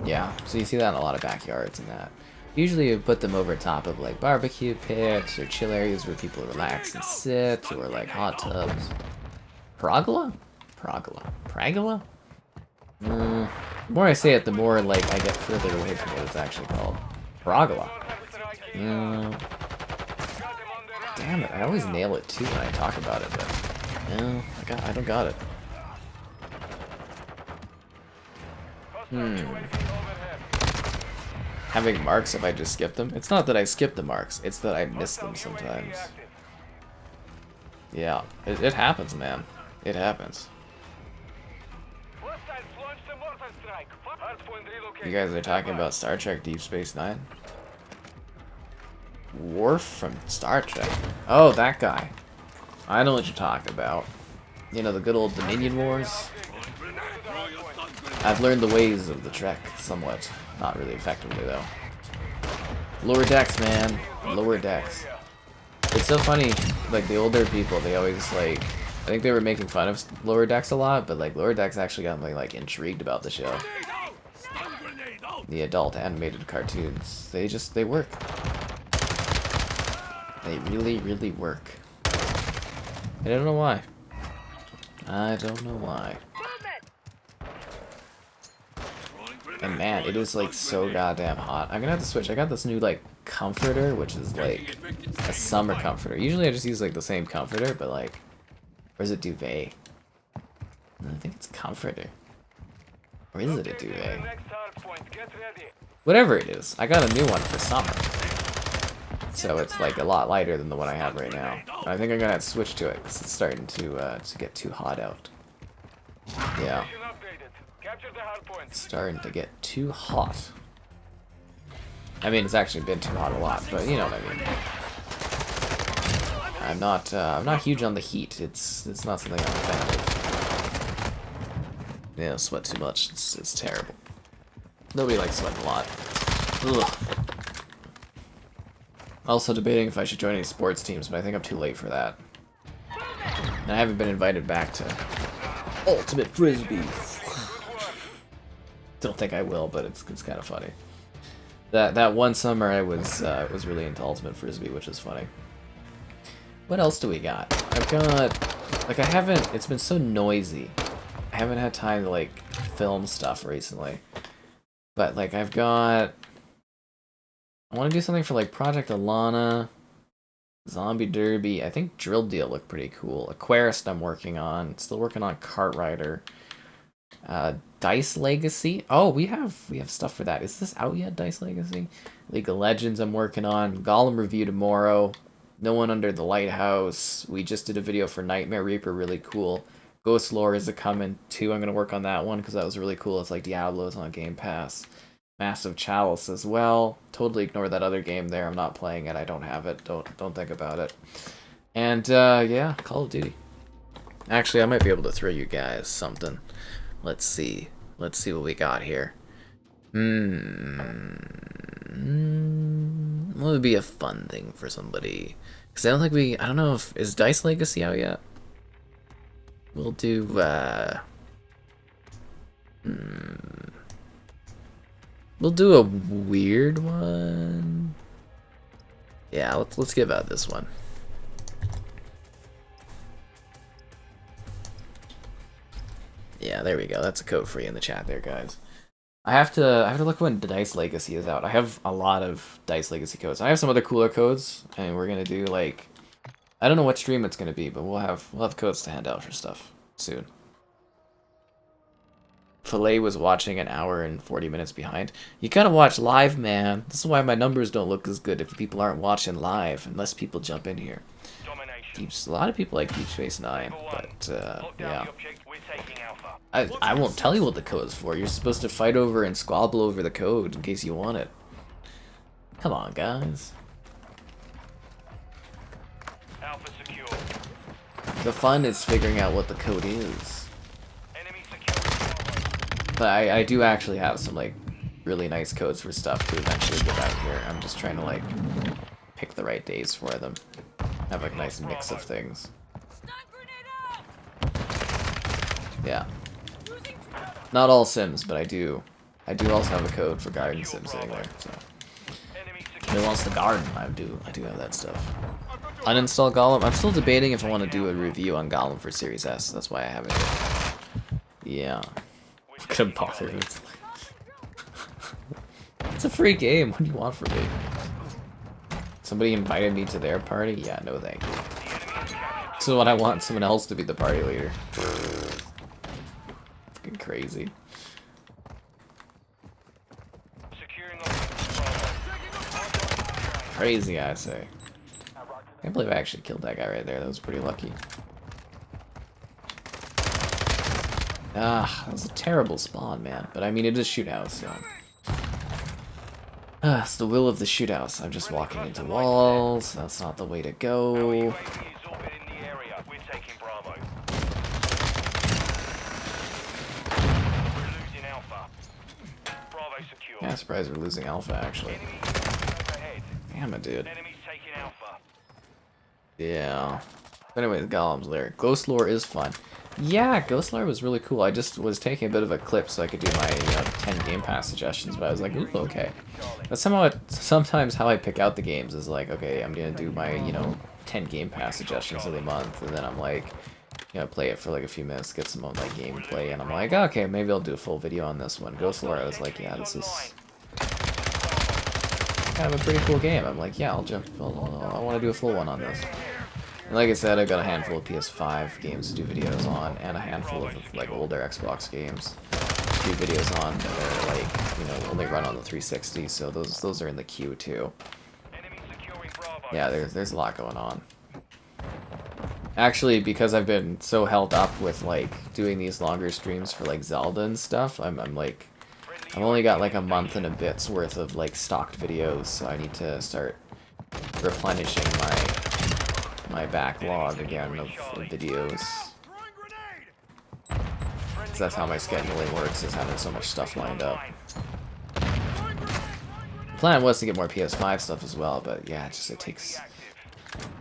[SPEAKER 1] Yeah, so you see that in a lot of backyards and that. Usually you put them over top of like barbecue pits or chill areas where people relax and sit, or like hot tubs. Paragola? Paragola. Paragola? The more I say it, the more like I get further away from what it's actually called. Paragola. Damn it, I always nail it too when I talk about it, but no, I don't got it. Having marks if I just skip them? It's not that I skip the marks, it's that I miss them sometimes. Yeah, it happens, man. It happens. You guys are talking about Star Trek Deep Space Nine? Worf from Star Trek? Oh, that guy. I know what you're talking about. You know, the good old Dominion Wars? I've learned the ways of the Trek somewhat. Not really effectively, though. Lower decks, man. Lower decks. It's so funny, like, the older people, they always, like... I think they were making fun of Lower Decks a lot, but, like, Lower Decks actually got me, like, intrigued about the show. The adult animated cartoons. They work. They really, really work. I don't know why. I don't know why. And man, it is like so goddamn hot. I'm gonna have to switch. I got this new like comforter, which is like a summer comforter. Usually I just use like the same comforter, but like, or is it duvet? I think it's comforter. Or is it a duvet? Whatever it is, I got a new one for summer. So it's like a lot lighter than the one I have right now. And I think I'm gonna have to switch to it because it's starting to get too hot out. Yeah. It's starting to get too hot. I mean, it's actually been too hot a lot, but you know what I mean. I'm not huge on the heat. It's not something I'm a fan of. Yeah, sweat too much. It's terrible. Nobody likes sweating a lot. Ugh. Also debating if I should join any sports teams, but I think I'm too late for that. And I haven't been invited back to Ultimate Frisbee. Don't think I will, but it's kind of funny. That one summer I was really into Ultimate Frisbee, which is funny. What else do we got? I've got, like, it's been so noisy. I haven't had time to, like, film stuff recently. But, like, I want to do something for, like, Project Alana, Zombie Derby. I think Drill Deal looked pretty cool. Aquarist I'm working on. Still working on Kart Rider. Dice Legacy. Oh, we have stuff for that. Is this out yet, Dice Legacy? League of Legends I'm working on. Gollum review tomorrow. No One Under the Lighthouse. We just did a video for Nightmare Reaper, really cool. Ghost Lore is a coming too. I'm gonna work on that one because that was really cool. It's like Diablo's on Game Pass. Massive Chalice as well. Totally ignore that other game there. I'm not playing it. I don't have it. Don't think about it. And yeah, Call of Duty. Actually, I might be able to throw you guys something. Let's see. Let's see what we got here. What would be a fun thing for somebody? Because I don't know if, is Dice Legacy out yet? We'll do, we'll do a weird one. Yeah, let's give out this one. Yeah, there we go. That's a code for you in the chat there, guys. I have to look when Dice Legacy is out. I have a lot of Dice Legacy codes. I have some other cooler codes, and we're gonna do, like, I don't know what stream it's gonna be, but we'll have codes to hand out for stuff soon. Filet was watching an hour and 40 minutes behind. You gotta watch live, man. This is why my numbers don't look as good if people aren't watching live, unless people jump in here. A lot of people like Deep Space Nine, but yeah. I won't tell you what the code is for. You're supposed to fight over and squabble over the code in case you want it. Come on, guys.
[SPEAKER 2] Alpha secure.
[SPEAKER 1] The fun is figuring out what the code is.
[SPEAKER 2] Enemy secure.
[SPEAKER 1] But I do actually have some, like, really nice codes for stuff to eventually get out here. I'm just trying to, like, pick the right days for them. Have, like, a nice mix of things. Yeah. Not all Sims, but I do also have a code for Garden Sim sitting there, so. Who wants the garden? I do have that stuff. Uninstall Gollum? I'm still debating if I want to do a review on Gollum for Series S. That's why I haven't yet. Yeah. Couldn't bother. It's a free game. What do you want from me? Somebody invited me to their party? Yeah, no thank you. So what I want someone else to be the party leader. Fucking crazy. Crazy, I say. I can't believe I actually killed that guy right there. That was pretty lucky. Ah, that was a terrible spawn, man. But I mean, it is shoothouse, so. It's the will of the shoothouse. I'm just walking into walls. That's not the way to go. Yeah, I'm surprised we're losing Alpha, actually. Damn it, dude. Yeah. But anyways, Gollum's Lair. Ghost Lore is fun. Yeah, Ghost Lore was really cool. I just was taking a bit of a clip so I could do my 10 Game Pass suggestions, but I was like, ooh, okay. That's sometimes how I pick out the games is like, okay, I'm gonna do my, 10 Game Pass suggestions of the month, and then I'm like, play it for like a few minutes, get some like gameplay, and I'm like, okay, maybe I'll do a full video on this one. Ghost Lore, I was like, yeah, this is kind of a pretty cool game. I'm like, yeah, I want to do a full one on this. And like I said, I've got a handful of PS5 games to do videos on, and a handful of like older Xbox games to do videos on that are like, only run on the 360, so those are in the queue too. Yeah, there's a lot going on. Actually, because I've been so held up with like doing these longer streams for like Zelda and stuff, I've only got like a month and a bit's worth of like stocked videos, so I need to start replenishing my backlog again of videos. So that's how my scheduling works, is having so much stuff lined up. plan was to get more PS5 stuff as well, but yeah, it takes...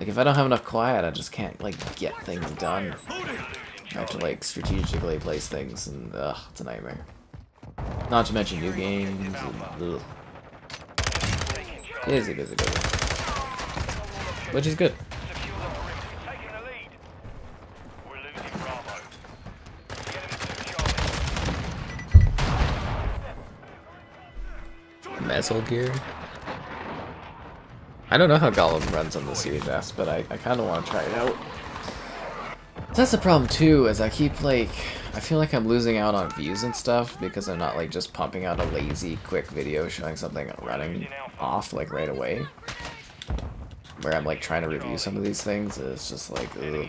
[SPEAKER 1] Like, if I don't have enough quiet, I just can't, like, get things done. I have to, like, strategically place things, and, ugh, it's a nightmare. Not to mention new games, and, ugh. Busy. Which is good. Metal Gear? I don't know how Gollum runs on the Series S, but I kind of want to try it out. That's the problem too, is I keep like, I feel like I'm losing out on views and stuff because I'm not like just pumping out a lazy quick video showing something running off like right away. Where I'm like trying to review some of these things, it's just like, ugh.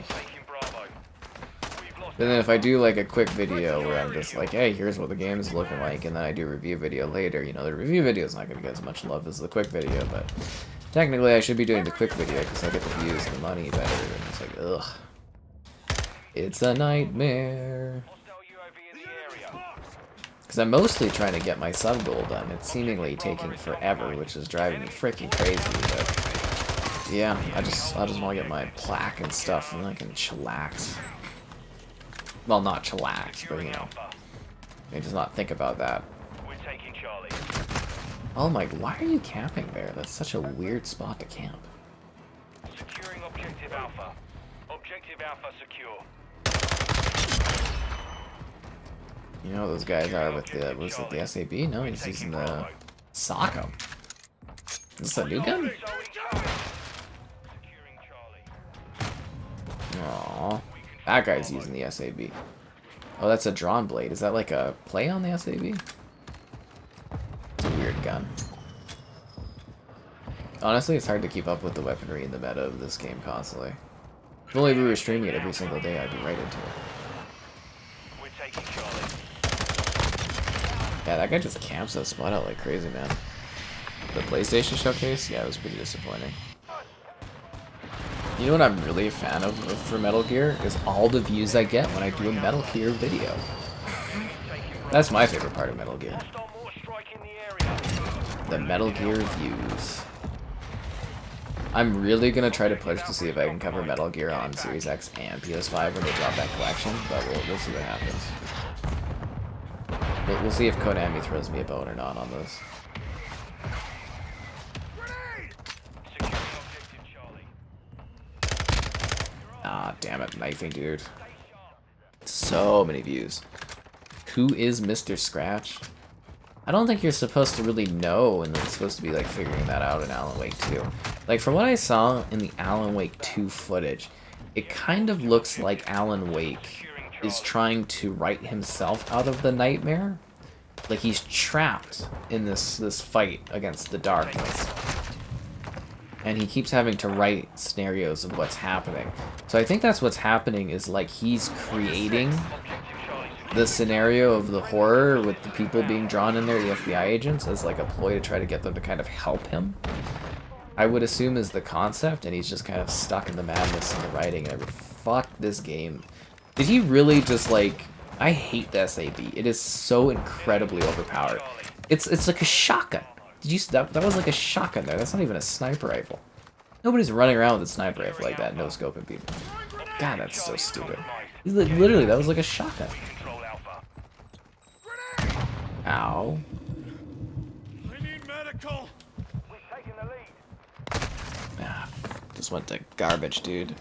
[SPEAKER 1] But then if I do like a quick video where I'm just like, hey, here's what the game is looking like, and then I do a review video later, you know, the review video is not going to get as much love as the quick video, but technically I should be doing the quick video because I get the views and the money better, and it's like, ugh. It's a nightmare. Because I'm mostly trying to get my sub goal done. It's seemingly taking forever, which is driving me freaking crazy, but yeah, I just want to get my plaque and stuff, and I can chillax. Well, not chillax, but you know, I just not think about that. Oh my, why are you camping there? That's such a weird spot to camp.
[SPEAKER 2] Securing objective Alpha. Objective Alpha secure.
[SPEAKER 1] You know those guys are with the, was it the SAB? No, he's using the Socko. Is this a new gun? Aww. That guy's using the SAB. Oh, that's a drawn blade. Is that like a play on the SAB? It's a weird gun. Honestly, it's hard to keep up with the weaponry and the meta of this game constantly. If only we were streaming it every single day, I'd be right into it. Yeah, that guy just camps that spot out like crazy, man. The PlayStation showcase? Yeah, it was pretty disappointing. You know what I'm really a fan of for Metal Gear? Is all the views I get when I do a Metal Gear video. That's my favorite part of Metal Gear. The Metal Gear views. I'm really gonna try to push to see if I can cover Metal Gear on Series X and PS5 when they drop that collection, but we'll see what happens. We'll see if Konami throws me a bone or not on this. Ah, damn it, knifing, dude. So many views. Who is Mr. Scratch? I don't think you're supposed to really know, and it's supposed to be like figuring that out in Alan Wake 2. Like, from what I saw in the Alan Wake 2 footage, it kind of looks like Alan Wake is trying to write himself out of the nightmare. Like, he's trapped in this fight against the darkness. And he keeps having to write scenarios of what's happening. So I think that's what's happening, is like he's creating the scenario of the horror with the people being drawn in there, the FBI agents, as like a ploy to try to get them to kind of help him. I would assume is the concept, and he's just kind of stuck in the madness and the writing and everything. Fuck this game. Did he really just like... I hate the SAB. It is so incredibly overpowered. It's like a shotgun. Did you... That was like a shotgun there. That's not even a sniper rifle. Nobody's running around with a sniper rifle like that, no scoping people. God, that's so stupid. He's like, literally, that was like a shotgun. Ow.
[SPEAKER 3] I need medical.
[SPEAKER 1] Ah, just went to garbage, dude.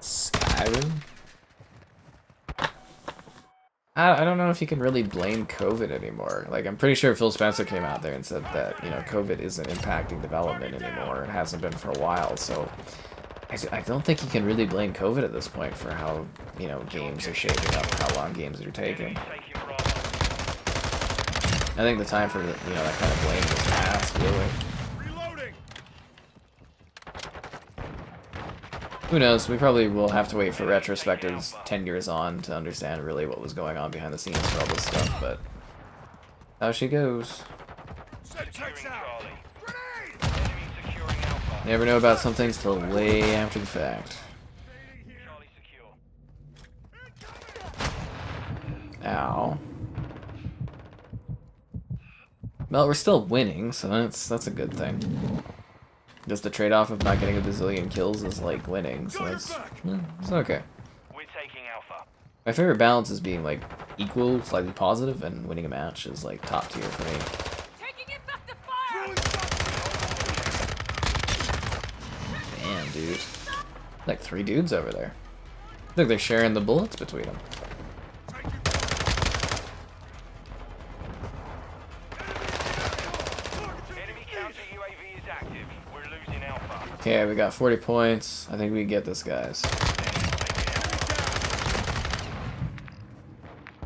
[SPEAKER 1] Skyrim? I don't know if you can really blame COVID anymore. Like, I'm pretty sure Phil Spencer came out there and said that, you know, COVID isn't impacting development anymore. It hasn't been for a while, so I don't think you can really blame COVID at this point for how, you know, games are shaping up, how long games are taking. I think the time for, you know, that kind of blame was past, really. Who knows? We probably will have to wait for retrospectives 10 years on to understand really what was going on behind the scenes for all this stuff, but how she goes. Never know about some things till way after the fact. Ow. Well, we're still winning, so that's a good thing. Just the trade-off of not getting a bazillion kills is like winning, so it's okay.
[SPEAKER 2] We're taking Alpha.
[SPEAKER 1] My favorite balance is being like equal, slightly positive, and winning a match is like top tier for me.
[SPEAKER 4] Taking effective fire!
[SPEAKER 1] Damn, dude. Like 3 dudes over there. I think they're sharing the bullets between them. Okay, we got 40 points. I think we can get this, guys.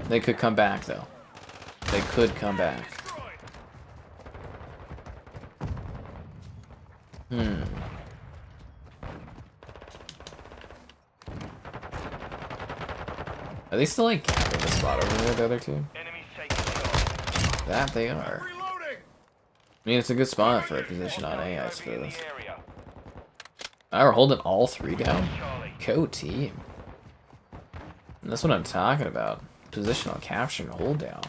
[SPEAKER 1] They could come back, though. They could come back. Are they still like capping the spot over there, the other two? That they are. I mean, it's a good spot for a position on A, I suppose. Now we're holding all 3 down. Go team. And that's what I'm talking about. Positional capture and hold down.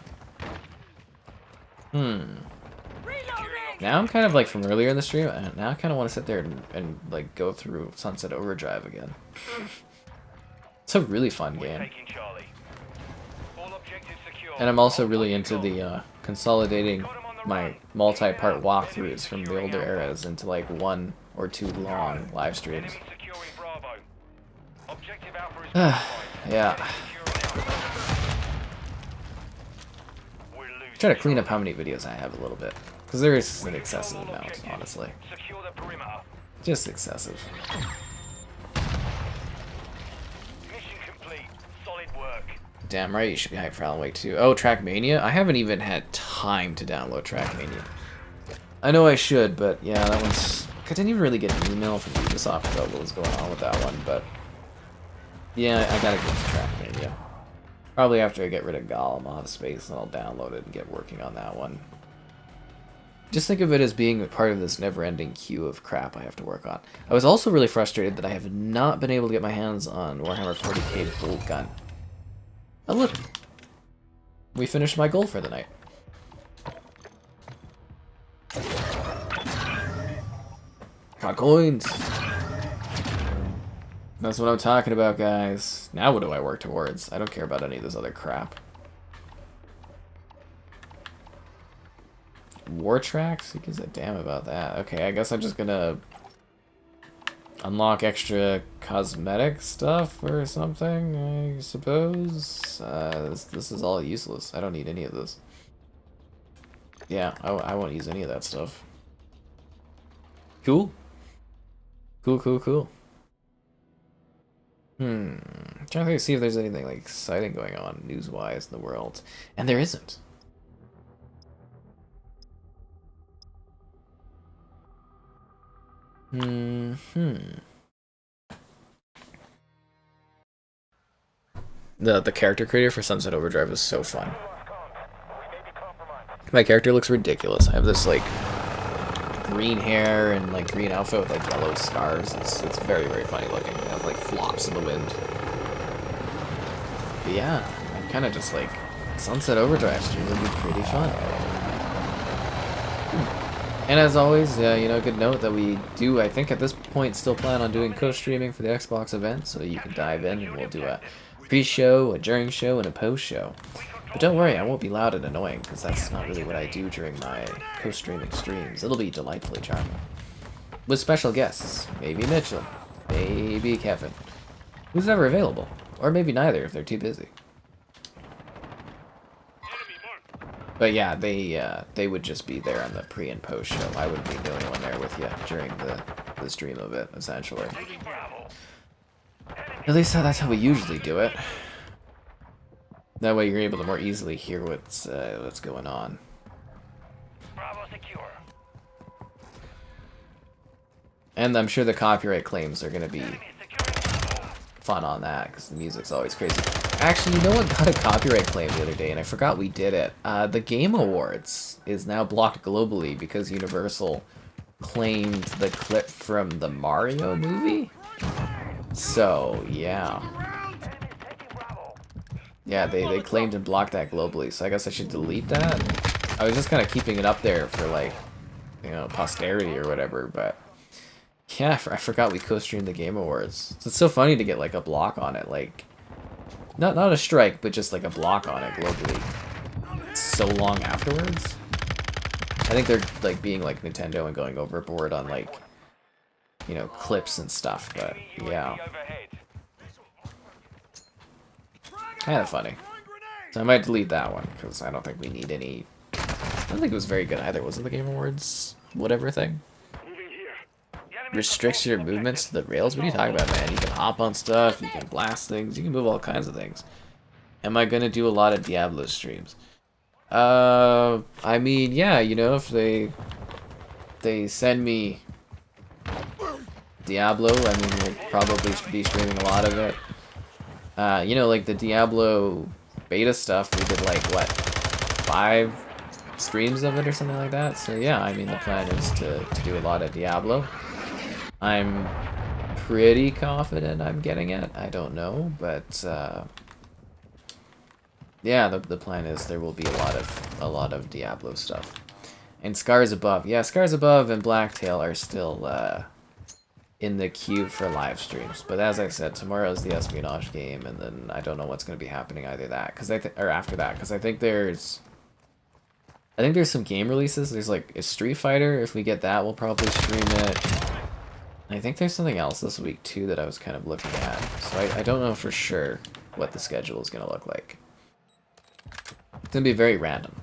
[SPEAKER 1] Now I'm kind of like from earlier in the stream, and now I kind of want to sit there and like go through Sunset Overdrive again. It's a really fun game. And I'm also really into the consolidating my multi-part walkthroughs from the older eras into like 1 or 2 long live streams. Yeah. Try to clean up how many videos I have a little bit, because there is an excessive amount, honestly. Just excessive. Damn right, you should be hyped for Alan Wake 2. Oh, Trackmania? I haven't even had time to download Trackmania. I know I should, but yeah, that one's... I didn't even really get an email from Ubisoft about what was going on with that one, but... Yeah, I gotta get to Trackmania. Probably after I get rid of Gollum, I'll have space and I'll download it and get working on that one. Just think of it as being a part of this never-ending queue of crap I have to work on. I was also really frustrated that I have not been able to get my hands on Warhammer 40k Bolt Gun. Oh look! We finished my goal for the night. Got coins! That's what I'm talking about, guys. Now what do I work towards? I don't care about any of this other crap. War tracks? Who gives a damn about that? Okay, I guess I'm just gonna unlock extra cosmetic stuff or something, I suppose. This is all useless. I don't need any of this. Yeah, I won't use any of that stuff. Cool. Cool. I'm trying to see if there's anything like exciting going on news-wise in the world. And there isn't. The character creator for Sunset Overdrive is so fun. My character looks ridiculous. I have this like green hair and like green outfit with like yellow scars. It's very, very funny looking. It has like flops in the wind. But yeah, I'm kind of just like Sunset Overdrive stream would be pretty fun. And as always, you know, good note that we do, I think at this point, still plan on doing co-streaming for the Xbox event, so you can dive in and we'll do a pre-show, a during show, and a post-show. But don't worry, I won't be loud and annoying, because that's not really what I do during my co-streaming streams. It'll be delightfully charming. With special guests. Maybe Mitchell. Maybe Kevin. Who's ever available. Or maybe neither if they're too busy. But yeah, they would just be there on the pre and post show. I wouldn't be the only one there with you during the stream of it, essentially. At least that's how we usually do it. That way you're able to more easily hear what's going on. And I'm sure the copyright claims are going to be fun on that, because the music's always crazy. Actually, you know what got a copyright claim the other day, and I forgot we did it? The Game Awards is now blocked globally because Universal claimed the clip from the Mario movie? So, yeah. Yeah, they claimed and blocked that globally, so I guess I should delete that? I was just kind of keeping it up there for like, you know, posterity or whatever, but yeah, I forgot we co-streamed the Game Awards. It's so funny to get like a block on it, like not a strike, but just like a block on it globally. So long afterwards. I think they're like being like Nintendo and going overboard on like, you know, clips and stuff, but yeah. Kind of funny. So I might delete that one because I don't think we need any. I don't think it was very good either. Was it the Game Awards whatever thing? Restricts your movements to the rails? What are you talking about, man? You can hop on stuff, you can blast things, you can move all kinds of things. Am I gonna do a lot of Diablo streams? I mean, yeah, you know, if they send me Diablo, I mean, we'll probably be streaming a lot of it. You know, like the Diablo beta stuff, we did like, what, 5 streams of it or something like that? So yeah, I mean, the plan is to do a lot of Diablo. I'm pretty confident I'm getting it. I don't know, but yeah, the plan is there will be a lot of Diablo stuff. And Scars Above. Yeah, Scars Above and Blacktail are still in the queue for live streams. But as I said, tomorrow's the espionage game, and then I don't know what's going to be happening either that or after that, because I think there's some game releases. There's like a Street Fighter. If we get that, we'll probably stream it. And I think there's something else this week too that I was kind of looking at. So I don't know for sure what the schedule is going to look like. It's going to be very random.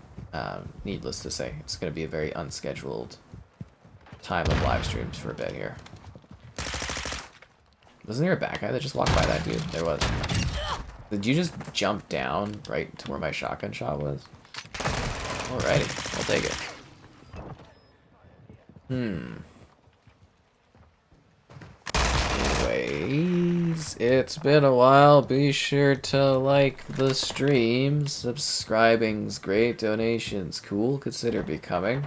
[SPEAKER 1] Needless to say, it's going to be a very unscheduled time of live streams for a bit here. Wasn't there a bad guy that just walked by that dude? There was. Did you just jump down right to where my shotgun shot was? Alrighty, I'll take it. Anyways, it's been a while. Be sure to like the stream. Subscribing's great. Donations cool. Consider becoming,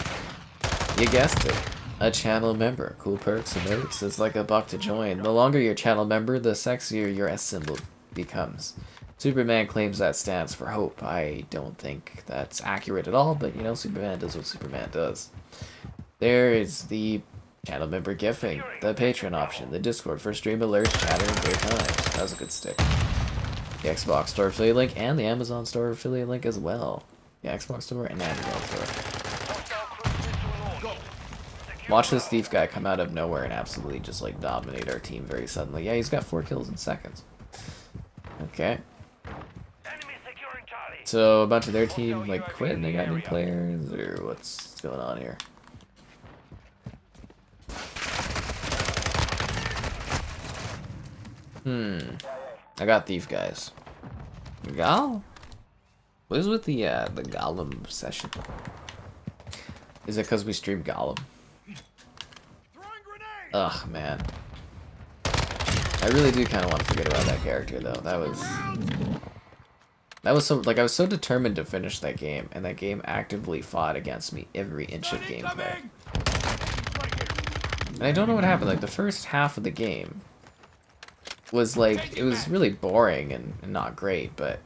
[SPEAKER 1] you guessed it, a channel member. Cool perks and notes. It's like $1 to join. The longer your channel member, the sexier your S symbol becomes. Superman claims that stands for hope. I don't think that's accurate at all, but you know, Superman does what Superman does. There is the channel member gifting, the Patreon option, the Discord for stream alerts, chatter, and great times. That was a good stick. The Xbox Store affiliate link and the Amazon Store affiliate link as well. The Xbox Store and Amazon Store. Watch this thief guy come out of nowhere and absolutely just like dominate our team very suddenly. Yeah, he's got 4 kills in seconds. Okay. So a bunch of their team like quit and they got new players, or what's going on here? I got thief guys. Gal? What is with the Gollum obsession? Is it because we streamed Gollum? Ugh, man. I really do kind of want to forget about that character though. That was so, like, I was so determined to finish that game, and that game actively fought against me every inch of gameplay. And I don't know what happened. Like, the first half of the game was like, it was really boring and not great, but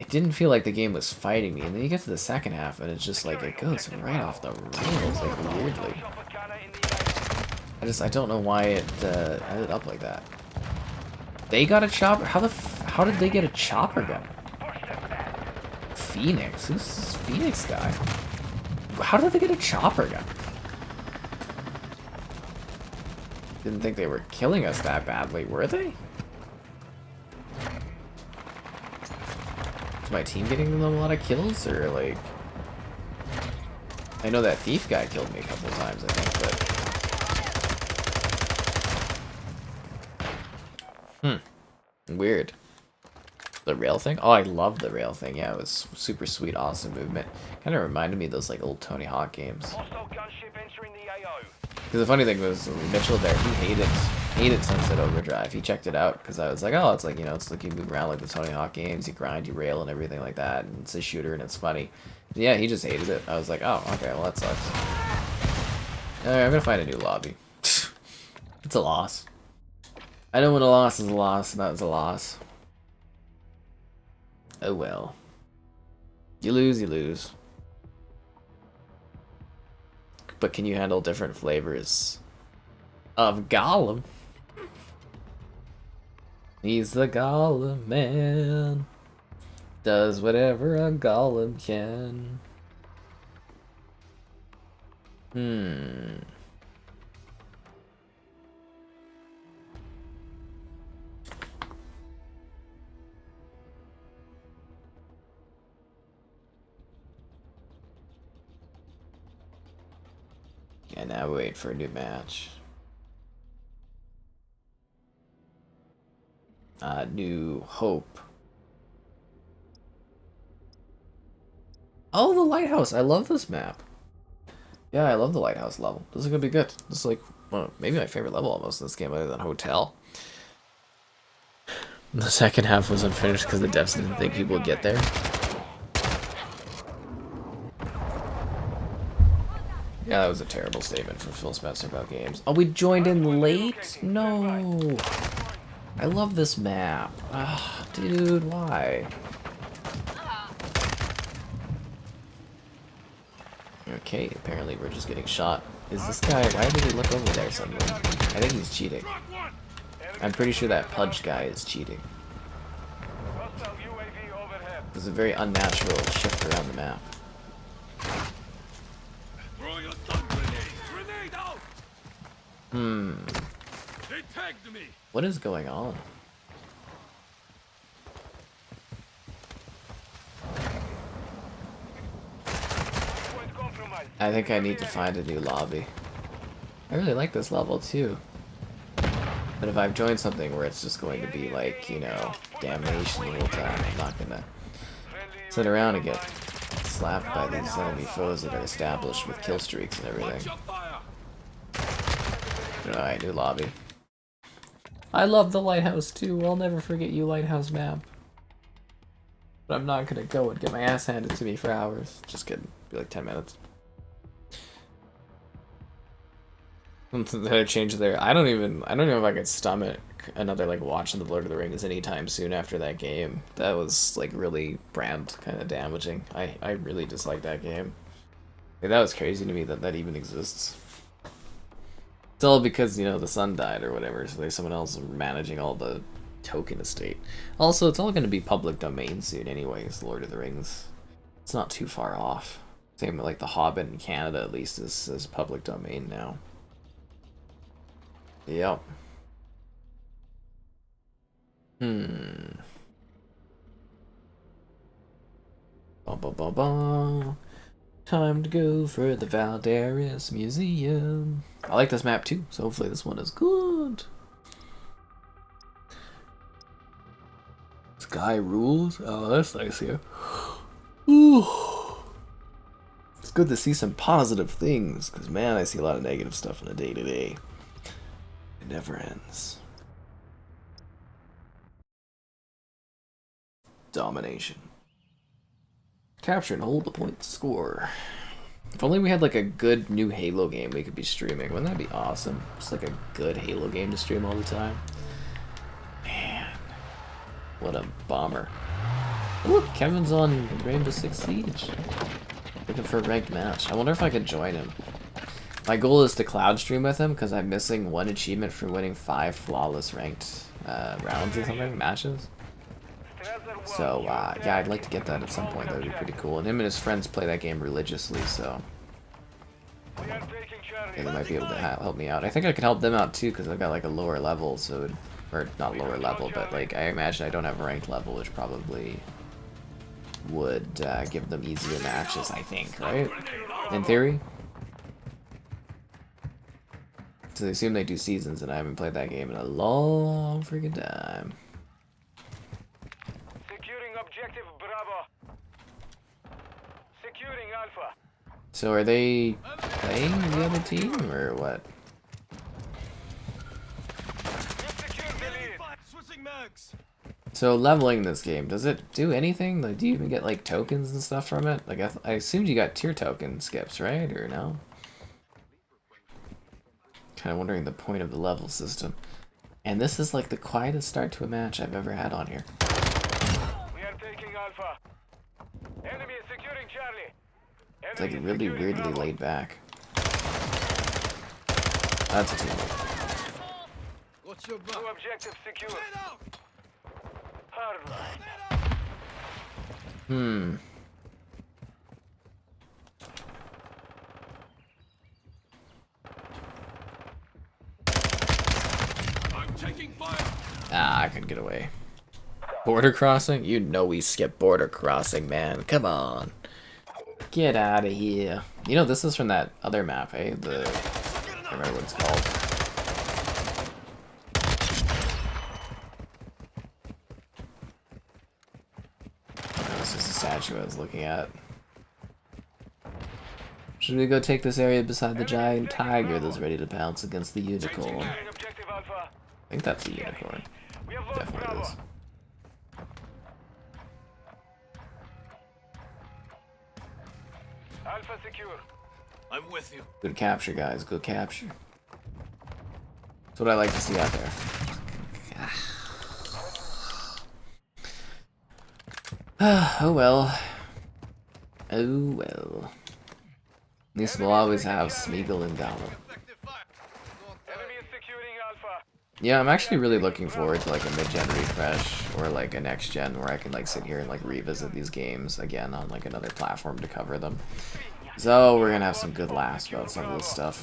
[SPEAKER 1] it didn't feel like the game was fighting me. And then you get to the second half and it's just like, it goes right off the rails, like, weirdly. I don't know why it ended up like that. They got a chopper? How did they get a chopper gun? Phoenix? Who's this Phoenix guy? How did they get a chopper gun? Didn't think they were killing us that badly, were they? Is my team getting them a lot of kills, or like... I know that thief guy killed me a couple of times, I think, but... Weird. The rail thing? Oh, I love the rail thing. Yeah, it was super sweet, awesome movement. Kind of reminded me of those like old Tony Hawk games. Because the funny thing was, Mitchell there, he hated Sunset Overdrive. He checked it out because I was like, oh, it's like, you know, it's like you move around like the Tony Hawk games, you grind, you rail, and everything like that, and it's a shooter and it's funny. But yeah, he just hated it. I was like, oh, okay, well that sucks. Alright, I'm gonna find a new lobby. It's a loss. I know when a loss is a loss, and that was a loss. Oh well. You lose, you lose. but can you handle different flavors of Gollum? He's the Gollum man. Does whatever a Gollum can. Yeah, now we wait for a new match. New Hope. Oh, the lighthouse. I love this map. Yeah, I love the lighthouse level. This is gonna be good. This is like, well, maybe my favorite level almost in this game, other than Hotel. The second half was unfinished because the devs didn't think people would get there. Yeah, that was a terrible statement from Phil Spencer about games. Oh, we joined in late? No. I love this map. Ah, dude, why? Okay, apparently we're just getting shot. Is this guy... Why did he look over there suddenly? I think he's cheating. I'm pretty sure that Pudge guy is cheating. There's a very unnatural shift around the map. What is going on? I think I need to find a new lobby. I really like this level too. But if I've joined something where it's just going to be like, you know, damnation the whole time, I'm not gonna sit around and get slapped by these enemy foes that are established with kill streaks and everything. Alright, new lobby. I love the lighthouse too. I'll never forget you, lighthouse map. But I'm not gonna go and get my ass handed to me for hours. Just kidding. Be like 10 minutes. Another change there. I don't know if I could stomach another like watching the Lord of the Rings anytime soon after that game. That was like really brand kind of damaging. I really dislike that game. Like, that was crazy to me that that even exists. It's all because, you know, the son died or whatever, so there's someone else managing all the token estate. Also, it's all going to be public domain soon anyways, Lord of the Rings. It's not too far off. Same with like The Hobbit in Canada at least is public domain now. Yep. Bum, bum, bum, bum. Time to go for the Valderis Museum. I like this map too, so hopefully this one is good. Sky rules. Oh, that's nice here. Ooh. It's good to see some positive things, because man, I see a lot of negative stuff in the day-to-day. It never ends. Domination. Capture and hold the point score. If only we had like a good new Halo game we could be streaming. Wouldn't that be awesome? Just like a good Halo game to stream all the time. Man. What a bummer. Oh, look, Kevin's on Rainbow Six Siege. Looking for a ranked match. I wonder if I could join him. My goal is to cloud stream with him because I'm missing one achievement for winning 5 flawless ranked rounds or something, matches. So, yeah, I'd like to get that at some point. That would be pretty cool. And him and his friends play that game religiously, so yeah, they might be able to help me out. I think I could help them out too because I've got like a lower level, so or not lower level, but like I imagine I don't have a ranked level, which probably would give them easier matches, I think, right? In theory. So they assume they do seasons, and I haven't played that game in a long freaking time.
[SPEAKER 2] Securing objective Bravo. Securing Alpha.
[SPEAKER 1] So are they playing the other team, or what? So leveling this game, does it do anything? Like, do you even get like tokens and stuff from it? Like, I assumed you got tier token skips, right? Or no? Kind of wondering the point of the level system. And this is like the quietest start to a match I've ever had on here.
[SPEAKER 2] We are taking Alpha. Enemy is securing Charlie.
[SPEAKER 1] It's like really weirdly laid back. That's a team.
[SPEAKER 3] What's your
[SPEAKER 2] Two
[SPEAKER 3] back?
[SPEAKER 2] objectives secure.
[SPEAKER 3] Get out!
[SPEAKER 2] Hard right.
[SPEAKER 1] Hmm.
[SPEAKER 3] I'm taking fire!
[SPEAKER 1] Ah, I couldn't get away. Border crossing? You know we skip border crossing, man. Come on. Get out of here. You know, this is from that other map, eh? I don't remember what it's called. Oh, this is the statue I was looking at. Should we go take this area beside the giant tiger that's ready to pounce against the unicorn?
[SPEAKER 2] Securing objective Alpha.
[SPEAKER 1] I think that's the unicorn.
[SPEAKER 2] We have lost
[SPEAKER 1] Definitely
[SPEAKER 2] Bravo.
[SPEAKER 1] is.
[SPEAKER 2] Alpha secure.
[SPEAKER 3] I'm with you.
[SPEAKER 1] Good capture, guys. Good capture. That's what I like to see out there. Oh well. Oh well. At least we'll always have Smeagol and Gollum.
[SPEAKER 3] Effective fire.
[SPEAKER 2] Enemy is securing Alpha.
[SPEAKER 1] Yeah, I'm actually really looking forward to like a mid-gen refresh or like a next-gen where I can like sit here and like revisit these games again on like another platform to cover them. So we're gonna have some good laughs about some of this stuff.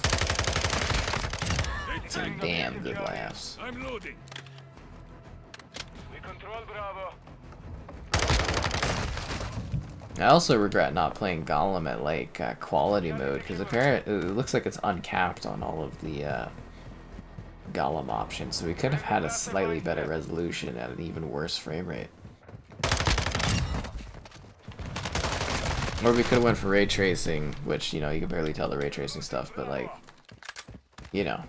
[SPEAKER 1] Some damn good laughs.
[SPEAKER 3] I'm loading.
[SPEAKER 2] We control Bravo.
[SPEAKER 1] I also regret not playing Gollum at like quality mode because apparently it looks like it's uncapped on all of the Gollum options, so we could have had a slightly better resolution at an even worse frame rate. Or we could have went for ray tracing, which, you know, you can barely tell the ray tracing stuff, but like, you know,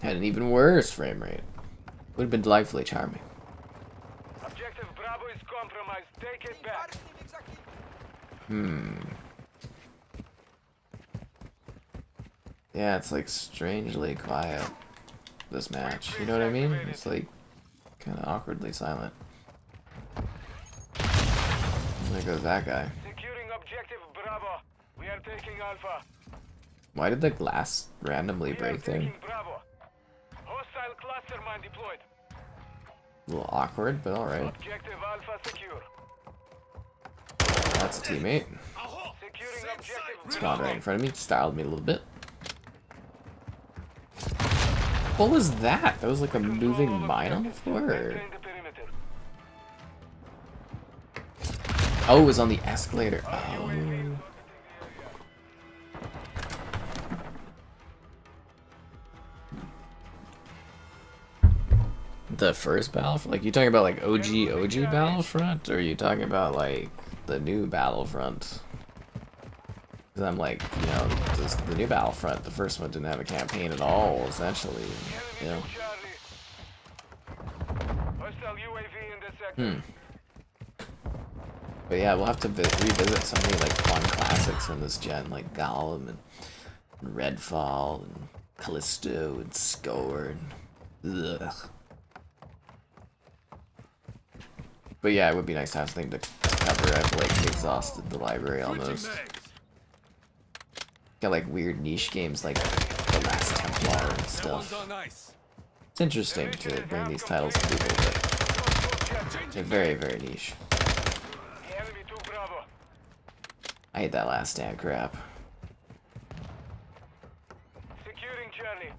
[SPEAKER 1] had an even worse frame rate. Would have been delightfully charming.
[SPEAKER 2] Objective Bravo is compromised. Take it back.
[SPEAKER 1] Yeah, it's like strangely quiet, this match. You know what I mean? It's like kind of awkwardly silent. There goes that guy.
[SPEAKER 2] Securing objective Bravo. We are taking Alpha.
[SPEAKER 1] Why did the glass randomly
[SPEAKER 2] We are
[SPEAKER 1] break there?
[SPEAKER 2] taking Bravo. Hostile cluster mine deployed.
[SPEAKER 1] A little awkward, but alright.
[SPEAKER 2] Objective Alpha secure.
[SPEAKER 1] That's a teammate.
[SPEAKER 2] Securing objective
[SPEAKER 1] Spawned right in front of me, styled me a little bit. What was that? That was like a moving mine on the floor? Or...
[SPEAKER 2] Maintain the perimeter.
[SPEAKER 1] Oh, it was on the escalator. Oh. The first Battlefront? Like, you talking about like OG Battlefront? Or are you talking about like the new Battlefront? Because I'm like, you know, the new Battlefront, the first one didn't have a campaign at all, essentially. You know?
[SPEAKER 2] Hostile UAV in the sector.
[SPEAKER 1] But yeah, we'll have to revisit some of the like fun classics from this gen, like Gollum and Redfall and Callisto and Score and ugh. But yeah, it would be nice to have something to cover. I've like exhausted the library almost. Got like weird niche games like The Last Templar and stuff. It's interesting to bring these titles to people, but they're very, very niche.
[SPEAKER 2] Enemy 2 Bravo.
[SPEAKER 1] I hate that Last Stand crap.
[SPEAKER 2] Securing Charlie.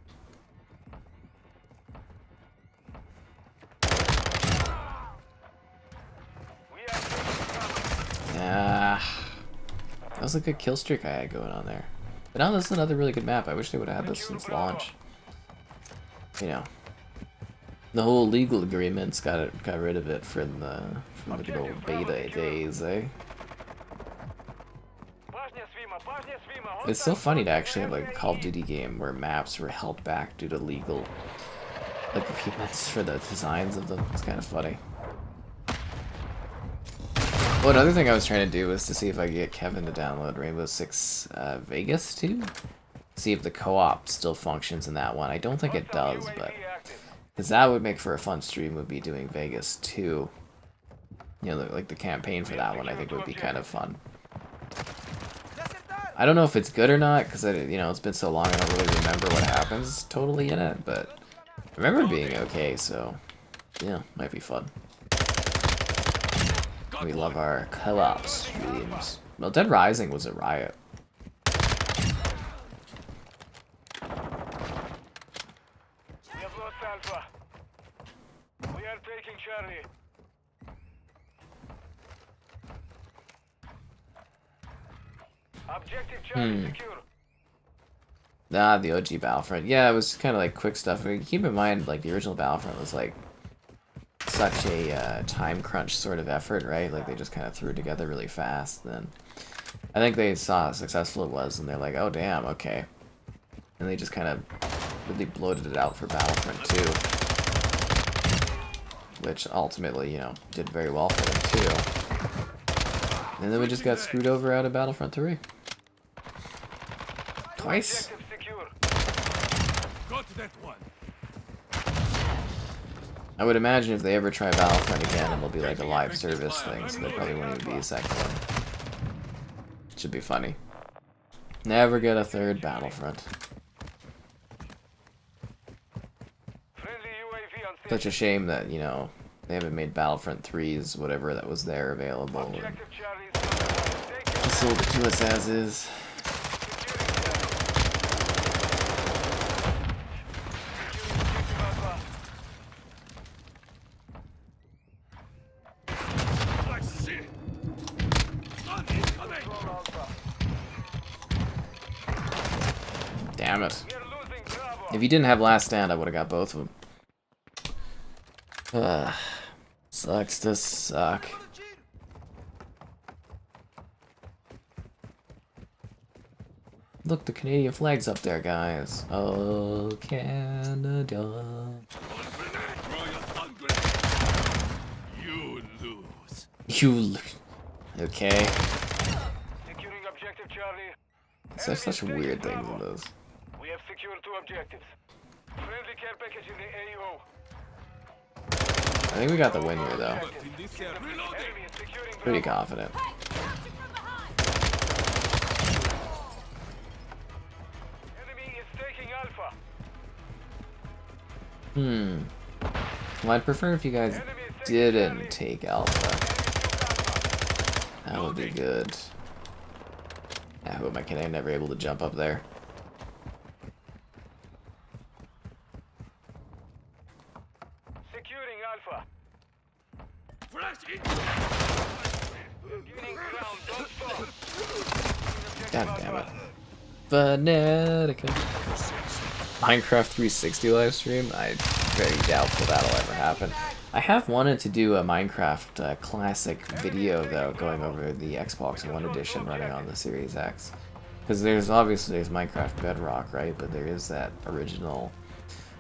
[SPEAKER 2] We are taking Bravo.
[SPEAKER 1] That was a good kill streak I had going on there. But now this is another really good map. I wish they would have had this since launch. You know, the whole legal agreements got rid of it from the good old beta days, eh? It's so funny to actually have like a Call of Duty game where maps were held back due to legal agreements for the designs of them. It's kind of funny. Well, another thing I was trying to do was to see if I could get Kevin to download Rainbow Six Vegas 2. See if the co-op still functions in that one. I don't think it does, but because that would make for a fun stream, would be doing Vegas 2. You know, like the campaign for that one, I think would be kind of fun. I don't know if it's good or not, because you know, it's been so long I don't really remember what happens totally in it, but I remember it being okay, so yeah, might be fun. We love our co-op streams. Well, Dead Rising was a riot.
[SPEAKER 2] We have lost Alpha. We are taking Charlie. Objective Charlie secure.
[SPEAKER 1] Ah, the OG Battlefront. Yeah, it was kind of like quick stuff. I mean, keep in mind, like, the original Battlefront was like such a time crunch sort of effort, right? Like, they just kind of threw it together really fast. Then I think they saw how successful it was, and they're like, oh, damn, okay. And they just kind of really bloated it out for Battlefront 2, which ultimately, you know, did very well for them, too. And then we just got screwed over out of Battlefront 3. Twice.
[SPEAKER 3] Got that one.
[SPEAKER 1] I would imagine if they ever try Battlefront again, it'll be like a live service thing, so there probably won't even be a second one. Should be funny. Never get a third Battlefront. Such a shame that, you know, they haven't made Battlefront 3's whatever that was there available. And just sold it to us as is. Damn it. If you didn't have Last Stand, I would have got both of them. Sucks to suck. Look, the Canadian flag's up there, guys. Oh, Canada.
[SPEAKER 3] You lose.
[SPEAKER 1] You lose. Okay.
[SPEAKER 2] Securing objective Charlie.
[SPEAKER 1] Such weird things in those.
[SPEAKER 2] We have secured 2 objectives. Friendly care package in the AO.
[SPEAKER 1] I think we got the win here, though.
[SPEAKER 2] Enemy is securing
[SPEAKER 1] Pretty
[SPEAKER 2] Bravo.
[SPEAKER 1] confident.
[SPEAKER 2] Enemy is taking Alpha.
[SPEAKER 1] Well, I'd prefer if you guys didn't take Alpha. That would be good. I hope my kid ain't never able to jump up there.
[SPEAKER 2] Securing Alpha. Gaining ground. Don't stop.
[SPEAKER 1] God damn it. Venetica. Minecraft 360 live stream? I'm very doubtful that'll ever happen. I have wanted to do a Minecraft classic video, though, going over the Xbox One edition running on the Series X. Because there's Minecraft Bedrock, right? But there is that original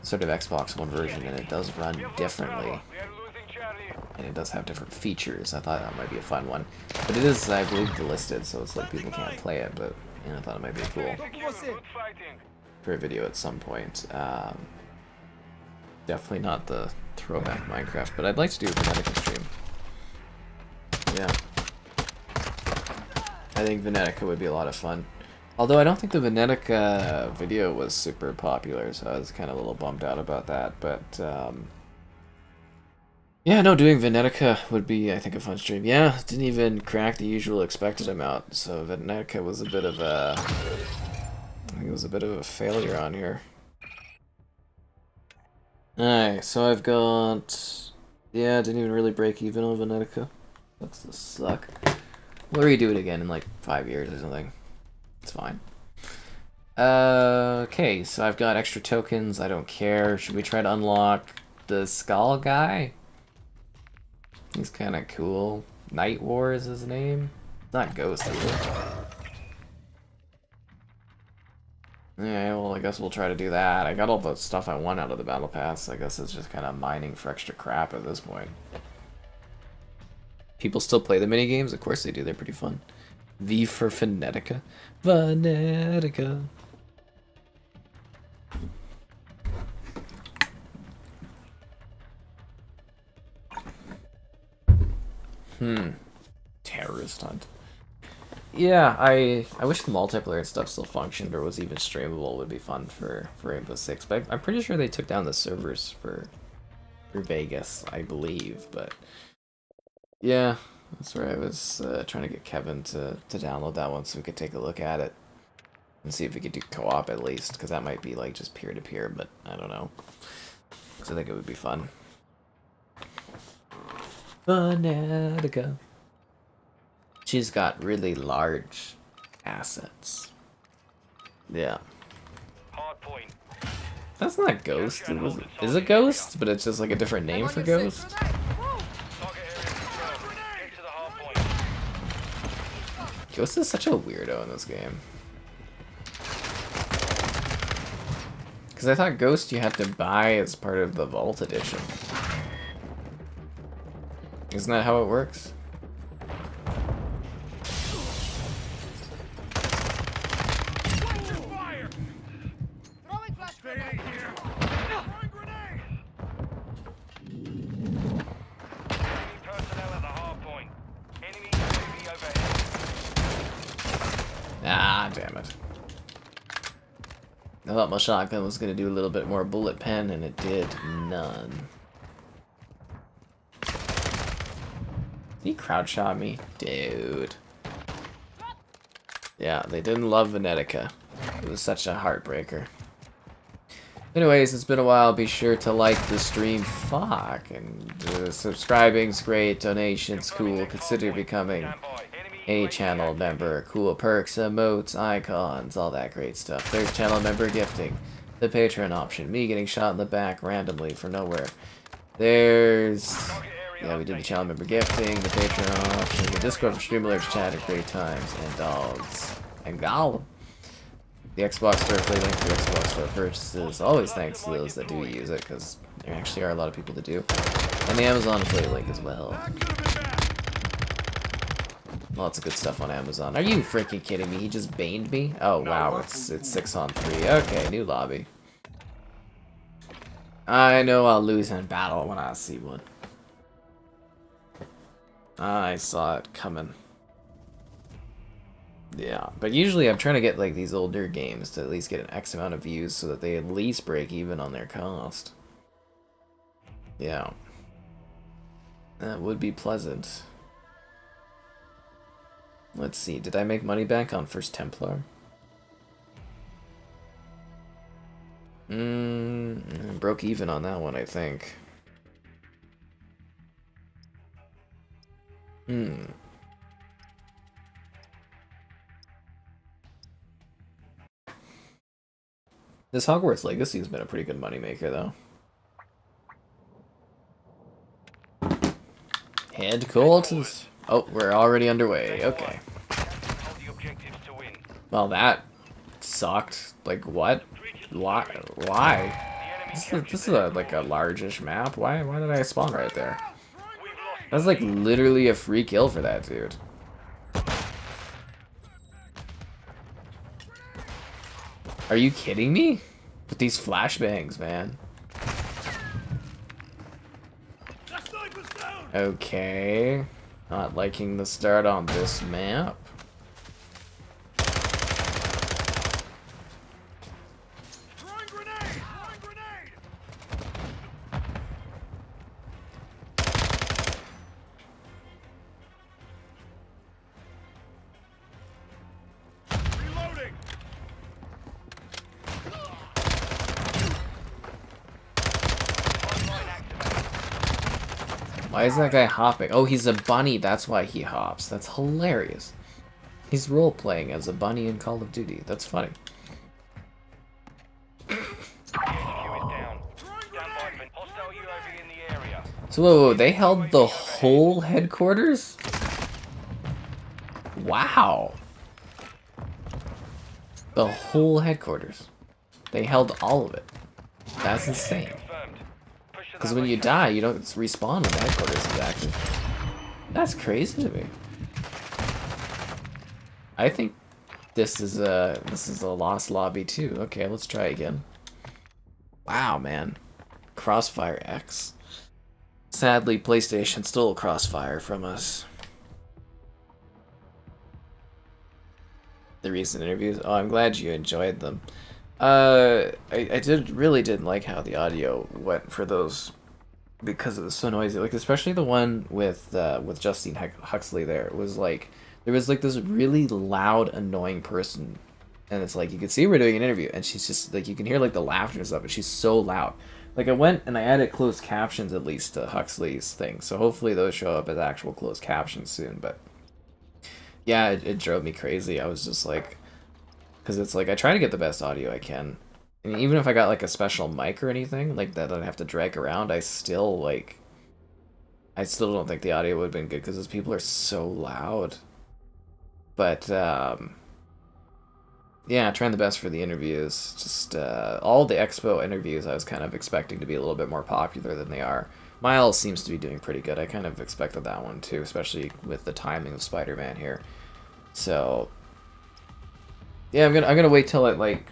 [SPEAKER 1] sort of Xbox One version, and it does run differently.
[SPEAKER 2] We are losing Charlie.
[SPEAKER 1] And it does have different features. I thought that might be a fun one. But it is, I believe, delisted, so it's like people can't play it, but you know, I thought it might be cool
[SPEAKER 2] Secure. Good fighting.
[SPEAKER 1] for a video at some point. Definitely not the throwback Minecraft, but I'd like to do a Venetica stream. Yeah. I think Venetica would be a lot of fun. Although I don't think the Venetica video was super popular, so I was kind of a little bummed out about that, but yeah, no, doing Venetica would be, I think, a fun stream. Yeah, didn't even crack the usual expected amount, so Venetica was a bit of a... I think it was a bit of a failure on here. Alright, so I've got... Yeah, didn't even really break even on Venetica. Sucks to suck. We'll redo it again in like 5 years or something. It's fine. Okay, so I've got extra tokens. I don't care. Should we try to unlock the skull guy? He's kind of cool. Night War is his name. It's not Ghost, is it? Yeah, well, I guess we'll try to do that. I got all the stuff I want out of the battle pass. I guess it's just kind of mining for extra crap at this point. People still play the minigames? Of course they do. They're pretty fun. V for Venetica. Venetica. Terrorist hunt. Yeah, I wish the multiplayer and stuff still functioned or was even streamable. Would be fun for Rainbow Six. But I'm pretty sure they took down the servers for Vegas, I believe. But yeah, that's where I was trying to get Kevin to download that one so we could take a look at it and see if we could do co-op at least, because that might be like just peer-to-peer, but I don't know. Because I think it would be fun. Fanatica. She's got really large assets. Yeah.
[SPEAKER 2] Hardpoint.
[SPEAKER 1] That's not Ghost. Is it Ghost? But it's just like a different name for Ghost?
[SPEAKER 2] Target area confirmed. Get to the hardpoint.
[SPEAKER 1] Ghost is such a weirdo in this game. Because I thought Ghost you had to buy as part of the Vault Edition. Isn't that how it works? Ah, damn it. I thought my shotgun was going to do a little bit more bullet pen, and it did none. He crowd shot me? Dude. Yeah, they didn't love Venetica. It was such a heartbreaker. Anyways, it's been a while. Be sure to like the stream. Fuck. And subscribing's great. Donations cool. Consider becoming a channel member. Cool perks, emotes, icons, all that great stuff. There's channel member gifting. The Patreon option. Me getting shot in the back randomly from nowhere. There's... yeah, we did the channel member gifting, the Patreon option, the Discord for stream alerts, chat at great times, and dogs. And Gollum. The Xbox Store free link for Xbox Store purchases. Always thanks to those that do use it, because there actually are a lot of people that do. And the Amazon affiliate link as well. Lots of good stuff on Amazon. Are you freaking kidding me? He just baned me? Oh wow, it's 6-on-3. Okay, new lobby. I know I'll lose in battle when I see one. I saw it coming. Yeah, but usually I'm trying to get like these older games to at least get an X amount of views so that they at least break even on their cost. Yeah. That would be pleasant. Let's see, did I make money back on First Templar? Broke even on that one, I think. This Hogwarts Legacy has been a pretty good moneymaker, though. Headquarters. Oh, we're already underway. Okay. Well, that sucked. Like, what? Why? This is like a largish map. Why did I spawn right there? That's like literally a free kill for that dude. Are you kidding me? With these flashbangs, man. Okay. Not liking the start on this map. Why is that guy hopping? Oh, he's a bunny. That's why he hops. That's hilarious. He's role-playing as a bunny in Call of Duty. That's funny. So, whoa, they held the whole headquarters? Wow. The whole headquarters. They held all of it. That's insane. Because when you die, you don't respawn when the headquarters is active. That's crazy to me. I think this is a lost lobby too. Okay, let's try again. Wow, man. Crossfire X. Sadly, PlayStation stole Crossfire from us. The recent interviews. Oh, I'm glad you enjoyed them. I really didn't like how the audio went for those because it was so noisy. Like especially the one with Justine Huxley. There it was like there was like this really loud, annoying person, and it's like you could see we're doing an interview, and she's just like you can hear like the laughter and stuff, but she's so loud. Like I went and I added closed captions at least to Huxley's thing, so hopefully those show up as actual closed captions soon. But yeah, it drove me crazy. I was just like, because it's like I try to get the best audio I can, and even if I got like a special mic or anything like that I'd have to drag around, I still don't think the audio would have been good because those people are so loud. But yeah, trying the best for the interviews. Just all the Expo interviews I was kind of expecting to be a little bit more popular than they are. Miles seems to be doing pretty good. I kind of expected that one too, especially with the timing of Spider-Man here. So yeah, I'm gonna wait till it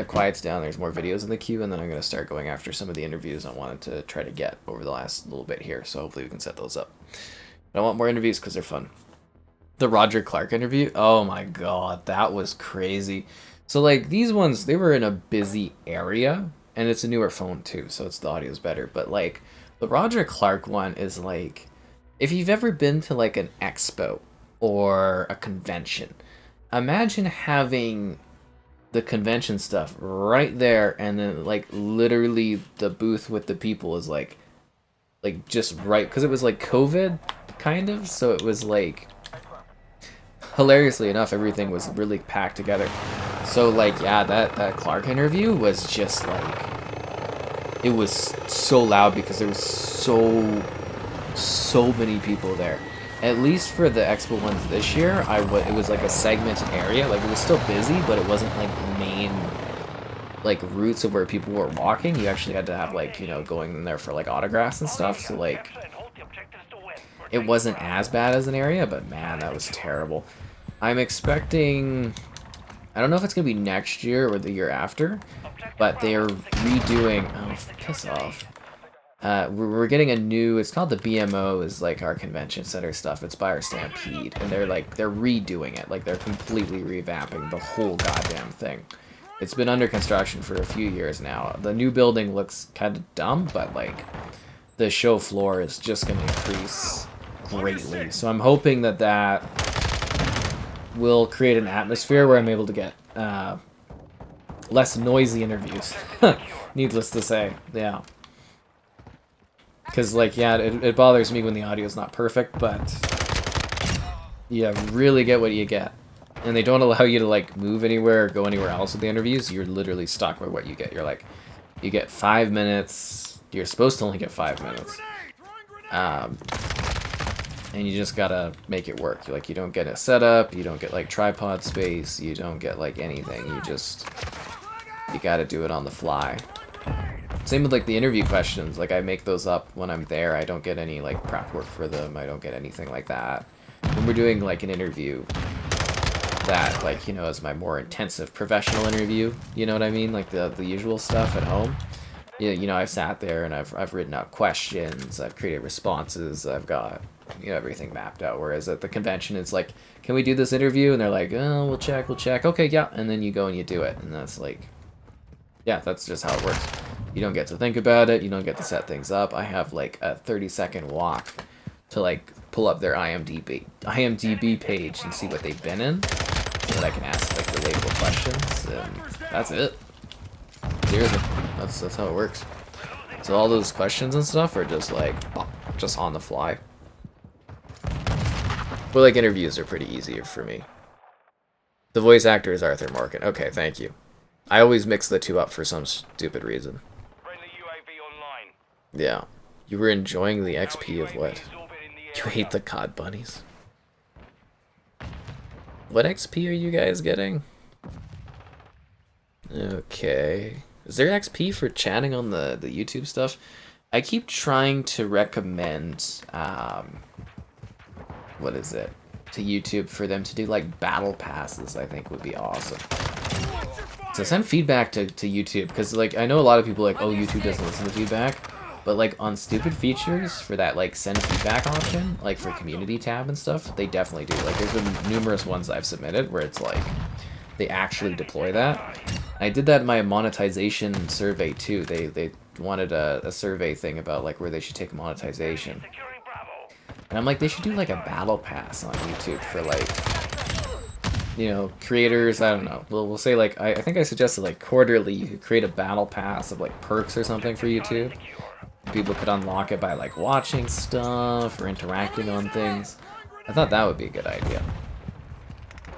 [SPEAKER 1] quiets down. There's more videos in the queue, and then I'm gonna start going after some of the interviews I wanted to try to get over the last little bit here. So hopefully we can set those up. But I want more interviews because they're fun. The Roger Clark interview, oh my god, that was crazy. So like these ones, they were in a busy area, and it's a newer phone too, so the audio's better. But like the Roger Clark one is like, if you've ever been to like an expo or a convention, imagine having the convention stuff right there, and then like literally the booth with the people is like just right, because it was like COVID kind of, so it was like hilariously enough everything was really packed together. So like yeah, that Clark interview was just like, it was so loud because there was so many people there. At least for the Expo ones this year, it was like a segmented area. Like it was still busy, but it wasn't like main like routes of where people were walking. You actually had to have like, you know, going in there for like autographs and stuff. So like it wasn't as bad as an area, but man, that was terrible. I'm expecting, I don't know if it's gonna be next year or the year after, but they're redoing, oh piss off. We're getting a new, it's called the BMO, is like our convention center stuff. It's by our Stampede, and they're redoing it. Like they're completely revamping the whole goddamn thing. It's been under construction for a few years now. The new building looks kind of dumb, but like the show floor is just going to increase greatly. So I'm hoping that will create an atmosphere where I'm able to get less noisy interviews. Needless to say, yeah. Because, like, yeah, it bothers me when the audio is not perfect, but you really get what you get. And they don't allow you to, like, move anywhere or go anywhere else with the interviews. You're literally stuck with what you get. You're like, you get 5 minutes. You're supposed to only get 5 minutes. And you just gotta make it work. You don't get a setup. You don't get, like, tripod space. You don't get, like, anything. You gotta do it on the fly. Same with like the interview questions, like I make those up when I'm there. I don't get any like prep work for them. I don't get anything like that. When we're doing like an interview that like, you know, is my more intensive professional interview, you know what I mean? Like the usual stuff at home. Yeah, you know, I've sat there and I've written out questions, I've created responses, I've got, you know, everything mapped out. Whereas at the convention it's like, can we do this interview? And they're like, oh, we'll check. Okay, yeah. And then you go and you do it. And that's like, yeah, that's just how it works. You don't get to think about it. You don't get to set things up. I have like a 30-second walk to like pull up their IMDb page and see what they've been in, so that I can ask like relatable questions. And that's it. Seriously, that's how it works. So all those questions and stuff are just like just on the fly. But like interviews are pretty easy for me. The voice actor is Arthur Morgan. Okay, thank you. I always mix the two up for some stupid reason. Yeah. You were enjoying the XP of what? You hate the COD bunnies. What XP are you guys getting? Okay. Is there XP for chatting on the YouTube stuff? I keep trying to recommend, what is it? To YouTube for them to do like battle passes. I think would be awesome. So send feedback to YouTube, because like I know a lot of people like, oh, YouTube doesn't listen to feedback, but like on stupid features for that like send feedback option, like for community tab and stuff, they definitely do. Like there's been numerous ones I've submitted where it's like they actually deploy that. I did that in my monetization survey too. They wanted a survey thing about like where they should take monetization. And I'm like, they should do like a battle pass on YouTube for like, you know, creators. I don't know. We'll say like, I think I suggested like quarterly you could create a battle pass of like perks or something for YouTube. People could unlock it by like watching stuff or interacting on things. I thought that would be a good idea.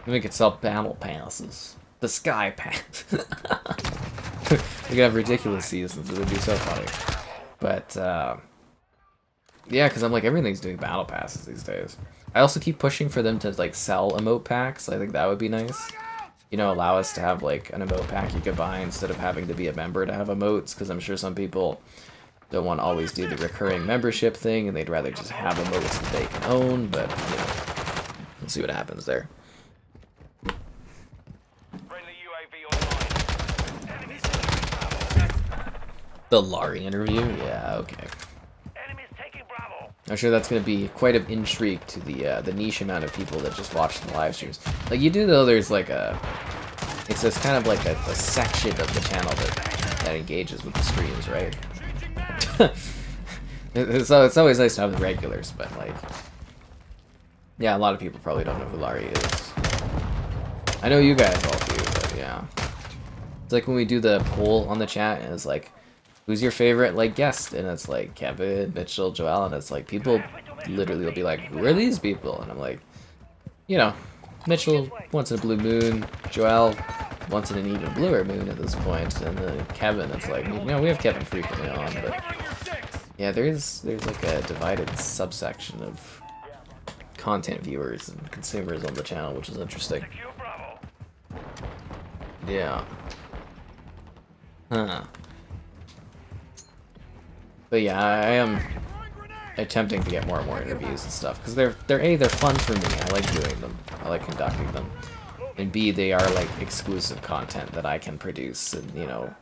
[SPEAKER 1] Then we could sell battle passes. The sky pass. We could have ridiculous seasons. It would be so funny. But yeah, because I'm like, everything's doing battle passes these days. I also keep pushing for them to like sell emote packs. I think that would be nice. You know, allow us to have like an emote pack you could buy instead of having to be a member to have emotes, because I'm sure some people don't want to always do the recurring membership thing and they'd rather just have emotes that they can own, but you know, we'll see what happens there. The Laurie interview? Yeah, okay. I'm sure that's going to be quite of intrigue to the niche amount of people that just watch the live streams. Like, you do know there's like it's just kind of like a section of the channel that engages with the streams, right? So it's always nice to have the regulars, but like, yeah, a lot of people probably don't know who Laurie is. I know you guys all do, but yeah. It's like when we do the poll on the chat and it's like, who's your favorite like guest? And it's like Kevin, Mitchell, Joel, and it's like people literally will be like, who are these people? And I'm like, you know, Mitchell once in a blue moon, Joel once in an even bluer moon at this point, and then Kevin, it's like, you know, we have Kevin frequently on, but yeah, there's like a divided subsection of content viewers and consumers on the channel, which is interesting. Yeah. Huh. But yeah, I am attempting to get more and more interviews and stuff, because they're fun for me. I like doing them. I like conducting them. And B, they are like exclusive content that I can produce, and you know,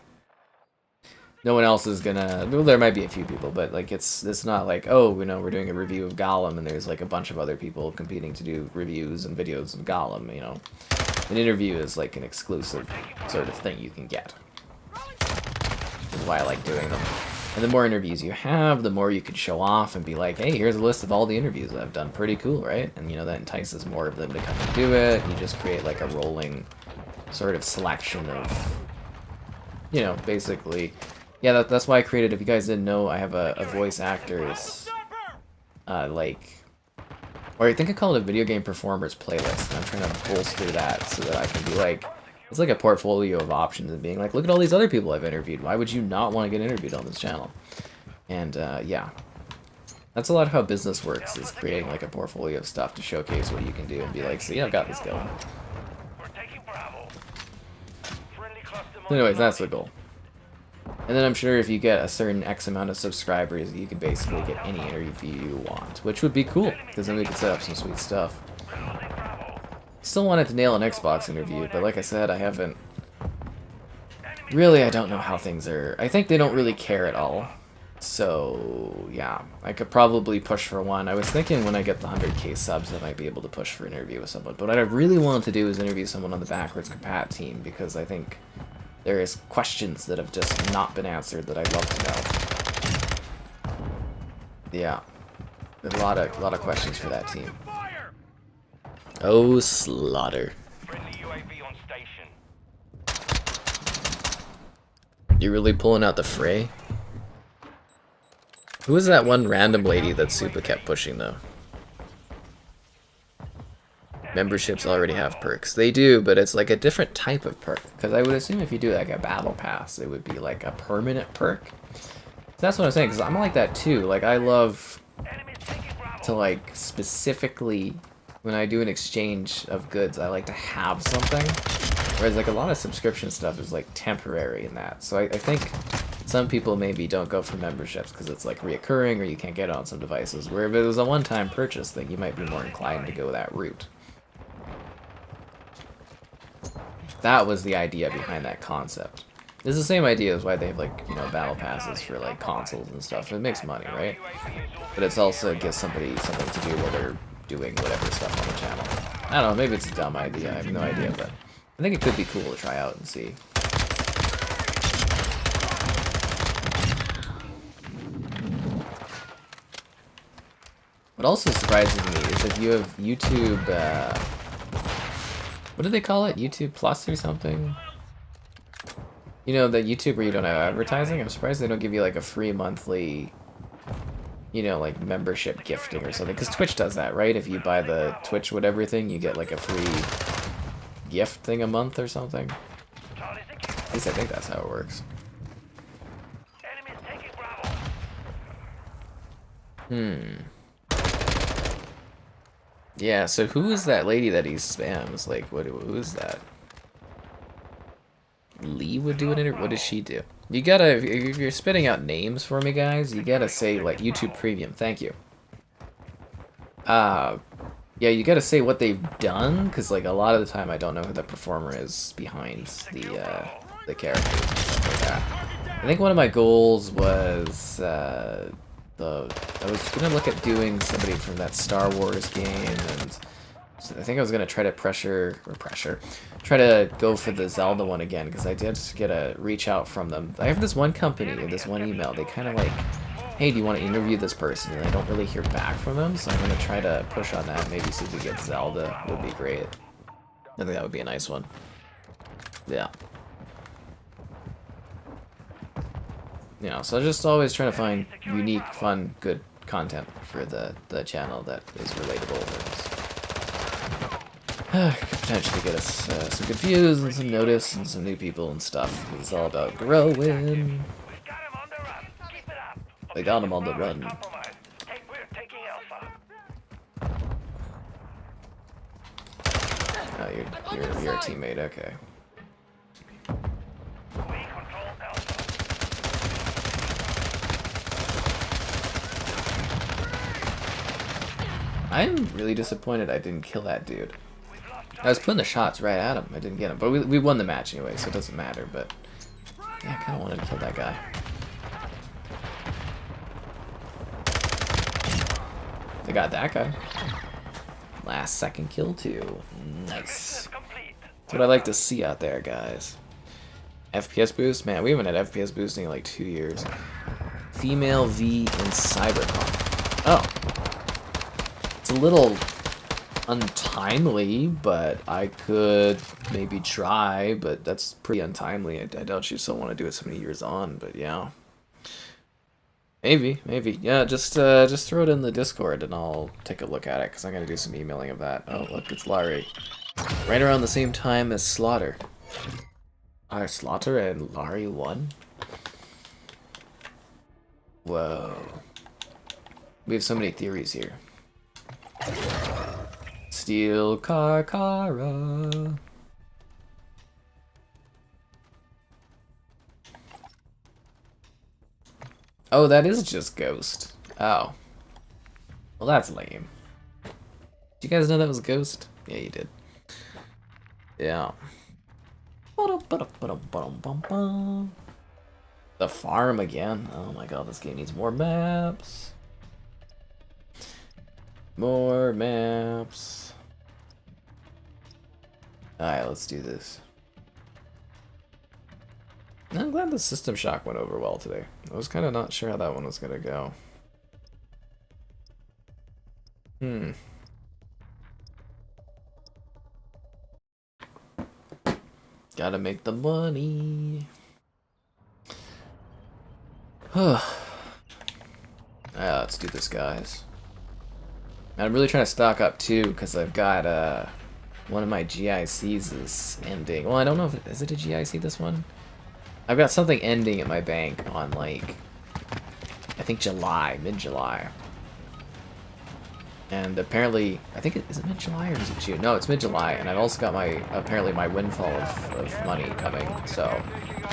[SPEAKER 1] no one else is gonna. Well, there might be a few people, but like it's not like, oh, you know, we're doing a review of Gollum and there's like a bunch of other people competing to do reviews and videos of Gollum. You know, an interview is like an exclusive sort of thing you can get. Which is why I like doing them. And the more interviews you have, the more you can show off and be like, hey, here's a list of all the interviews I've done. Pretty cool, right? And, you know, that entices more of them to come and do it. You just create, like, a rolling sort of selection of, you know, basically. Yeah, that's why I created, if you guys didn't know, I have a voice actors, like, or I think I call it a video game performers playlist. And I'm trying to bolster that so that I can be like, it's like a portfolio of options and being like, look at all these other people I've interviewed. Why would you not want to get interviewed on this channel? And yeah, that's a lot of how business works, is creating like a portfolio of stuff to showcase what you can do and be like, see, I've got this going. Anyways, that's the goal. And then I'm sure if you get a certain X amount of subscribers, you can basically get any interview you want, which would be cool, because then we could set up some sweet stuff. Still wanted to nail an Xbox interview, but like I said, I haven't. Really, I don't know how things are. I think they don't really care at all. So, yeah, I could probably push for one. I was thinking when I get the 100k subs, I might be able to push for an interview with someone. But what I really want to do is interview someone on the backwards compat team, because I think there is questions that have just not been answered that I'd love to know. Yeah, a lot of questions for that team. Oh, slaughter. You really pulling out the fray? Who was that one random lady that Supa kept pushing, though? Memberships already have perks. They do, but it's like a different type of perk. Because I would assume if you do like a battle pass, it would be like a permanent perk. So that's what I'm saying, because I'm like that too. Like, I love to like specifically, when I do an exchange of goods, I like to have something. Whereas like a lot of subscription stuff is like temporary in that. So I think some people maybe don't go for memberships because it's like reoccurring or you can't get it on some devices. Where if it was a one-time purchase thing, you might be more inclined to go that route. That was the idea behind that concept. It's the same idea as why they have like, you know, battle passes for like consoles and stuff. It makes money, right? But it's also gives somebody something to do while they're doing whatever stuff on the channel. I don't know, maybe it's a dumb idea, I have no idea, but I think it could be cool to try out and see. What also surprises me is if you have YouTube, what do they call it? YouTube Plus or something? You know, the YouTube where you don't have advertising? I'm surprised they don't give you like a free monthly, you know, like membership gifting or something. Because Twitch does that, right? If you buy the Twitch whatever thing, you get like a free gift thing a month or something. At least I think that's how it works. Yeah, so who is that lady that he spams? Like, who is that? Lee would do it, or what does she do? You gotta, if you're spitting out names for me, guys, you gotta say, like, YouTube Premium. Thank you. Yeah, you gotta say what they've done, because, like, a lot of the time I don't know who the performer is behind the characters and stuff like that. I think one of my goals was, I was gonna look at doing somebody from that Star Wars game, and I think I was gonna try to try to go for the Zelda one again, because I did get a reach out from them. I have this one company, this one email, they kind of like, hey, do you want to interview this person? And I don't really hear back from them, so I'm gonna try to push on that, maybe see if we get Zelda, would be great. I think that would be a nice one. Yeah. You know, so just always trying to find unique, fun, good content for the channel that is relatable and could potentially get us some good views and some notice and some new people and stuff. It's all about growing. They got him on the run. Oh, you're a teammate, okay. I'm really disappointed I didn't kill that dude. I was putting the shots right at him. I didn't get him. But we won the match anyway, so it doesn't matter. But yeah, I kind of wanted to kill that guy. I got that guy. Last second kill too. Nice. That's what I like to see out there, guys. FPS boost? Man, we haven't had FPS boosting in like 2 years. Female V in Cyberpunk. Oh. It's a little untimely, but I could maybe try, but that's pretty untimely. I doubt you still want to do it so many years on, but yeah. Maybe. Yeah, just throw it in the Discord and I'll take a look at it, because I'm going to do some emailing of that. Oh, look, it's Larry. Right around the same time as Slaughter. Are Slaughter and Larry one? Whoa. We have so many theories here. Steel Carcara. Oh, that is just Ghost. Oh. Well, that's lame. Did you guys know that was Ghost? Yeah, you did. Yeah. The farm again. Oh my god, this game needs more maps. More maps. Alright, let's do this. I'm glad the System Shock went over well today. I was kind of not sure how that one was going to go. Gotta make the money. Let's do this, guys. And I'm really trying to stock up too, because I've got one of my GICs is ending. Well, I don't know if is it a GIC, this one? I've got something ending at my bank on, like, I think July, mid-July. And apparently, I think is it mid-July or is it June? No, it's mid-July, and I've also got apparently my windfall of money coming. So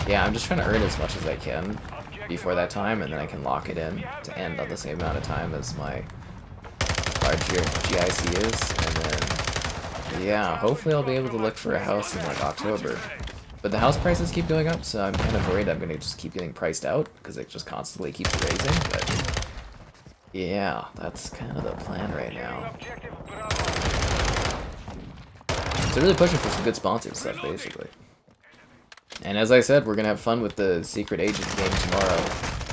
[SPEAKER 1] yeah, I'm just trying to earn as much as I can before that time, and then I can lock it in to end on the same amount of time as my larger GIC is. And then yeah, hopefully I'll be able to look for a house in like October. But the house prices keep going up, so I'm kind of worried I'm gonna just keep getting priced out because it just constantly keeps raising. But yeah, that's kind of the plan right now. So really pushing for some good sponsored stuff, basically. And as I said, we're gonna have fun with the Secret Agent game tomorrow,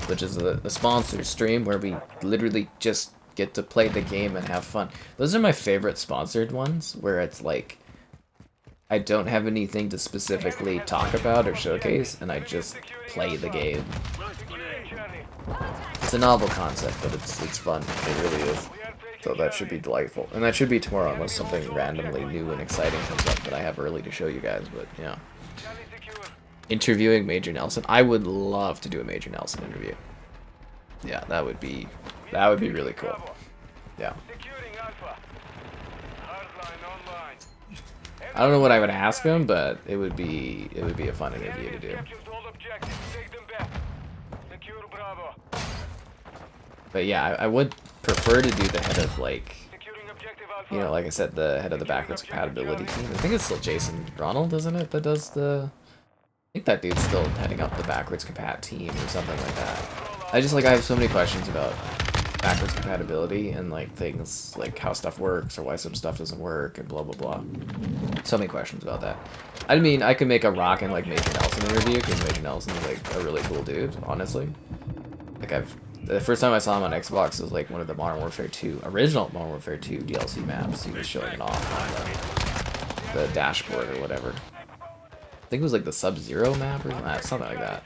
[SPEAKER 1] which is a sponsor stream where we literally just get to play the game and have fun. Those are my favorite sponsored ones, where it's like I don't have anything to specifically talk about or showcase, and I just play the game. It's a novel concept, but it's fun. It really is. So that should be delightful. And that should be tomorrow, unless something randomly new and exciting comes up that I have early to show you guys, but yeah. Interviewing Major Nelson. I would love to do a Major Nelson interview. Yeah, that would be really cool. Yeah. I don't know what I would ask him, but it would be a fun interview to do. But yeah, I would prefer to do the head of, like, you know, like I said, the head of the backwards compatibility team. I think it's still Jason Ronald, isn't it, that does the... I think that dude's still heading up the backwards compat team or something like that. I have so many questions about backwards compatibility and, like, things like how stuff works or why some stuff doesn't work and blah blah blah. So many questions about that. I mean, I could make a rockin' like Major Nelson interview because Major Nelson's like a really cool dude, honestly. Like the first time I saw him on Xbox was like one of the Modern Warfare 2, original Modern Warfare 2 DLC maps. He was showing it off on the dashboard or whatever. I think it was like the Sub-Zero map or something like that.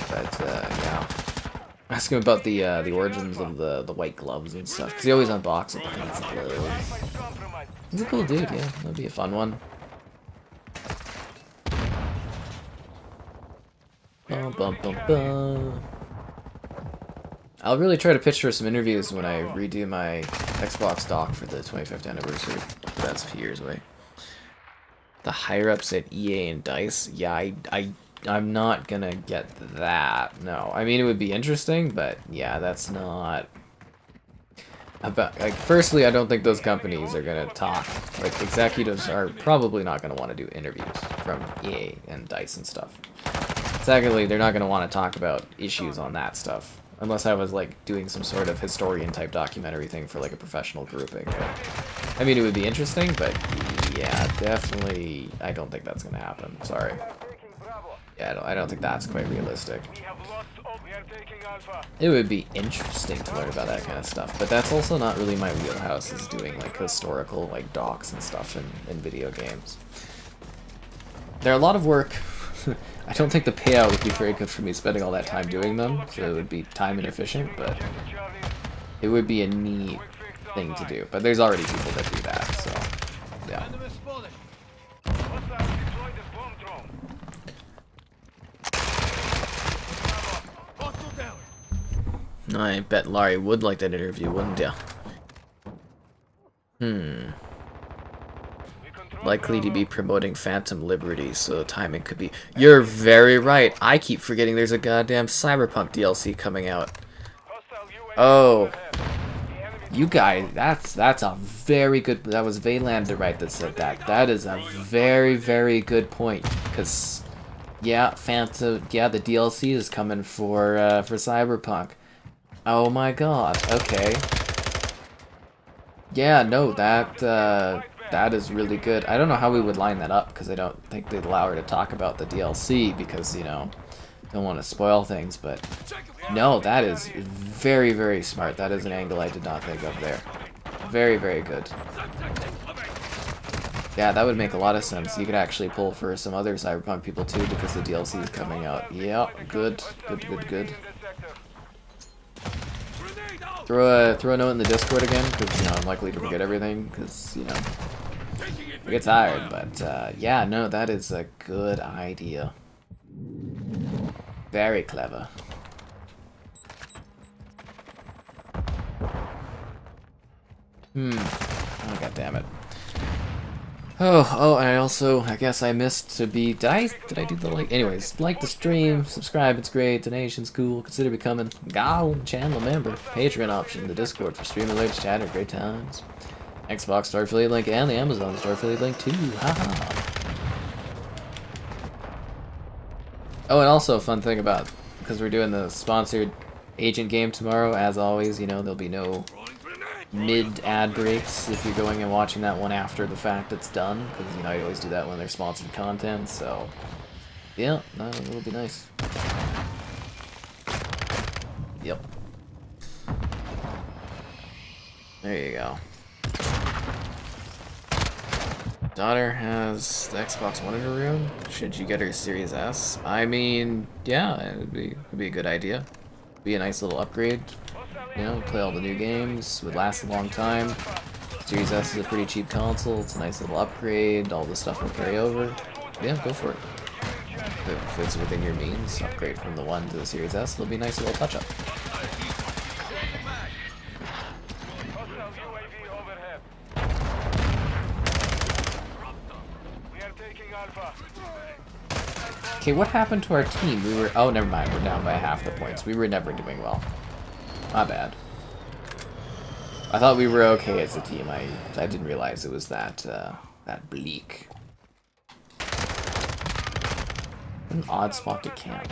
[SPEAKER 1] But yeah. Ask him about the origins of the white gloves and stuff, because he always unboxes the fancy gloves. He's a cool dude, yeah. That'd be a fun one. Bum, bum, bum, bum. I'll really try to pitch for some interviews when I redo my Xbox dock for the 25th anniversary. That's a few years away. The higher-ups at EA and DICE, yeah, I'm not gonna get that, no. I mean, it would be interesting, but yeah, that's not... About, like, firstly, I don't think those companies are gonna talk. Like, executives are probably not gonna want to do interviews from EA and DICE and stuff. Secondly, they're not gonna want to talk about issues on that stuff. Unless I was, like, doing some sort of historian-type documentary thing for, like, a professional grouping. But, I mean, it would be interesting, but yeah, definitely, I don't think that's gonna happen. Sorry. Yeah, I don't think that's quite realistic. It would be interesting to learn about that kind of stuff, but that's also not really my wheelhouse, is doing, like, historical, like, docs and stuff in video games. They're a lot of work. I don't think the payout would be very good for me spending all that time doing them, so it would be time inefficient, but it would be a neat thing to do. But there's already people that do that, so yeah. I bet Laurie would like that interview, wouldn't ya? Likely to be promoting Phantom Liberty, so timing could be... You're very right. I keep forgetting there's a goddamn Cyberpunk DLC coming out. Oh. You guys, that's a very good... That was Vaylander, right, that said that. That is a very, very good point. Because, yeah, Phantom... Yeah, the DLC is coming for Cyberpunk. Oh my god, okay. Yeah, no, that is really good. I don't know how we would line that up, because I don't think they'd allow her to talk about the DLC, because, you know, don't want to spoil things, but no, that is very, very smart. That is an angle I did not think of there. Very, very good. Yeah, that would make a lot of sense. You could actually pull for some other Cyberpunk people too, because the DLC is coming out. Yeah, good, good, good, good. Throw a note in the Discord again, because, you know, I'm likely to forget everything, because, you know, I get tired, but, yeah, no, that is a good idea. Very clever. Oh, god damn it. Oh, I guess I missed to be... Did I do the like? Anyways, like the stream, subscribe, it's great, donation's cool, consider becoming Gollum channel member, Patreon option, the Discord for stream alerts, chat, or great times, Xbox store affiliate link, and the Amazon store affiliate link too, haha. Oh, and also a fun thing about, because we're doing the sponsored agent game tomorrow, as always, you know, there'll be no mid ad breaks if you're going and watching that one after the fact it's done, because you know I always do that when they're sponsored content. So yeah, that will be nice. Yep. There you go. Daughter has the Xbox One in her room. Should you get her Series S? I mean, yeah, it would be a good idea. Be a nice little upgrade. You know, play all the new games. Would last a long time. Series S is a pretty cheap console. It's a nice little upgrade. All the stuff will carry over. Yeah, go for it. If it's within your means, upgrade from the One to the Series S. It'll be a nice little touch-up. Okay, what happened to our team? We were... Oh, never mind. We're down by half the points. We were never doing well. My bad. I thought we were okay as a team. I didn't realize it was that bleak. An odd spot to camp.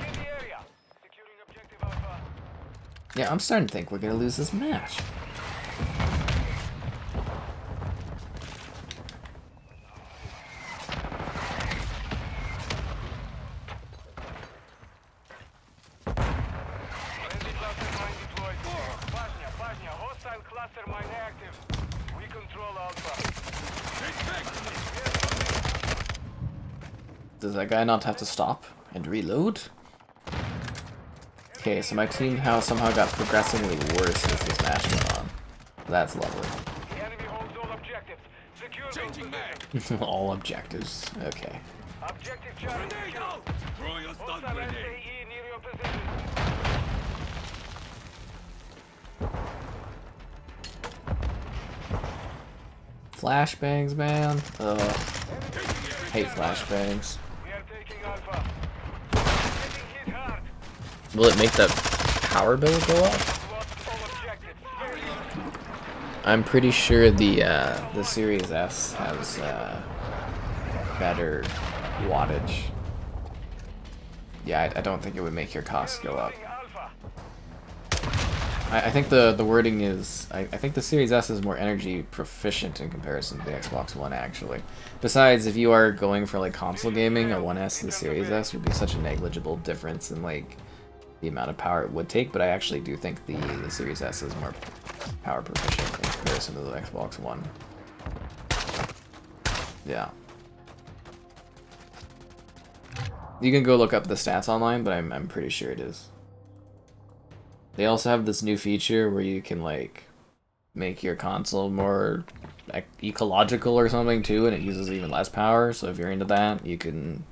[SPEAKER 1] Yeah, I'm starting to think we're gonna lose this match. Does that guy not have to stop and reload? Okay, so my team somehow got progressively worse as this match went on. That's lovely. All objectives. Okay. Flashbangs, man. Ugh. Hate flashbangs. Will it make the power bill go up? I'm pretty sure the Series S has better wattage. Yeah, I don't think it would make your costs go up. I think the wording is, I think the Series S is more energy proficient in comparison to the Xbox One, actually. Besides, if you are going for like console gaming, a 1S to the Series S would be such a negligible difference in like the amount of power it would take, but I actually do think the Series S is more power proficient in comparison to the Xbox One. Yeah. You can go look up the stats online, but I'm pretty sure it is. They also have this new feature where you can like make your console more ecological or something too, and it uses even less power. So if you're into that, you can.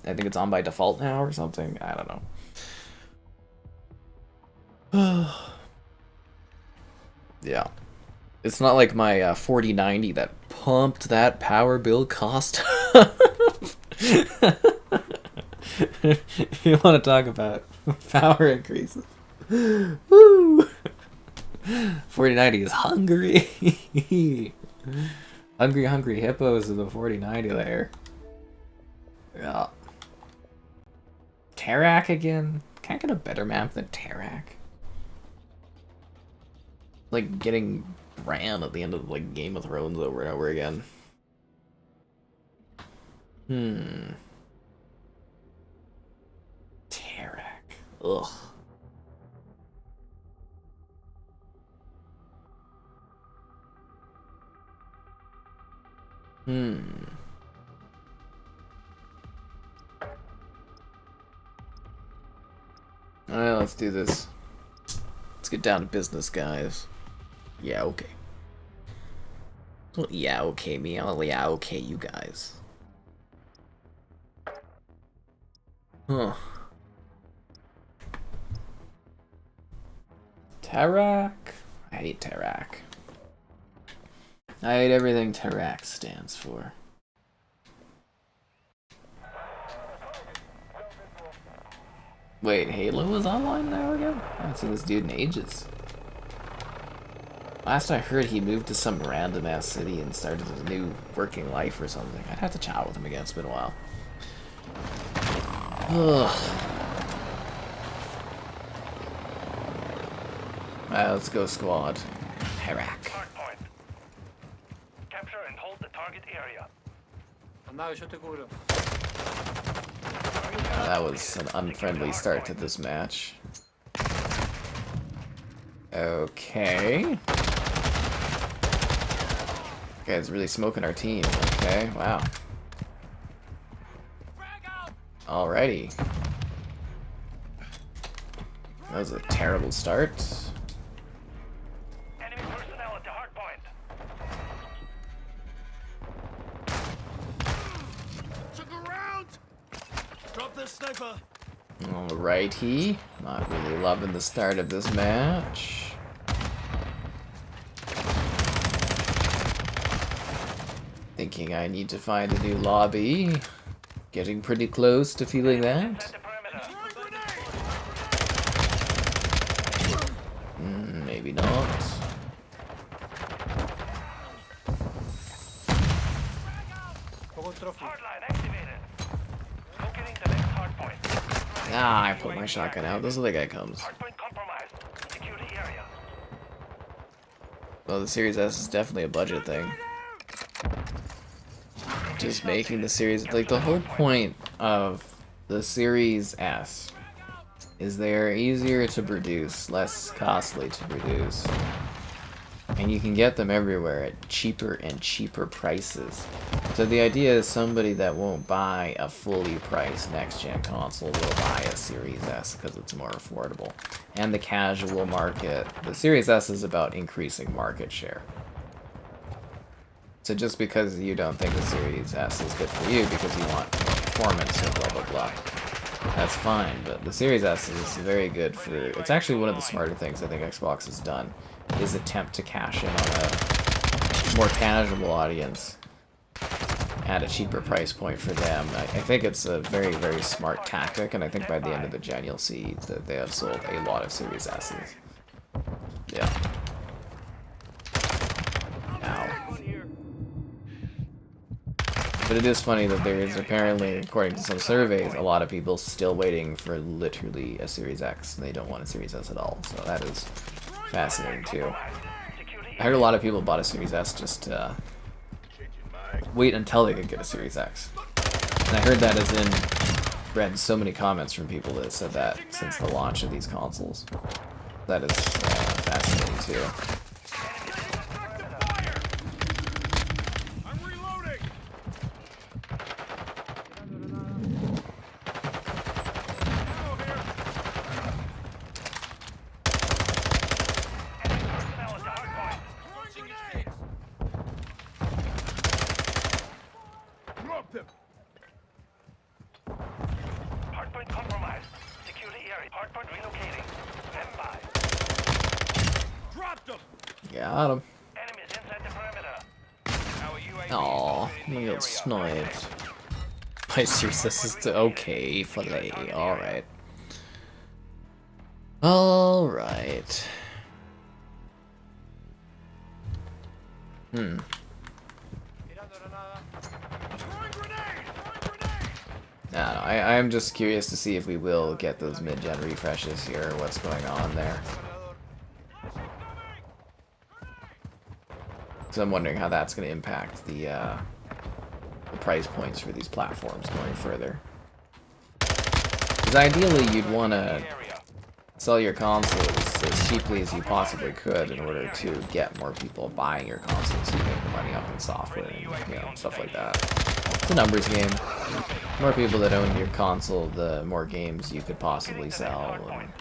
[SPEAKER 1] I think it's on by default now or something. I don't know. Yeah, it's not like my 4090 that pumped that power bill cost. You want to talk about power increases? Woo! 4090 is hungry. hungry hippos in the 4090 there. Yeah. Taraq again? Can't get a better map than Taraq. Like getting Bran at the end of like Game of Thrones over and over again. Taraq. Ugh. Alright, let's do this. Let's get down to business, guys. Yeah, okay. Well, yeah, okay, me. Yeah, okay, you guys. Huh. Taraq? I hate Taraq. I hate everything Taraq stands for. Wait, Halo is online now again? I haven't seen this dude in ages. Last I heard, he moved to some random ass city and started a new working life or something. I'd have to chat with him again, it's been a while. Ugh. Alright, let's go squad. Taraq.
[SPEAKER 2] target area.
[SPEAKER 1] That was an unfriendly start to this match. Okay. Guy's really smoking our team. Okay, wow. Alrighty. That was a terrible start.
[SPEAKER 2] Enemy personnel at the hardpoint.
[SPEAKER 3] Took a round. Drop this sniper.
[SPEAKER 1] Alrighty. Not really loving the start of this match. Thinking I need to find a new lobby. Getting pretty close to feeling that. Maybe not.
[SPEAKER 2] Hardline activated. Locating the next hardpoint.
[SPEAKER 1] Ah, I put my shotgun out. This other guy comes.
[SPEAKER 2] Hardpoint compromised. Secure the area.
[SPEAKER 1] Well, the Series S is definitely a budget thing. Just making the series, like, the whole point of the Series S is they're easier to produce, less costly to produce, and you can get them everywhere at cheaper and cheaper prices. So the idea is somebody that won't buy a fully priced next-gen console will buy a Series S because it's more affordable. And the casual market, the Series S is about increasing market share. So just because you don't think the Series S is good for you because you want more performance and blah blah blah, that's fine. But the Series S is very good for, it's actually one of the smarter things I think Xbox has done, is attempt to cash in on a more casual audience at a cheaper price point for them. I think it's a very, very smart tactic, and I think by the end of the gen you'll see that they have sold a lot of Series S's. Yeah. Ow. But it is funny that there is apparently, according to some surveys, a lot of people still waiting for literally a Series X, and they don't want a Series S at all. So that is fascinating too. I heard a lot of people bought a Series S just to wait until they could get a Series X. And I heard that as in, read so many comments from people that said that since the launch of these consoles. That is fascinating too.
[SPEAKER 2] Hardpoint compromised. Secure the area. Hardpoint relocating. Stand by.
[SPEAKER 3] Dropped him.
[SPEAKER 1] Got him.
[SPEAKER 2] Enemies inside the perimeter.
[SPEAKER 1] Aww, I'm gonna get sniped. My Series S is okay, filet. Alright. Alright. I'm just curious to see if we will get those mid-gen refreshes here, or what's going on there. So I'm wondering how that's going to impact the price points for these platforms going further. Because ideally you'd want to sell your consoles as cheaply as you possibly could in order to get more people buying your consoles, so you make the money up in software and, you know, stuff like that. It's a numbers game. The more people that own your console, the more games you could possibly sell, and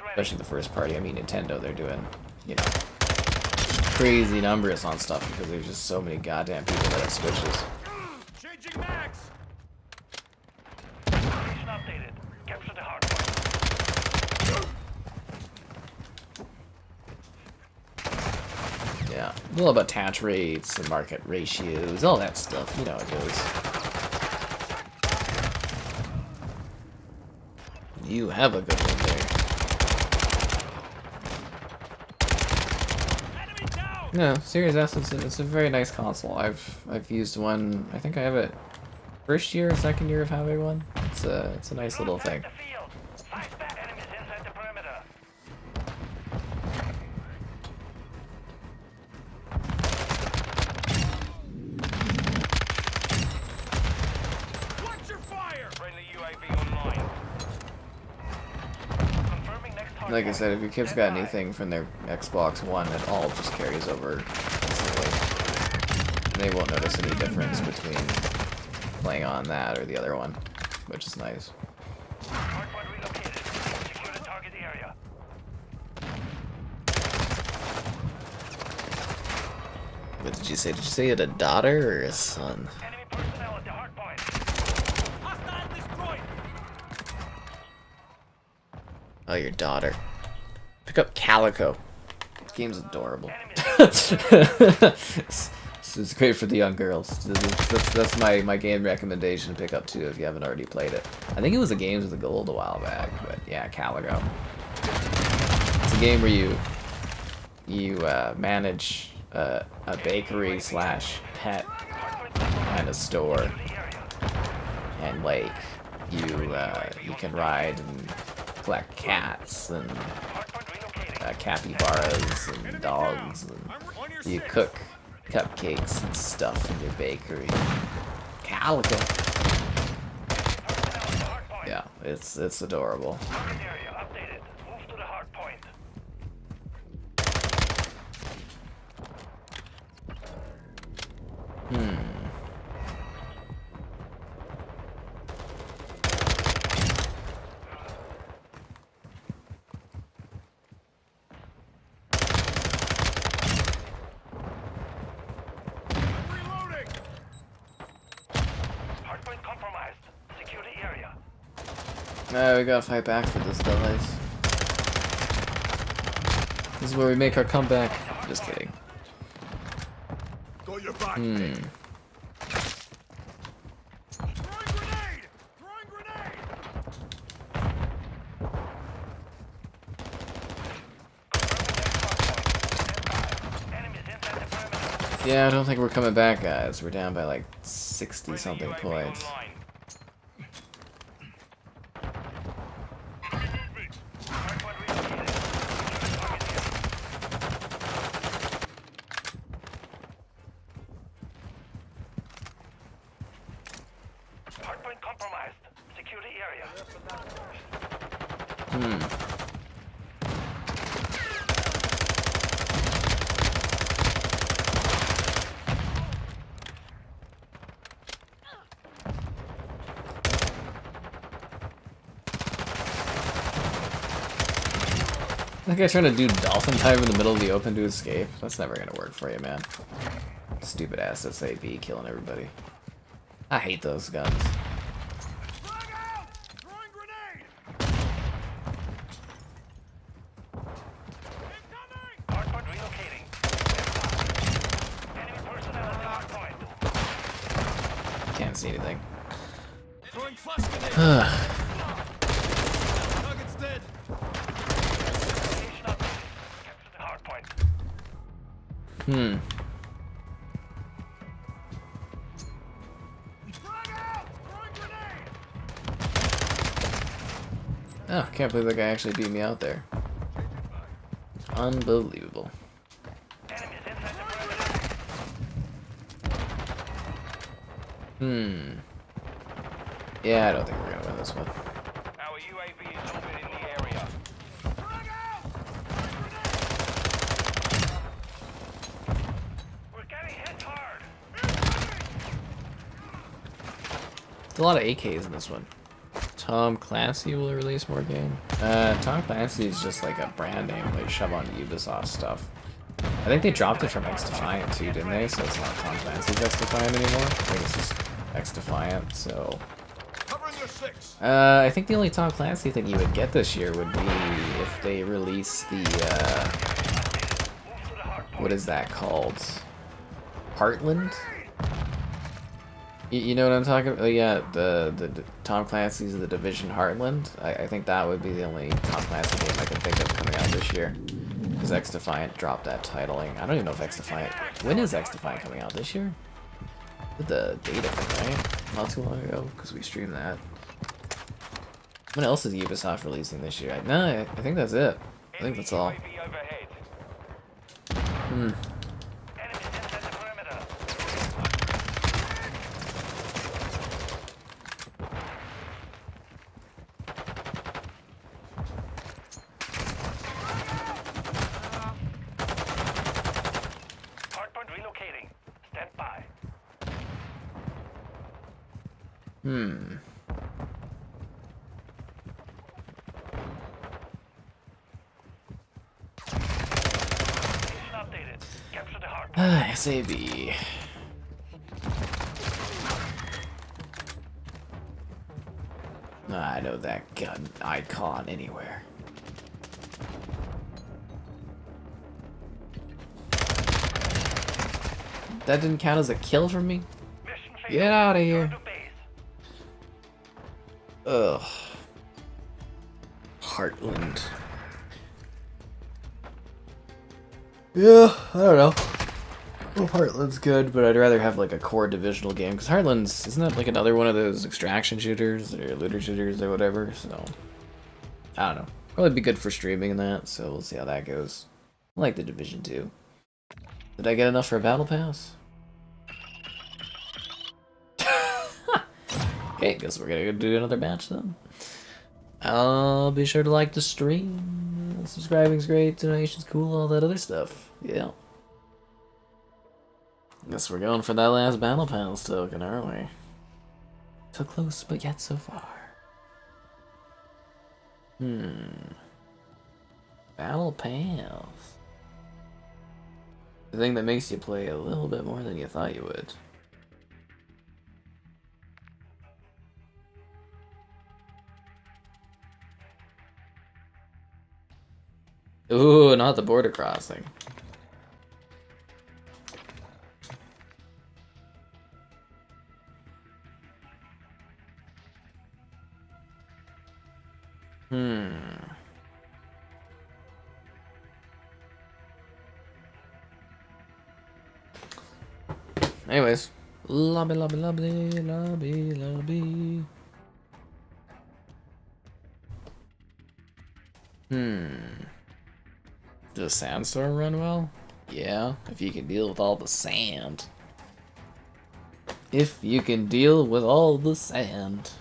[SPEAKER 1] especially the first party. I mean, Nintendo, they're doing, you know, crazy numbers on stuff because there's just so many goddamn people that have Switches.
[SPEAKER 3] Changing max.
[SPEAKER 2] Location updated. Capture the hardpoint.
[SPEAKER 1] Yeah, a little about attach rates and market ratios, all that stuff. You know how it goes. You have a good one there. No, Series S, it's a very nice console. I've used one. I think I have it first year, second year of having one. It's a nice little thing.
[SPEAKER 2] Enemies inside the perimeter.
[SPEAKER 1] Like I said, if your kid's got anything from their Xbox One, it all just carries over instantly. And they won't notice any difference between playing on that or the other one, which is nice.
[SPEAKER 2] Hardpoint relocated. Secure the target area.
[SPEAKER 1] What did you say? Did you say you had a daughter or a son?
[SPEAKER 2] Enemy personnel at the hardpoint.
[SPEAKER 3] Hostile destroyed.
[SPEAKER 1] Oh, your daughter. Pick up Calico. This game's adorable. It's great for the young girls. That's my game recommendation to pick up too if you haven't already played it. I think it was a Games with the Gold a while back, but yeah, Calico. It's a game where you manage a bakery slash pet kind of store, and like you can ride and collect cats and capybaras and dogs, and you cook cupcakes and stuff in your bakery. Calico. Yeah, it's adorable.
[SPEAKER 2] Target area updated. Move to the hardpoint.
[SPEAKER 3] Reloading.
[SPEAKER 2] Hardpoint compromised. Secure the area.
[SPEAKER 1] We gotta fight back for this, guys. This is where we make our comeback. Just kidding.
[SPEAKER 3] Got your back. Throwing grenade. Throwing grenade.
[SPEAKER 2] Enemies inside the perimeter.
[SPEAKER 1] Yeah, I don't think we're coming back, guys. We're down by like 60-something points.
[SPEAKER 2] Hardpoint relocated. Secure the target area. Hardpoint compromised. Secure the area.
[SPEAKER 1] That guy trying to do dolphin dive in the middle of the open to escape. That's never gonna work for you, man. Stupid ass SAV killing everybody. I hate those guns.
[SPEAKER 3] Frag out. Throwing grenade. Incoming.
[SPEAKER 2] Hardpoint relocating. Enemy personnel at the hardpoint.
[SPEAKER 1] Can't see anything.
[SPEAKER 3] Throwing flash grenade. Target's dead.
[SPEAKER 2] Location updated. Capture the hardpoint.
[SPEAKER 3] Frag out. Throwing grenade.
[SPEAKER 1] Oh, can't believe that guy actually beat me out there. Unbelievable.
[SPEAKER 2] Enemies inside the perimeter.
[SPEAKER 1] Yeah, I don't think we're gonna win this one.
[SPEAKER 2] Our UAV is orbiting the area.
[SPEAKER 3] Frag out.
[SPEAKER 2] We're getting hit hard.
[SPEAKER 1] There's a lot of AKs in this one. Tom Clancy will release more game. Tom Clancy is just like a brand name they shove on Ubisoft stuff. I think they dropped it from X Defiant too, didn't they? So it's not Tom Clancy's X Defiant anymore. I think it's just X Defiant, so...
[SPEAKER 3] Covering your six.
[SPEAKER 1] I think the only Tom Clancy thing you would get this year would be if they release the, what is that called? Heartland? You know what I'm talking about? Yeah, the Tom Clancy's The Division Heartland. I think that would be the only Tom Clancy game I can think of coming out this year. Because X Defiant dropped that titling. I don't even know if X Defiant... When is X Defiant coming out? This year? With the data thing, right? Not too long ago, because we streamed that. What else is Ubisoft releasing this year? No, I think that's it. I think that's all.
[SPEAKER 2] UAV overhead.
[SPEAKER 1] Hmm.
[SPEAKER 2] Enemies inside the perimeter. Updated. Capture the hard.
[SPEAKER 1] SAB. I know that gun icon anywhere. That didn't count as a kill for me?
[SPEAKER 2] Mission failed.
[SPEAKER 1] Get out of here.
[SPEAKER 2] Return to base.
[SPEAKER 1] Ugh. Heartland. Yeah, I don't know. Well, Heartland's good, but I'd rather have like a core divisional game, because Heartland's, isn't that like another one of those extraction shooters or looter shooters or whatever, so I don't know. Probably be good for streaming and that, so we'll see how that goes. I like the Division 2. Did I get enough for a battle pass? Okay, guess we're gonna go do another match then. I'll be sure to like the stream. Subscribing's great, donation's cool, all that other stuff. Yeah. Guess we're going for that last battle pass token, aren't we? So close, but yet so far. Battle pass. The thing that makes you play a little bit more than you thought you would. Ooh, not the border crossing. Anyways, lobby. Does Sandstorm run well? Yeah, if you can deal with all the sand. If you can deal with all the sand.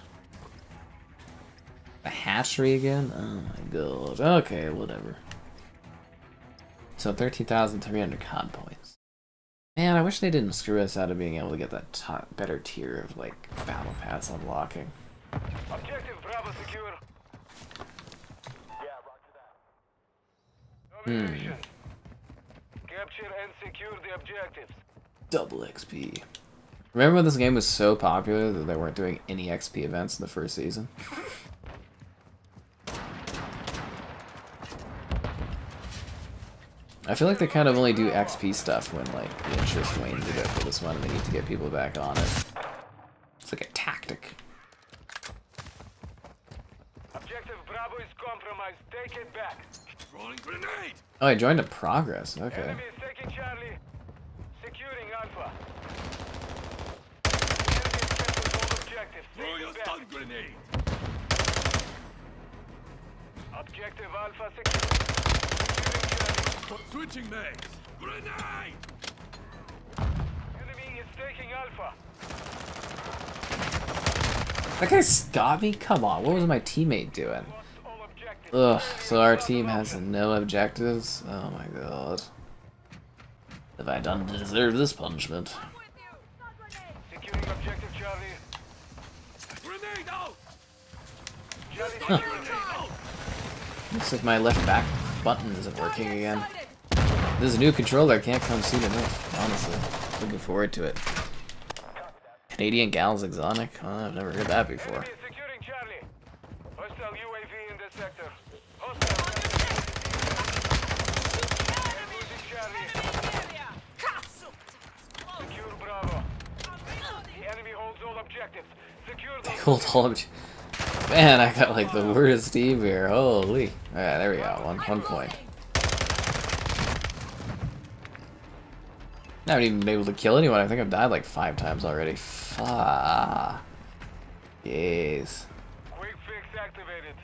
[SPEAKER 1] The hatchery again? Oh my god. Okay, whatever. So 13,300 COD points. Man, I wish they didn't screw us out of being able to get that better tier of like battle pass unlocking.
[SPEAKER 2] Objective Bravo secure. Yeah, roger that. Domination. Capture and secure the objectives.
[SPEAKER 1] Double XP. Remember when this game was so popular that they weren't doing any XP events in the first season? I feel like they kind of only do XP stuff when like the interest wanes a bit for this one and they need to get people back on it. It's like a tactic.
[SPEAKER 2] Objective Bravo is compromised. Take it back.
[SPEAKER 3] Throwing grenade!
[SPEAKER 1] Oh, I joined a progress. Okay.
[SPEAKER 2] Enemy is taking Charlie. Securing Alpha.
[SPEAKER 3] Throw your stun grenade!
[SPEAKER 2] Objective Alpha secure.
[SPEAKER 3] Switching mags! Grenade!
[SPEAKER 2] Enemy is taking Alpha.
[SPEAKER 1] That guy's got me? Come on, what was my teammate doing?
[SPEAKER 2] Lost all objectives.
[SPEAKER 1] Ugh, so our team has no objectives? Oh my god. Have I done to deserve this punishment?
[SPEAKER 2] Securing objective Charlie.
[SPEAKER 3] Grenade out!
[SPEAKER 2] Charlie
[SPEAKER 1] Huh.
[SPEAKER 2] secured.
[SPEAKER 1] Looks like my left back button isn't working again. This is a new controller, can't come soon enough, honestly. Looking forward to it. Canadian Gals Exotic? Oh, I've never heard that before.
[SPEAKER 2] Enemy is securing Charlie. Hostile UAV in the sector. Hostile. Losing Charlie. Secure Bravo. The enemy holds all objectives. Secure the
[SPEAKER 1] Hold on. Man, I got like the worst team here. Holy. Alright, there we go. One point. I haven't even been able to kill anyone. I think I've died like 5 times already. Fuck. Yes.
[SPEAKER 2] quick fix activated.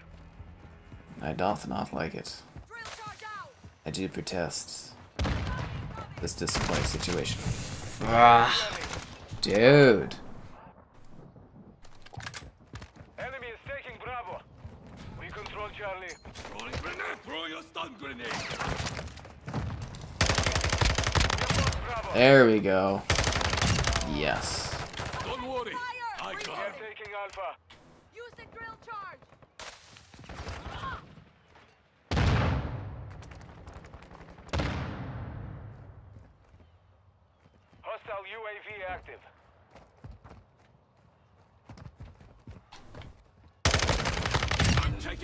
[SPEAKER 1] I doth not like it. I do protest this disappointing situation. Ah, dude.
[SPEAKER 2] Enemy is taking Bravo. We control Charlie.
[SPEAKER 3] Throwing grenade! Throw your stun grenade!
[SPEAKER 2] We have lost Bravo.
[SPEAKER 1] There we go. Yes.
[SPEAKER 3] Don't worry, I
[SPEAKER 2] We
[SPEAKER 3] got
[SPEAKER 2] have
[SPEAKER 3] it.
[SPEAKER 2] taken Taking Alpha.
[SPEAKER 4] Use the drill charge.
[SPEAKER 2] Hostile UAV active.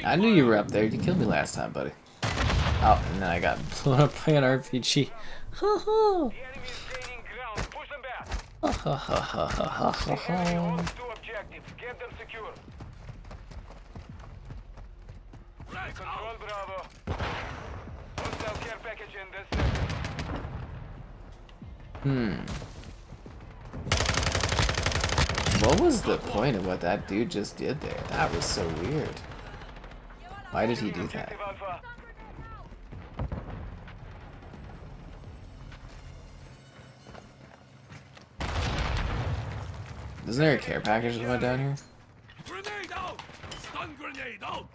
[SPEAKER 1] I knew you were up there. You killed me last time, buddy. Oh, and then I got blown up by an RPG. Ha
[SPEAKER 2] The enemy is gaining ground. Push them back.
[SPEAKER 1] ha ha ha ha ha
[SPEAKER 2] The enemy
[SPEAKER 1] ha.
[SPEAKER 2] holds 2 objectives. Get them secure. We control Bravo. Hostile care package in this sector.
[SPEAKER 1] What was the point of what that dude just did there? That was so weird. Why did he do that?
[SPEAKER 2] Objective Alpha.
[SPEAKER 1] Isn't there a care package that went down here?
[SPEAKER 3] Grenade out! Stun grenade out!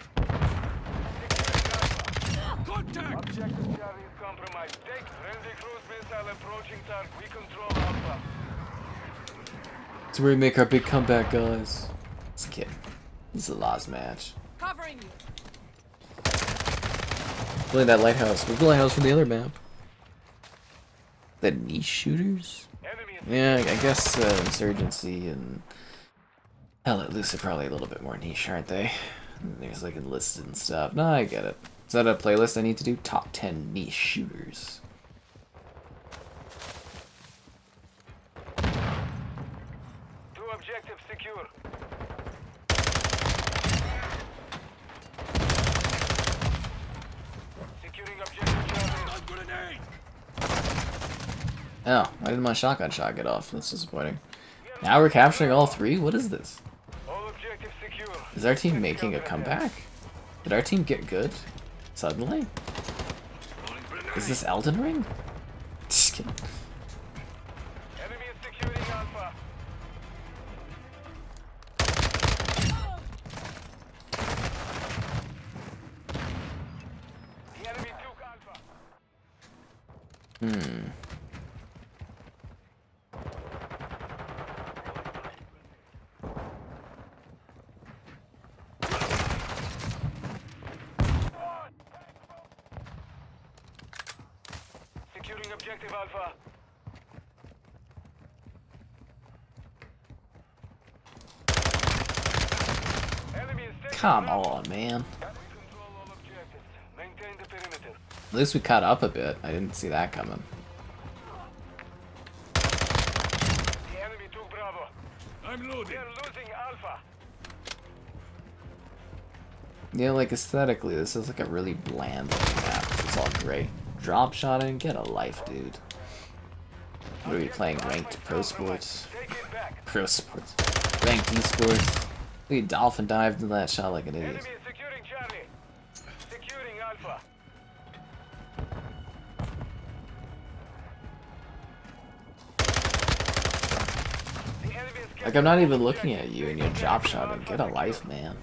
[SPEAKER 2] Contact! Objective Charlie is compromised. Take friendly cruise missile approaching Tarq. We control Alpha.
[SPEAKER 1] It's where we make our big comeback, guys. Just kidding. This is a lost match.
[SPEAKER 4] Covering you.
[SPEAKER 1] Playing that lighthouse. Where's the lighthouse from the other map? The niche shooters?
[SPEAKER 2] Enemy is
[SPEAKER 1] Yeah, I guess Insurgency and Hell Let Loose are probably a little bit more niche, aren't they? There's like enlisted and stuff. No, I get it. Is that a playlist I need to do? Top 10 niche shooters.
[SPEAKER 2] two objectives secure. Securing objective Charlie.
[SPEAKER 3] Stun grenade!
[SPEAKER 1] Oh, why didn't my shotgun shot get off? That's disappointing. Now we're capturing all 3? What is this?
[SPEAKER 2] All objectives secure.
[SPEAKER 1] Is our team making a comeback? Did our team get good? Suddenly? Is this Elden Ring? Just kidding.
[SPEAKER 2] Enemy is securing Alpha. The enemy took Alpha. Securing objective Alpha. Enemy is taking
[SPEAKER 1] Come
[SPEAKER 2] Bravo.
[SPEAKER 1] on, man.
[SPEAKER 2] We control all objectives. Maintain the perimeter.
[SPEAKER 1] At least we caught up a bit. I didn't see that coming.
[SPEAKER 2] The enemy took Bravo.
[SPEAKER 3] I'm loading.
[SPEAKER 2] They're losing Alpha.
[SPEAKER 1] Yeah, like aesthetically, this is like a really bland looking map. It's all gray. Drop shotting, get a life, dude. What are we playing? Ranked Pro Sports?
[SPEAKER 2] Take it back.
[SPEAKER 1] Pro Sports. Ranked Esports. We dolphin dived into that shot like an
[SPEAKER 2] Enemy
[SPEAKER 1] idiot.
[SPEAKER 2] is securing Charlie. Securing Alpha. The enemy is
[SPEAKER 1] Like, I'm not even looking at you and you're drop shotting. Get a life, man.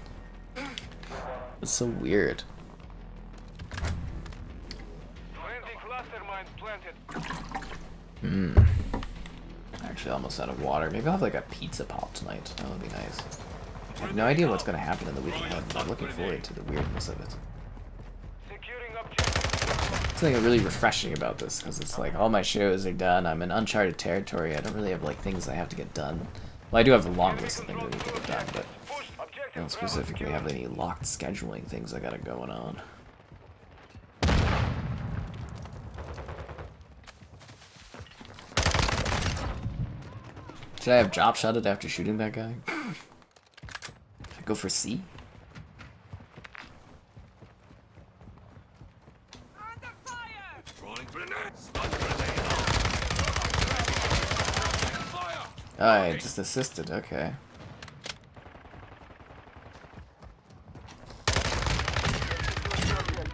[SPEAKER 1] It's so weird.
[SPEAKER 2] friendly cluster mines planted.
[SPEAKER 1] Actually, almost out of water. Maybe I'll have like a pizza pop tonight. That would be nice. I have no idea what's going to happen in the week ahead, but I'm looking forward to the weirdness of it.
[SPEAKER 2] Securing objective.
[SPEAKER 1] Something really refreshing about this, because it's like all my shows are done. I'm in uncharted territory. I don't really have like things I have to get done. Well, I do have a long list of things I need to get done, but
[SPEAKER 2] Push
[SPEAKER 1] I
[SPEAKER 2] objective.
[SPEAKER 1] don't specifically have any locked scheduling things I got going on. Should I have drop shotted after shooting that guy? Should I go for C?
[SPEAKER 4] Under fire!
[SPEAKER 3] Throwing grenade! Stun grenade out! Fire!
[SPEAKER 1] Oh, I just assisted. Okay.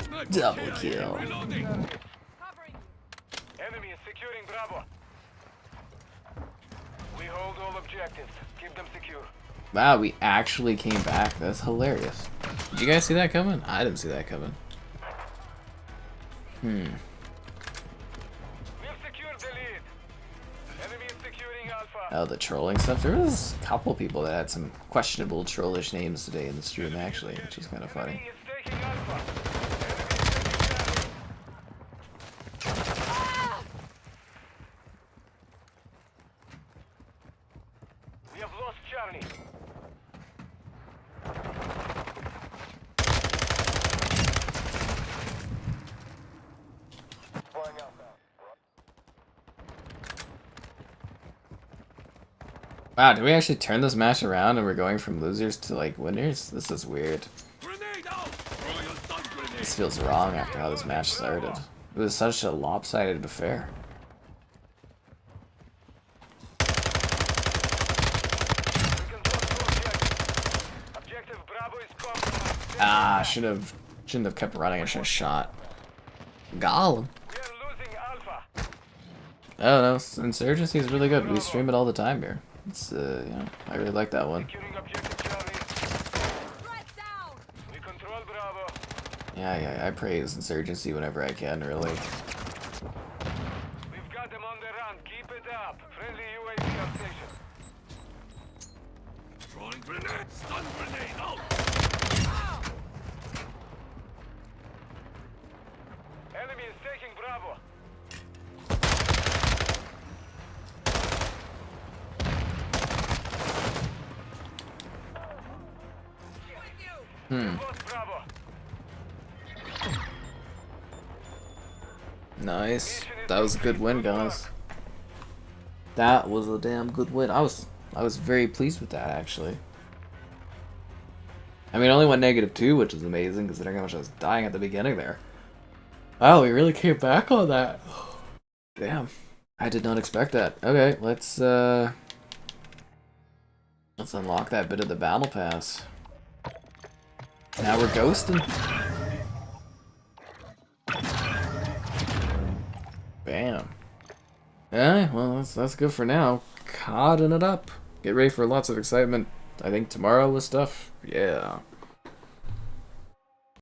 [SPEAKER 3] Sniper
[SPEAKER 1] Double
[SPEAKER 3] kill.
[SPEAKER 1] kill.
[SPEAKER 3] Reloading!
[SPEAKER 4] Covering you.
[SPEAKER 2] Enemy is securing Bravo. We hold all objectives. Keep them secure.
[SPEAKER 1] Wow, we actually came back. That's hilarious. Did you guys see that coming? I didn't see that coming.
[SPEAKER 2] We've secured the lead. Enemy is securing Alpha.
[SPEAKER 1] Oh, the trolling stuff. There was a couple people that had some questionable trollish names today in the stream, actually, which is kind of funny.
[SPEAKER 2] Enemy is taking Alpha. Enemy is taking Charlie. We have lost Charlie.
[SPEAKER 1] Wow, did we actually turn this match around and we're going from losers to like winners? This is weird.
[SPEAKER 3] Grenade out! Throwing a stun grenade!
[SPEAKER 1] This feels wrong after how this match started. It was such a lopsided affair.
[SPEAKER 2] We control project. Objective Bravo is compromised.
[SPEAKER 1] Ah, shouldn't have kept running. I should have shot. Gollum.
[SPEAKER 2] We are losing Alpha.
[SPEAKER 1] Oh no, Insurgency is really good. We stream it all the time here. It's you know, I really like that one.
[SPEAKER 2] Securing objective Charlie.
[SPEAKER 4] Threat down.
[SPEAKER 2] We control Bravo.
[SPEAKER 1] Yeah, I praise Insurgency whenever I can, really.
[SPEAKER 2] We've got them on the run. Keep it up. Friendly UAV on station.
[SPEAKER 3] Throwing grenade! Stun grenade out!
[SPEAKER 2] Enemy is taking Bravo. Lost Bravo.
[SPEAKER 1] Nice. That was a good win, guys. That was a damn good win. I was very pleased with that, actually. I mean, it only went -2, which is amazing considering how much I was dying at the beginning there. Wow, we really came back on that. Damn. I did not expect that. Okay, let's unlock that bit of the battle pass. Now we're ghosting. Bam. Yeah, well, that's good for now. Cotting it up. Get ready for lots of excitement. I think tomorrow with stuff. Yeah.